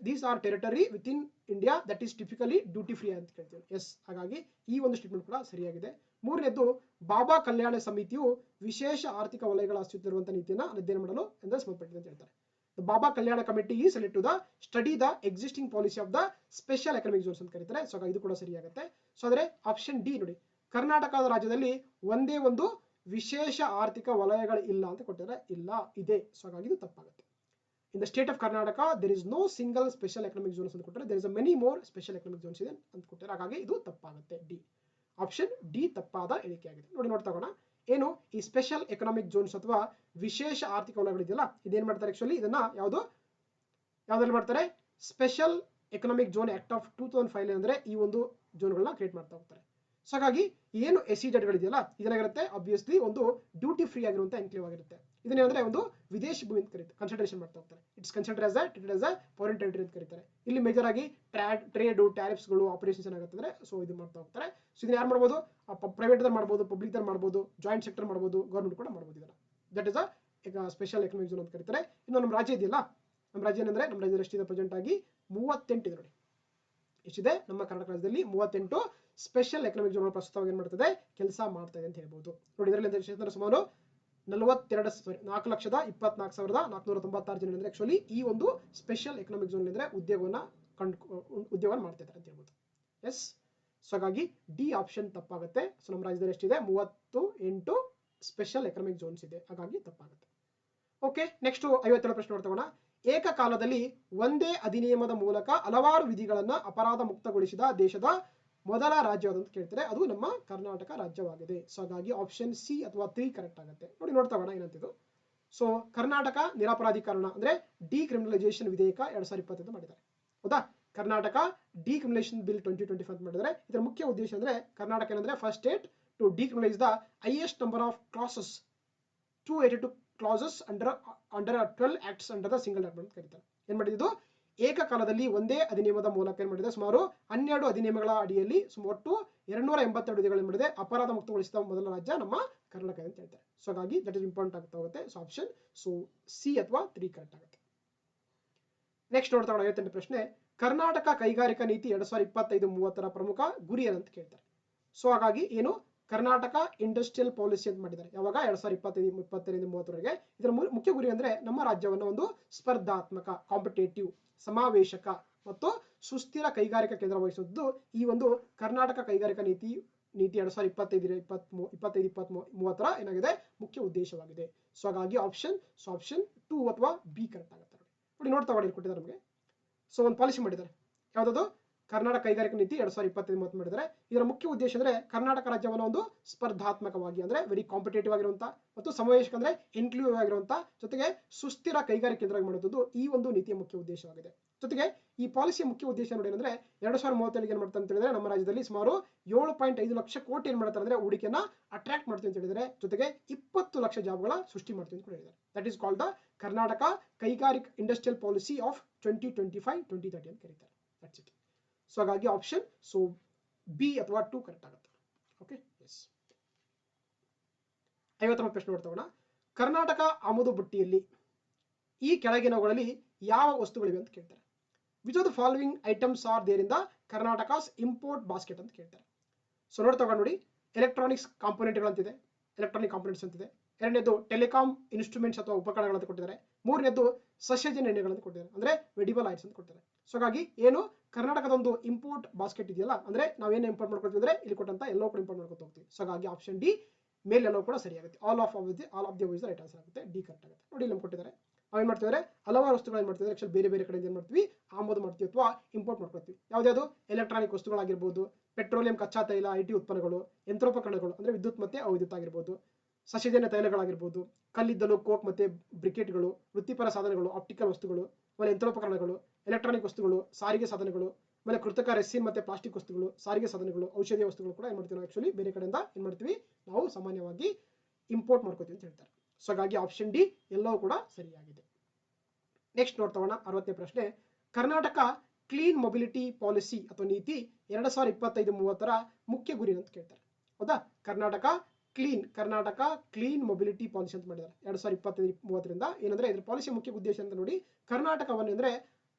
these are territory with in India that is typically duty free ಅಂತ ಕೇಳ್ತೀವಿ. ಎಸ್, ಹಾಗಾಗಿ ಈ ಒಂದು ಸ್ಟೇಟ್ಮೆಂಟ್ ಕೂಡ ಸರಿಯಾಗಿದೆ. ಮೂರನೇದು, ಬಾಬಾ ಕಲ್ಯಾಣ ಸಮಿತಿಯು ವಿಶೇಷ ಆರ್ಥಿಕ ವಲಯಗಳ ಅಸ್ತಿತ್ವವಿರುವಂತಹ ನೀತಿಯನ್ನು ಅಧ್ಯಯನ ಮಾಡಲು ಎಂದು ಸಂಬಂಧಪಟ್ಟಿದೆ ಅಂತ ಹೇಳ್ತಾರೆ. The Baba Kalyana Committee is selected to the study the existing policy of the special economic zones ಅಂತ ಕರೀತಾರೆ. ಸೊ ಇದು ಕೂಡ ಸರಿಯಾಗುತ್ತೆ. ಸೊ ಆದರೆ ಆಪ್ಷನ್ ಡಿ ನೋಡಿ, ಕರ್ನಾಟಕದ ರಾಜ್ಯದಲ್ಲಿ ಒಂದೇ ಒಂದು ವಿಶೇಷ ಆರ್ಥಿಕ ವಲಯಗಳು ಇಲ್ಲ ಅಂತ ಕೊಟ್ಟಿದ್ದಾರೆ. ಇಲ್ಲ, ಇದೆ. ಸೊ ಹಾಗಾಗಿ ಇದು ತಪ್ಪಾಗುತ್ತೆ. In the state of Karnataka there is no single special economic zones ಅಂತ ಕೊಟ್ಟಿದ್ದಾರೆ. There is a many more special economic zones ಇದೆ ಅಂತ ಕೊಟ್ಟಿದ್ದಾರೆ. ಹಾಗಾಗಿ ಇದು ತಪ್ಪಾಗುತ್ತೆ. ಡಿ, ಆಪ್ಷನ್ ಡಿ ತಪ್ಪಾದ ಹೇಳಿಕೆಯಾಗಿದೆ. ನೋಡ್ತಾ ಹೋಗೋಣ. ಏನು ಈ ಸ್ಪೆಷಲ್ ಎಕನಾಮಿಕ್ ಝೋನ್ಸ್ ಅಥವಾ ವಿಶೇಷ ಆರ್ಥಿಕ ವಲಯಗಳಿದೆಯಲ್ಲ, ಇದೇನ್ ಮಾಡ್ತಾರೆ ಆಕ್ಚುಲಿ ಇದನ್ನ ಯಾವ್ದ್ರಲ್ಲಿ ಮಾಡ್ತಾರೆ? Special economic zone act of 2005 ಅಂದ್ರೆ ಈ ಒಂದು ಝೋನ್ಗಳನ್ನ ಕ್ರಿಯೇಟ್ ಮಾಡ್ತಾ ಹೋಗ್ತಾರೆ. ಸೊ ಹಾಗಾಗಿ ಏನು SEZ ಗಳಿದೆಯಲ್ಲ, ಇದನ್ನಾಗಿರುತ್ತೆ ಆಬ್ವಿಯಸ್ಲಿ ಒಂದು ಡ್ಯೂಟಿ ಫ್ರೀ ಆಗಿರುವಂತಹ ಎನ್ಕ್ಲೇವ್ ಆಗಿರುತ್ತೆ. ಇದನ್ನೇನಂದ್ರೆ ಒಂದು ವಿದೇಶಿ ಭೂಮಿ ಅಂತ ಕರೀತಾರೆ, ಕನ್ಸಿಡರೇಷನ್ ಮಾಡ್ತಾ ಹೋಗ್ತಾರೆ. It's consider as a foreign territory ಅಂತ ಕರೀತಾರೆ. ಇಲ್ಲಿ ಮೇಜರ್ ಆಗಿ ಟ್ರೇಡ್ ಟ್ಯಾರಿಫ್ಸ್ಗಳು ಆಪರೇಷನ್ಸ್ ಏನಾಗುತ್ತೆ ಅಂದ್ರೆ ಸೊ ಇದು ಮಾಡ್ತಾ ಹೋಗ್ತಾರೆ. ಸೊ ಇದನ್ನ ಯಾರು ಮಾಡ್ಬೋದು? ಪ್ರೈವೇಟ್ ಮಾಡ್ಬೋದು, ಪಬ್ಲಿಕ್ ಮಾಡ್ಬೋದು, ಜಾಯಿಂಟ್ ಸೆಕ್ಟರ್ ಮಾಡ್ಬೋದು, ಗವರ್ಮೆಂಟ್ ಕೂಡ ಮಾಡ್ಬೋದು. ಇದನ್ನ that is a special economic zone ಅಂತ ಕರೀತಾರೆ. ಇನ್ನು ನಮ್ಮ ರಾಜ್ಯ ಇದೆಯಲ್ಲ, ನಮ್ಮ ರಾಜ್ಯ ಏನಂದ್ರೆ ನಮ್ಮ ರಾಜ್ಯದಲ್ಲಿ ಎಷ್ಟಿದೆ ಪ್ರೆಸೆಂಟ್ ಆಗಿ 38 ಇದೆ ನೋಡಿ. ಎಷ್ಟಿದೆ? ನಮ್ಮ ಕರ್ನಾಟಕ ರಾಜ್ಯದಲ್ಲಿ 38 ಸ್ಪೆಷಲ್ ಎಕನಾಮಿಕ್ ಝೋನ್ ಪ್ರಸ್ತುತವಾಗಿ ಏನ್ ಮಾಡ್ತದೆ, ಕೆಲಸ ಮಾಡ್ತಾ ಇದೆ ಅಂತ ಹೇಳ್ಬೋದು ನೋಡಿ. ಇದರಲ್ಲಿ ಸುಮಾರು 4,24,24,496 ಜನ ಅಂದ್ರೆ ಆಕ್ಚುಲಿ ಈ ಒಂದು ಸ್ಪೆಷಲ್ ಎಕನಾಮಿಕ್ ಝೋನ್ ಅಂದ್ರೆ ಉದ್ಯೋಗವನ್ನ ಮಾಡ್ತಾ ಇದ್ದಾರೆ ಅಂತ ಹೇಳ್ಬೋದು. ಎಸ್, ಸೊ ಹಾಗಾಗಿ ಡಿ ಆಪ್ಷನ್ ತಪ್ಪಾಗುತ್ತೆ. ಸೊ ನಮ್ಮ ರಾಜ್ಯದಲ್ಲಿ ಎಷ್ಟಿದೆ? 38 ಸ್ಪೆಷಲ್ ಎಕನಾಮಿಕ್ ಝೋನ್ಸ್ ಇದೆ, ಹಾಗಾಗಿ ತಪ್ಪಾಗುತ್ತೆ. ಓಕೆ, ನೆಕ್ಸ್ಟ್ 57 ಪ್ರಶ್ನೆ ನೋಡ್ತಗೋಣ. ಏಕಕಾಲದಲ್ಲಿ ಒಂದೇ ಅಧಿನಿಯಮದ ಮೂಲಕ ಹಲವಾರು ವಿಧಿಗಳನ್ನ ಅಪರಾಧ ಮುಕ್ತಗೊಳಿಸಿದ ದೇಶದ ಮೊದಲ ರಾಜ್ಯ ಅಂತ ಕೇಳ್ತಾರೆ. ಅದು ನಮ್ಮ ಕರ್ನಾಟಕ ರಾಜ್ಯವಾಗಿದೆ. ಸೊ ಹಾಗಾಗಿ ಆಪ್ಷನ್ ಸಿ ಅಥವಾ 3 ಕರೆಕ್ಟ್ ಆಗುತ್ತೆ. ನೋಡ್ತಾ ಹೋಗೋಣ ಏನಂತಿದ್ದು. ಸೊ ಕರ್ನಾಟಕ ನಿರಪರಾಧೀಕರಣ ಅಂದ್ರೆ ಡಿಕ್ರಿಮಿನಲೈಸೇಷನ್ ವಿಧೇಯಕ 2020 ಮಾಡಿದ್ದಾರೆ. ಹೌದಾ, ಕರ್ನಾಟಕ ಡಿಕ್ರಿಮಿನಲೈಸೇಷನ್ ಬಿಲ್ 2025 ಅಂತ ಮಾಡಿದರೆ ಇದರ ಮುಖ್ಯ ಉದ್ದೇಶ ಅಂದ್ರೆ ಕರ್ನಾಟಕ ಏನಂದ್ರೆ first state to decriminalise the highest number of clauses 282 clauses under 12 acts under the single act ಅಂತ ಕರೀತಾರೆ. ಏನ್ ಮಾಡಿದ್ದು? ಏಕಕಾಲದಲ್ಲಿ ಒಂದೇ ಅಧಿನಿಯಮದ ಮೂಲಕ ಏನ್ ಮಾಡಿದೆ, ಸುಮಾರು 12 ಅಧಿನಿಯಮಗಳ ಅಡಿಯಲ್ಲಿ ಒಟ್ಟು 282 ವಿಧಿಗಳನ್ನು ಮಾಡಿದೆ ಅಪರಾಧ ಮುಕ್ತಗೊಳಿಸಿದ ಮೊದಲ ರಾಜ್ಯ ನಮ್ಮ ಕರ್ನಾಟಕ ಅಂತ ಹೇಳ್ತಾರೆ. ಸೊ ಹಾಗಾಗಿ ದಟ್ ಇಸ್ ಇಂಪಾರ್ಟೆಂಟ್ ಆಗ್ತಾ ಹೋಗುತ್ತೆ. ಸೊ ಆಪ್ಷನ್ ಸಿ ಅಥವಾ 3 ಕರೆಕ್ಟ್ ಆಗುತ್ತೆ. ನೆಕ್ಸ್ಟ್ ನೋಡ್ತಾ 58 ಪ್ರಶ್ನೆ. ಕರ್ನಾಟಕ ಕೈಗಾರಿಕಾ ನೀತಿ 2025-30 ಪ್ರಮುಖ ಗುರಿ ಏನಂತ ಕೇಳ್ತಾರೆ. ಸೊ ಹಾಗಾಗಿ ಏನು ಕರ್ನಾಟಕ ಇಂಡಸ್ಟ್ರಿಯಲ್ ಪಾಲಿಸಿ ಅಂತ ಮಾಡಿದ್ದಾರೆ. ಯಾವಾಗ 2025-30 ಇದರ ಮುಖ್ಯ ಗುರಿ ಅಂದ್ರೆ ನಮ್ಮ ರಾಜ್ಯವನ್ನು ಒಂದು ಸ್ಪರ್ಧಾತ್ಮಕ ಕಾಂಪಿಟೇಟಿವ್ ಸಮಾವೇಶಕ ಮತ್ತು ಸುಸ್ಥಿರ ಕೈಗಾರಿಕಾ ಕೇಂದ್ರ ವಹಿಸುವುದು ಈ ಒಂದು ಕರ್ನಾಟಕ ಕೈಗಾರಿಕಾ ನೀತಿ 2025-30 ಏನಾಗಿದೆ ಮುಖ್ಯ ಉದ್ದೇಶವಾಗಿದೆ. ಸೊ ಹಾಗಾಗಿ ಆಪ್ಷನ್ 2 ಅಥವಾ ಬಿ ಕರೆಕ್ಟ್ ಆಗುತ್ತೆ. ನೋಡಿ ನೋಡ್ತಾ ಕೊಟ್ಟಿದ್ದಾರೆ ನಮಗೆ. ಸೊ ಒಂದು ಪಾಲಿಸಿ ಮಾಡಿದ್ದಾರೆ, ಯಾವ್ದು? ಕರ್ನಾಟಕ ಕೈಗಾರಿಕಾ ನೀತಿ 2025-30 ಮಾಡಿದ್ದಾರೆ. ಇದರ ಮುಖ್ಯ ಉದ್ದೇಶ ಅಂದ್ರೆ ಕರ್ನಾಟಕ ರಾಜ್ಯವನ್ನು ಒಂದು ಸ್ಪರ್ಧಾತ್ಮಕವಾಗಿ ಅಂದ್ರೆ ವೆರಿ ಕಾಂಪಿಟೇಟಿವ್ ಆಗಿರುವಂತಹ ಮತ್ತು ಸಮಾವೇಶಕ ಅಂದ್ರೆ ಇನ್ಕ್ಲೂಸಿವ್ ಆಗಿರುವಂತಹ ಜೊತೆಗೆ ಸುಸ್ಥಿರ ಕೈಗಾರಿಕಾ ಕೇಂದ್ರವಾಗಿ ಮಾಡುವುದು ಈ ಒಂದು ನೀತಿಯ ಮುಖ್ಯ ಉದ್ದೇಶವಾಗಿದೆ. ಜೊತೆಗೆ ಈ ಪಾಲಿಸಿಯ ಮುಖ್ಯ ಉದ್ದೇಶ ನೋಡಿ ಏನಂದ್ರೆ 2037 ಏನ್ ಮಾಡ್ತಾರೆ ಅಂತ ಹೇಳಿದ್ರೆ ನಮ್ಮ ರಾಜ್ಯದಲ್ಲಿ ಸುಮಾರು 7.5 ಲಕ್ಷ ಕೋಟಿ ಏನ್ ಮಾಡ್ತಾರೆ ಅಂದ್ರೆ ಹೂಡಿಕೆಯನ್ನ ಅಟ್ರಾಕ್ಟ್ ಮಾಡ್ತೀವಿ ಅಂತ ಹೇಳಿದ್ರೆ, ಜೊತೆಗೆ 20 ಲಕ್ಷ ಜಾಬ್ಗಳ ಸೃಷ್ಟಿ ಮಾಡ್ತೀವಿ ಅಂತ ಹೇಳಿದ್ದಾರೆ. That is called the Karnataka ಕೈಗಾರಿಕಾ ಇಂಡಸ್ಟ್ರಿಯಲ್ ಪಾಲಿಸಿ ಆಫ್ 2025-2030 ಅಂತ ಕರೀತಾರೆ. That's it. ಸೊ ಹಾಗಾಗಿ ಆಪ್ಷನ್ ಬಿ ಅಥವಾ 2 ಕರೆಕ್ಟ್ ಆಗುತ್ತೆ. ಓಕೆ ಎಸ್ 50ನೇ ಪ್ರಶ್ನೆ ನೋಡ್ತಾ ಕರ್ನಾಟಕ ಆಮದು ಬುಟ್ಟಿಯಲ್ಲಿ ಈ ಕೆಳಗಿನವುಗಳಲ್ಲಿ ಯಾವ ವಸ್ತುಗಳಿವೆ ಅಂತ ಕೇಳ್ತಾರೆ. Which of the following items are there in the Karnataka's import basket ಅಂತ ಕೇಳ್ತಾರೆ. ಸೊ ನೋಡ್ತಾ ನೋಡಿ ಎಲೆಕ್ಟ್ರಾನಿಕ್ಸ್ ಕಾಂಪೋನೆಂಟ್ಗಳಂತಿದೆ, ಎಲೆಕ್ಟ್ರಾನಿಕ್ ಕಾಂಪೋನೆಂಟ್ಸ್ ಅಂತಿದೆ. ಎರಡನೇದು ಟೆಲಿಕಾಂ ಇನ್ಸ್ಟ್ರೂಮೆಂಟ್ಸ್ ಅಥವಾ ಉಪಕರಣಗಳಂತ ಕೊಟ್ಟಿದ್ದಾರೆ. ಮೂರನೇದು ಸಸ್ಯಜನ್ಯ ಎಣ್ಣೆಗಳನ್ನು ಕೊಟ್ಟಿದ್ದಾರೆ, ಅಂದ್ರೆ ವೆಡಿಬಲ್ ಆಯಿಲ್ಸ್ ಅಂತ ಕೊಟ್ಟಿದ್ದಾರೆ. ಸೊ ಹಾಗಾಗಿ ಏನು ಕರ್ನಾಟಕದ ಒಂದು ಇಂಪೋರ್ಟ್ ಬಾಸ್ಕೆಟ್ ಇದೆಯಲ್ಲ, ಅಂದ್ರೆ ನಾವೇನು ಇಂಪೋರ್ಟ್ ಮಾಡ್ಕೊಳ್ತೀವಿ ಅಂದ್ರೆ ಇಲ್ಲಿ ಕೊಟ್ಟಂತ ಎಲ್ಲೋ ಕೂಡ ಇಂಪೋರ್ಟ್ ಮಾಡ್ಕೊತ ಹೋಗ್ತೀವಿ. ಸೊ ಹಾಗಾಗಿ ಆಪ್ಷನ್ ಡಿ ಮೇಲೆಲ್ಲೋ ಕೂಡ ಸರಿಯಾಗುತ್ತೆ. All of the right answer ಆಗುತ್ತೆ. ಡಿ ಕರೆಕ್ಟ್ ಆಗುತ್ತೆ. ನೋಡಿ ಇಲ್ಲಿ ಕೊಟ್ಟಿದ್ದಾರೆ. ನಾವೇನ್ ಮಾಡ್ತಿದ್ರೆ ಹಲವಾರು ವಸ್ತುಗಳು ಏನ್ ಮಾಡ್ತಿದ್ರೆ ಆಕ್ಚುಲಿ ಬೇರೆ ಬೇರೆ ಕಡೆಯಿಂದ ಏನ್ ಮಾಡ್ತೀವಿ ಆಮದು ಮಾಡ್ತೀವಿ ಅಥವಾ ಇಂಪೋರ್ಟ್ ಮಾಡ್ಕೊಳ್ತೀವಿ. ಯಾವ್ದು ಎಲೆಕ್ಟ್ರಾನಿಕ್ ವಸ್ತುಗಳಾಗಿರ್ಬೋದು, ಪೆಟ್ರೋಲಿಯಂ ಕಚ್ಚಾ ತೈಲ, ಐಟಿ ಉತ್ಪನ್ನಗಳು, ಯಂತ್ರೋಪಕರಣಗಳು ಅಂದ್ರೆ ವಿದ್ಯುತ್ ಮತ್ತೆ ಅವಿದ್ಯುತ್ ಆಗಿರ್ಬೋದು, ಸಸ್ಯಜನ್ಯ ತೈಲಗಳಾಗಿರ್ಬೋದು, ಕಲ್ಲಿದ್ದಲು, ಕೋಕ್ ಮತ್ತೆ ಬ್ರಿಕೆಟ್ಗಳು, ವೃತ್ತಿಪರ ಸಾಧನಗಳು, ಆಪ್ಟಿಕಲ್ ವಸ್ತುಗಳು, ಆಮೇಲೆ ಯಂತ್ರೋಪಕರಣಗಳು, ಎಲೆಕ್ಟ್ರಾನಿಕ್ ವಸ್ತುಗಳು, ಸಾರಿಗೆ ಸಾಧನಗಳು, ಆಮೇಲೆ ಕೃತಕ ರೆಸಿನ್ ಮತ್ತೆ ಪ್ಲಾಸ್ಟಿಕ್ ವಸ್ತುಗಳು, ಸಾರಿಗೆ ಸಾಧನಗಳು, ಔಷಧೀಯ ವಸ್ತುಗಳು ಕೂಡ ಏನ್ ಮಾಡ್ತೀವಿ ನಾವು ಆಕ್ಚುಲಿ ಬೇರೆ ಕಡೆಯಿಂದ ಏನ್ ಮಾಡ್ತೀವಿ ನಾವು ಸಾಮಾನ್ಯವಾಗಿ ಇಂಪೋರ್ಟ್ ಮಾಡ್ಕೋತೀವಿ ಅಂತ ಹೇಳ್ತಾರೆ. ಸೊ ಹಾಗಾಗಿ ಆಪ್ಷನ್ ಡಿ ಎಲ್ಲವೂ ಕೂಡ ಸರಿಯಾಗಿದೆ. ನೆಕ್ಸ್ಟ್ ನೋಡ್ತಾ 60ನೇ ಪ್ರಶ್ನೆ, ಕರ್ನಾಟಕ ಕ್ಲೀನ್ ಮೊಬಿಲಿಟಿ ಪಾಲಿಸಿ ಅಥವಾ ನೀತಿ 2025-30 ಮುಖ್ಯ ಗುರಿ ಅಂತ ಕೇಳ್ತಾರೆ. ಹೌದಾ, ಕರ್ನಾಟಕ ಕ್ಲೀನ್ ಮೊಬಿಲಿಟಿ ಪಾಲಿಸಿ ಅಂತ ಮಾಡಿದ್ದಾರೆ 2025-30ರಿಂದ. ಏನಂದ್ರೆ ಇದ್ರ ಪಾಲಿಸಿ ಮುಖ್ಯ ಉದ್ದೇಶ ಅಂತ ನೋಡಿ, ಕರ್ನಾಟಕವನ್ನು ಅಂದ್ರೆ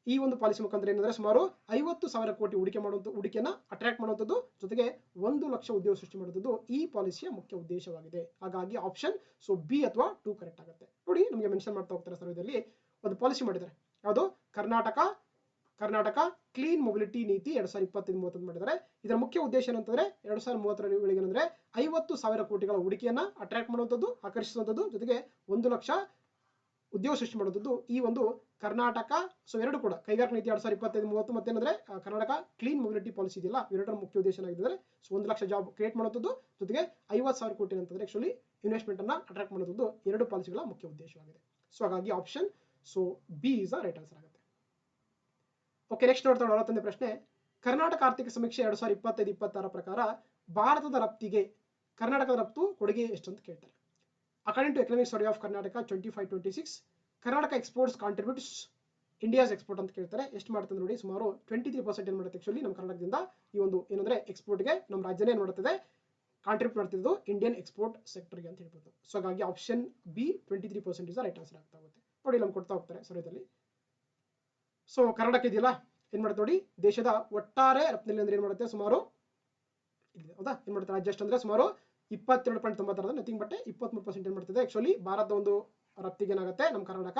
ಈ ಒಂದು ಪಾಲಿಸಿ ಮುಖಾಂತರ ಏನಂದ್ರೆ ಸುಮಾರು 50,000 ಕೋಟಿ ಹೂಡಿಕೆಯನ್ನ ಅಟ್ರಾಕ್ಟ್ ಮಾಡುವಂಥದ್ದು, ಜೊತೆಗೆ 1 ಲಕ್ಷ ಉದ್ಯೋಗ ಸೃಷ್ಟಿ ಮಾಡುವಂಥದ್ದು ಈ ಪಾಲಿಸಿಯ ಮುಖ್ಯ ಉದ್ದೇಶವಾಗಿದೆ. ಹಾಗಾಗಿ ಆಪ್ಷನ್ ಸೊ ಬಿ ಅಥವಾ 2 ಕರೆಕ್ಟ್ ಆಗುತ್ತೆ. ನೋಡಿ ನಮಗೆ ಮೆನ್ಷನ್ ಮಾಡ್ತಾ ಹೋಗ್ತಾರೆ ಸರ್ವೇದಲ್ಲಿ ಒಂದು ಪಾಲಿಸಿ ಮಾಡಿದ್ದಾರೆ. ಯಾವುದು ಕರ್ನಾಟಕ ಕ್ಲೀನ್ ಮೊಬಿಲಿಟಿ ನೀತಿ 2025-30 ಮಾಡಿದ್ದಾರೆ. ಇದರ ಮುಖ್ಯ ಉದ್ದೇಶ ಏನಂತಂದ್ರೆ 2030 ವೇಳೆಗೆ ಅಂದ್ರೆ 50,000 ಕೋಟಿಗಳ ಹೂಡಿಕೆಯನ್ನ ಅಟ್ರಾಕ್ಟ್ ಮಾಡುವಂಥದ್ದು, ಆಕರ್ಷಿಸುವಂಥದ್ದು, ಜೊತೆಗೆ 1 ಲಕ್ಷ ಉದ್ಯೋಗ ಸೃಷ್ಟಿ ಮಾಡುವಂಥದ್ದು ಈ ಒಂದು ಕರ್ನಾಟಕ. ಸೊ ಎರಡು ಕೂಡ ಕೈಗಾರಿಕಾ ನೀತಿ 2025-30 ಮತ್ತೆ ಏನಂದ್ರೆ ಕರ್ನಾಟಕ ಕ್ಲೀನ್ ಮೊಬಿಲಿಟಿ ಪಾಲಿಸಿ ಇದೆಯಲ್ಲ, ಇವೆರಡರ ಮುಖ್ಯ ಉದ್ದೇಶ ಏನಾಗಿದ್ರೆ ಸೊ 1 ಲಕ್ಷ ಜಾಬ್ ಕ್ರಿಯೇಟ್ ಮಾಡುವಂಥದ್ದು, ಜೊತೆಗೆ 50,000 ಕೋಟಿ ಅಂತಂದ್ರೆ ಆಕ್ಚುಲಿ ಇನ್ವೆಸ್ಟ್ಮೆಂಟ್ ಅನ್ನ ಅಟ್ರಾಕ್ಟ್ ಮಾಡುವಂಥದ್ದು ಎರಡು ಪಾಲಿಸಿಗಳ ಮುಖ್ಯ ಉದ್ದೇಶವಾಗಿದೆ. ಸೊ ಹಾಗಾಗಿ option so B is the right answer ಆಗುತ್ತೆ. ಓಕೆ, ನೆಕ್ಸ್ಟ್ ನೋಡ್ತಾ 60ನೇ ಪ್ರಶ್ನೆ, ಕರ್ನಾಟಕ ಆರ್ಥಿಕ ಸಮೀಕ್ಷೆ 2025-26 ಪ್ರಕಾರ ಭಾರತದ ರಫ್ತಿಗೆ ಕರ್ನಾಟಕದ ರಫ್ತು ಕೊಡುಗೆ ಎಷ್ಟು ಅಂತ ಕೇಳ್ತಾರೆ. According to economic survey of Karnataka 25-26 Karnataka exports contributes India's export ಅಂತ ಕೇಳ್ತಾರೆ. ಎಷ್ಟು ಮಾಡ್ತದೆ ನೋಡಿ, ಸುಮಾರು 23% ಏನ್ ಮಾಡುತ್ತೆ ಆಕ್ಚುಲಿ ನಮ್ಮ ಕರ್ನಾಟಕದಿಂದ ಈ ಒಂದು ಏನಂದ್ರೆ ಎಕ್ಸ್ಪೋರ್ಟ್ಗೆ ನಮ್ಮ ರಾಜ್ಯನೇ ಏನ್ ಮಾಡುತ್ತದೆ ಕಾಂಟ್ರಿಬ್ಯೂಟ್ ಮಾಡ್ತಿದ್ದು ಇಂಡಿಯನ್ ಎಕ್ಸ್ಪೋರ್ಟ್ ಸೆಕ್ಟರ್ಗೆ ಅಂತ ಹೇಳ್ಬೋದು. ಸೊ ಹಾಗಾಗಿ option B 23% is right answer ಆಗ್ತಾ ಹೋಗುತ್ತೆ. ನೋಡಿ ನಮ್ಗೆ ಕೊಡ್ತಾ ಹೋಗ್ತಾರೆ ಸರ್ವೇದಲ್ಲಿ. ಸೊ ಕರ್ನಾಟಕ ಇದೆಯಲ್ಲ ಏನ್ ಮಾಡುತ್ತೆ ನೋಡಿ, ದೇಶದ ಒಟ್ಟಾರೆ ರಫ್ತಿನಲ್ಲಿ ಅಂದ್ರೆ ಏನ್ ಮಾಡುತ್ತೆ ಸುಮಾರು ಹೌದಾ ಏನ್ ಮಾಡುತ್ತೆ ರಾಜ್ಯ ಎಷ್ಟು ಅಂದ್ರೆ ಸುಮಾರು 22.96 ನಥಿಂಗ್ ಬಟ್ 23% ಏನ್ ಮಾಡ್ತಿದೆ ಆಕ್ಚುಲಿ ಭಾರತದ ಒಂದು ರಫ್ತಿಗೆ ಏನಾಗುತ್ತೆ ನಮ್ಮ ಕರ್ನಾಟಕ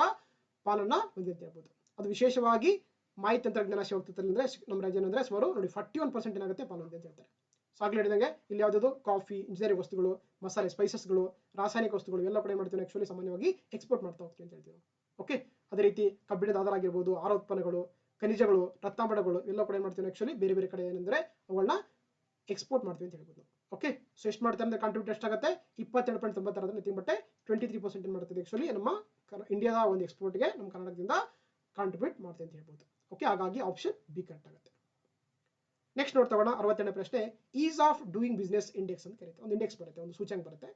ಪಾಲನ್ನ ಹೊಂದಿದೆ ಅಂತ ಹೇಳ್ಬೋದು. ಅದು ವಿಶೇಷವಾಗಿ ಮಾಹಿತಿ ತಂತ್ರಜ್ಞಾನ ಸೇವಕರಲ್ಲಿ ಅಂದ್ರೆ ನಮ್ಮ ರಾಜ್ಯ ಅಂದ್ರೆ ಸುಮಾರು ನೋಡಿ 41% ಏನಾಗುತ್ತೆ ಪಾಲು ಹೊಂದಿದೆ ಅಂತ ಹೇಳ್ತಾರೆ. ಸೊ ಆಗ್ಲೇ ಹೇಳಿದಂಗೆ ಇಲ್ಲಿ ಯಾವ್ದು ಕಾಫಿ, ಇಂಜಿನಿಯರಿಂಗ್ ವಸ್ತುಗಳು, ಮಸಾಲೆ, ಸ್ಪೈಸಸ್ಗಳು, ರಾಸಾಯನಿಕ ವಸ್ತುಗಳು ಎಲ್ಲ ಕೂಡ ಏನ್ ಮಾಡ್ತೀವಿ ಆಕ್ಚುಲಿ ಸಾಮಾನ್ಯವಾಗಿ ಎಕ್ಸ್ಪೋರ್ಟ್ ಮಾಡ್ತಾ ಹೋಗ್ತೀವಿ ಅಂತ ಹೇಳ್ತೀವಿ. ಓಕೆ, ಅದೇ ರೀತಿ ಕಬ್ಬಿಣದ ಆಧಾರ ಆಗಿರ್ಬೋದು, ಆಹಾರ ಉತ್ಪನ್ನಗಳು, ಖನಿಜಗಳು, ರತ್ನಾಂಬರಗಳು ಎಲ್ಲ ಕೂಡ ಏನ್ ಮಾಡ್ತೀವಿ ಆಕ್ಚುಲಿ ಬೇರೆ ಬೇರೆ ಕಡೆ ಏನಂದ್ರೆ ಅವುಗಳನ್ನ ಎಕ್ಸ್ಪೋರ್ಟ್ ಮಾಡ್ತೀವಿ ಅಂತ ಹೇಳ್ಬೋದು. ಓಕೆ, ಸೊ ಎಷ್ಟು ಮಾಡ್ತಾರೆ ಅಂದ್ರೆ ಕಾಂಟ್ರಿಬ್ಯೂಟ್ ಎಷ್ಟಾಗುತ್ತೆ 22.96 ನಥಿಂಗ್ ಬಟ್ 23% ಏನ್ ಮಾಡ್ತಿದೆ ಆಕ್ಚುಲಿ ನಮ್ಮ ಇಂಡಿಯಾದ ಒಂದು ಎಕ್ಸ್ಪೋರ್ಟ್ಗೆ ನಮ್ಮ ಕರ್ನಾಟಕದಿಂದ ಕಾಂಟ್ರಿಬ್ಯೂಟ್ ಮಾಡ್ತೀವಿ ಅಂತ ಹೇಳ್ಬೋದು. ಓಕೆ, ಹಾಗಾಗಿ ಆಪ್ಷನ್ ಬಿ ಕರೆಕ್ಟ್ ಆಗುತ್ತೆ. ನೆಕ್ಸ್ಟ್ ನೋಡ್ತಾ 62ನೇ ಪ್ರಶ್ನೆ, is of doing business index ಅಂತ ಕರೀತಾರೆ. ಒಂದು ಇಂಡೆಕ್ಸ್ ಬರುತ್ತೆ, ಒಂದು ಸೂಚ್ಯಂಕ ಬರುತ್ತೆ,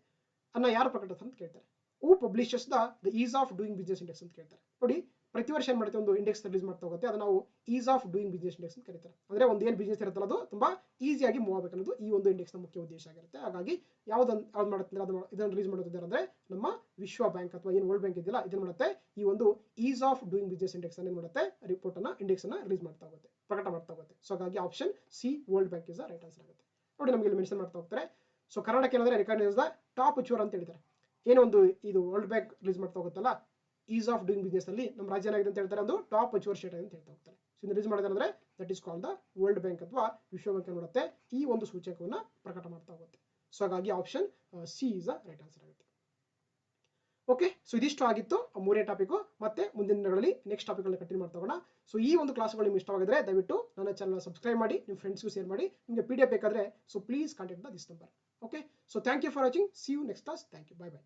ಅದನ್ನ ಯಾರು ಪ್ರಕಟಿಸ್ತಾರೆ ಅಂತ ಕೇಳ್ತಾರೆ. Who publishes the ease of doing business index ಅಂತ ಕೇಳ್ತಾರೆ. ನೋಡಿ ಪ್ರತಿ ವರ್ಷ ಏನ್ ಮಾಡುತ್ತೆ ಒಂದು ಇಂಡೆಕ್ಸ್ ರಿಲೀಸ್ ಮಾಡ್ತಾ ಹೋಗುತ್ತೆ, ಅದನ್ನ ನಾವು is of doing business index ಅಂತ ಕರೀತಾರೆ. ಅಂದ್ರೆ ಒಂದು ಏನ್ ಬಿಸ್ನೆಸ್ ಇರುತ್ತಲ್ಲ ಅದು ತುಂಬಾ ಈಸಿಯಾಗಿ ಮೂವ್ ಆಗಬೇಕು ಅನ್ನೋದು ಈ ಒಂದು ಇಂಡೆಕ್ಸ್ ನ ಮುಖ್ಯ ಉದ್ದೇಶ ಆಗಿರುತ್ತೆ. ಹಾಗಾಗಿ ಯಾವ್ದು ಮಾಡುತ್ತೆ ಇದನ್ನ ರಿಲೀಸ್ ಮಾಡೋದಿದ್ದಾರೆ ಅಂದ್ರೆ ನಮ್ಮ ವಿಶ್ವ ಬ್ಯಾಂಕ್ ಅಥವಾ ಏನು ವರ್ಲ್ಡ್ ಬ್ಯಾಂಕ್ ಇದೆಯಲ್ಲ ಇದನ್ನ ಮಾಡುತ್ತೆ ಈ ಒಂದು is of doing business index ಅನ್ನು ಮಾಡುತ್ತೆ ರಿಪೋರ್ಟ್ ಅನ್ನ ಇಂಡೆಕ್ಸ್ ಅನ್ನ ರಿಲೀಸ್ ಮಾಡ್ತಾ ಹೋಗುತ್ತೆ, ಪ್ರಕಟ ಮಾಡ್ತಾ ಹೋಗುತ್ತೆ. ಸೊ ಹಾಗಾಗಿ option C world bank is right answer ಆಗುತ್ತೆ. ನೋಡಿ ನಮಗೆ ಇಲ್ಲಿ ಮೆನ್ಷನ್ ಮಾಡ್ತಾ ಹೋಗ್ತಾರೆ. ಸೊ ಕರ್ನಾಟಕ ಏನಂದ್ರೆ ರೆಕಾಗ್ನೈಸ್ ದ ಟಾಪ್ ಅಚೀವರ್ ಅಂತ ಹೇಳಿದ್ದಾರೆ. ಏನೋ ಒಂದು ಇದು ವರ್ಲ್ಡ್ ಬ್ಯಾಂಕ್ ರಿಲೀಸ್ ಮಾಡ್ತಾ ಹೋಗುತ್ತಲ್ಲ ಈಸ್ ಆಫ್ ಡೂಯಿಂಗ್ ಬಿಸ್ನೆಸ್ ಅಲ್ಲಿ ನಮ್ಮ ರಾಜ್ಯ ಏನಾಗಿದೆ ಅಂತ ಹೇಳ್ತಾರೆ, ಒಂದು ಟಾಪ್ ಅಚೀವರ್ ಸ್ಟೇಟ್ ಅಂತ ಹೇಳ್ತಾ ಹೋಗ್ತಾರೆ. ಸೊ ಇದನ್ನ ರಿಲೀಸ್ ಮಾಡಿದ್ರೆ ಅಂದ್ರೆ that is called the world bank ಅಥವಾ ವಿಶ್ವ ಬ್ಯಾಂಕ್ ನೋಡುತ್ತೆ ಈ ಒಂದು ಸೂಚ್ಯಂಕವನ್ನ ಪ್ರಕಟ ಮಾಡ್ತಾ ಹೋಗುತ್ತೆ. ಸೊ ಹಾಗಾಗಿ option C is right answer ಆಗುತ್ತೆ. ಓಕೆ, ಸೊ ಇದಿಷ್ಟು ಆಗಿತ್ತು ಮೂರನೇ ಟಾಪಿಕ್. ಮತ್ತೆ ಮುಂದಿನ ದಿನಗಳಲ್ಲಿ ನೆಕ್ಸ್ಟ್ ಟಾಪಿಕ್ ಅನ್ನು ಕಂಟಿನ್ಯೂ ಮಾಡ್ತಾ ಹೋಗೋಣ. ಸೊ ಈ ಒಂದು ಕ್ಲಾಸ್ಗಳು ನಿಮ್ಗೆ ಇಷ್ಟವಾಗಿದ್ರೆ ದಯವಿಟ್ಟು ನನ್ನ ಚಾನಲ್ ಸಬ್ಸ್ಕ್ರೈಬ್ ಮಾಡಿ, ನಿಮ್ಮ ಫ್ರೆಂಡ್ಸ್ಗೂ ಶೇರ್ ಮಾಡಿ. ನಿಮಗೆ PDF ಬೇಕಾದ್ರೆ so please contact the this number. Okay, so thank you for watching. See you next class. Thank you. Bye by.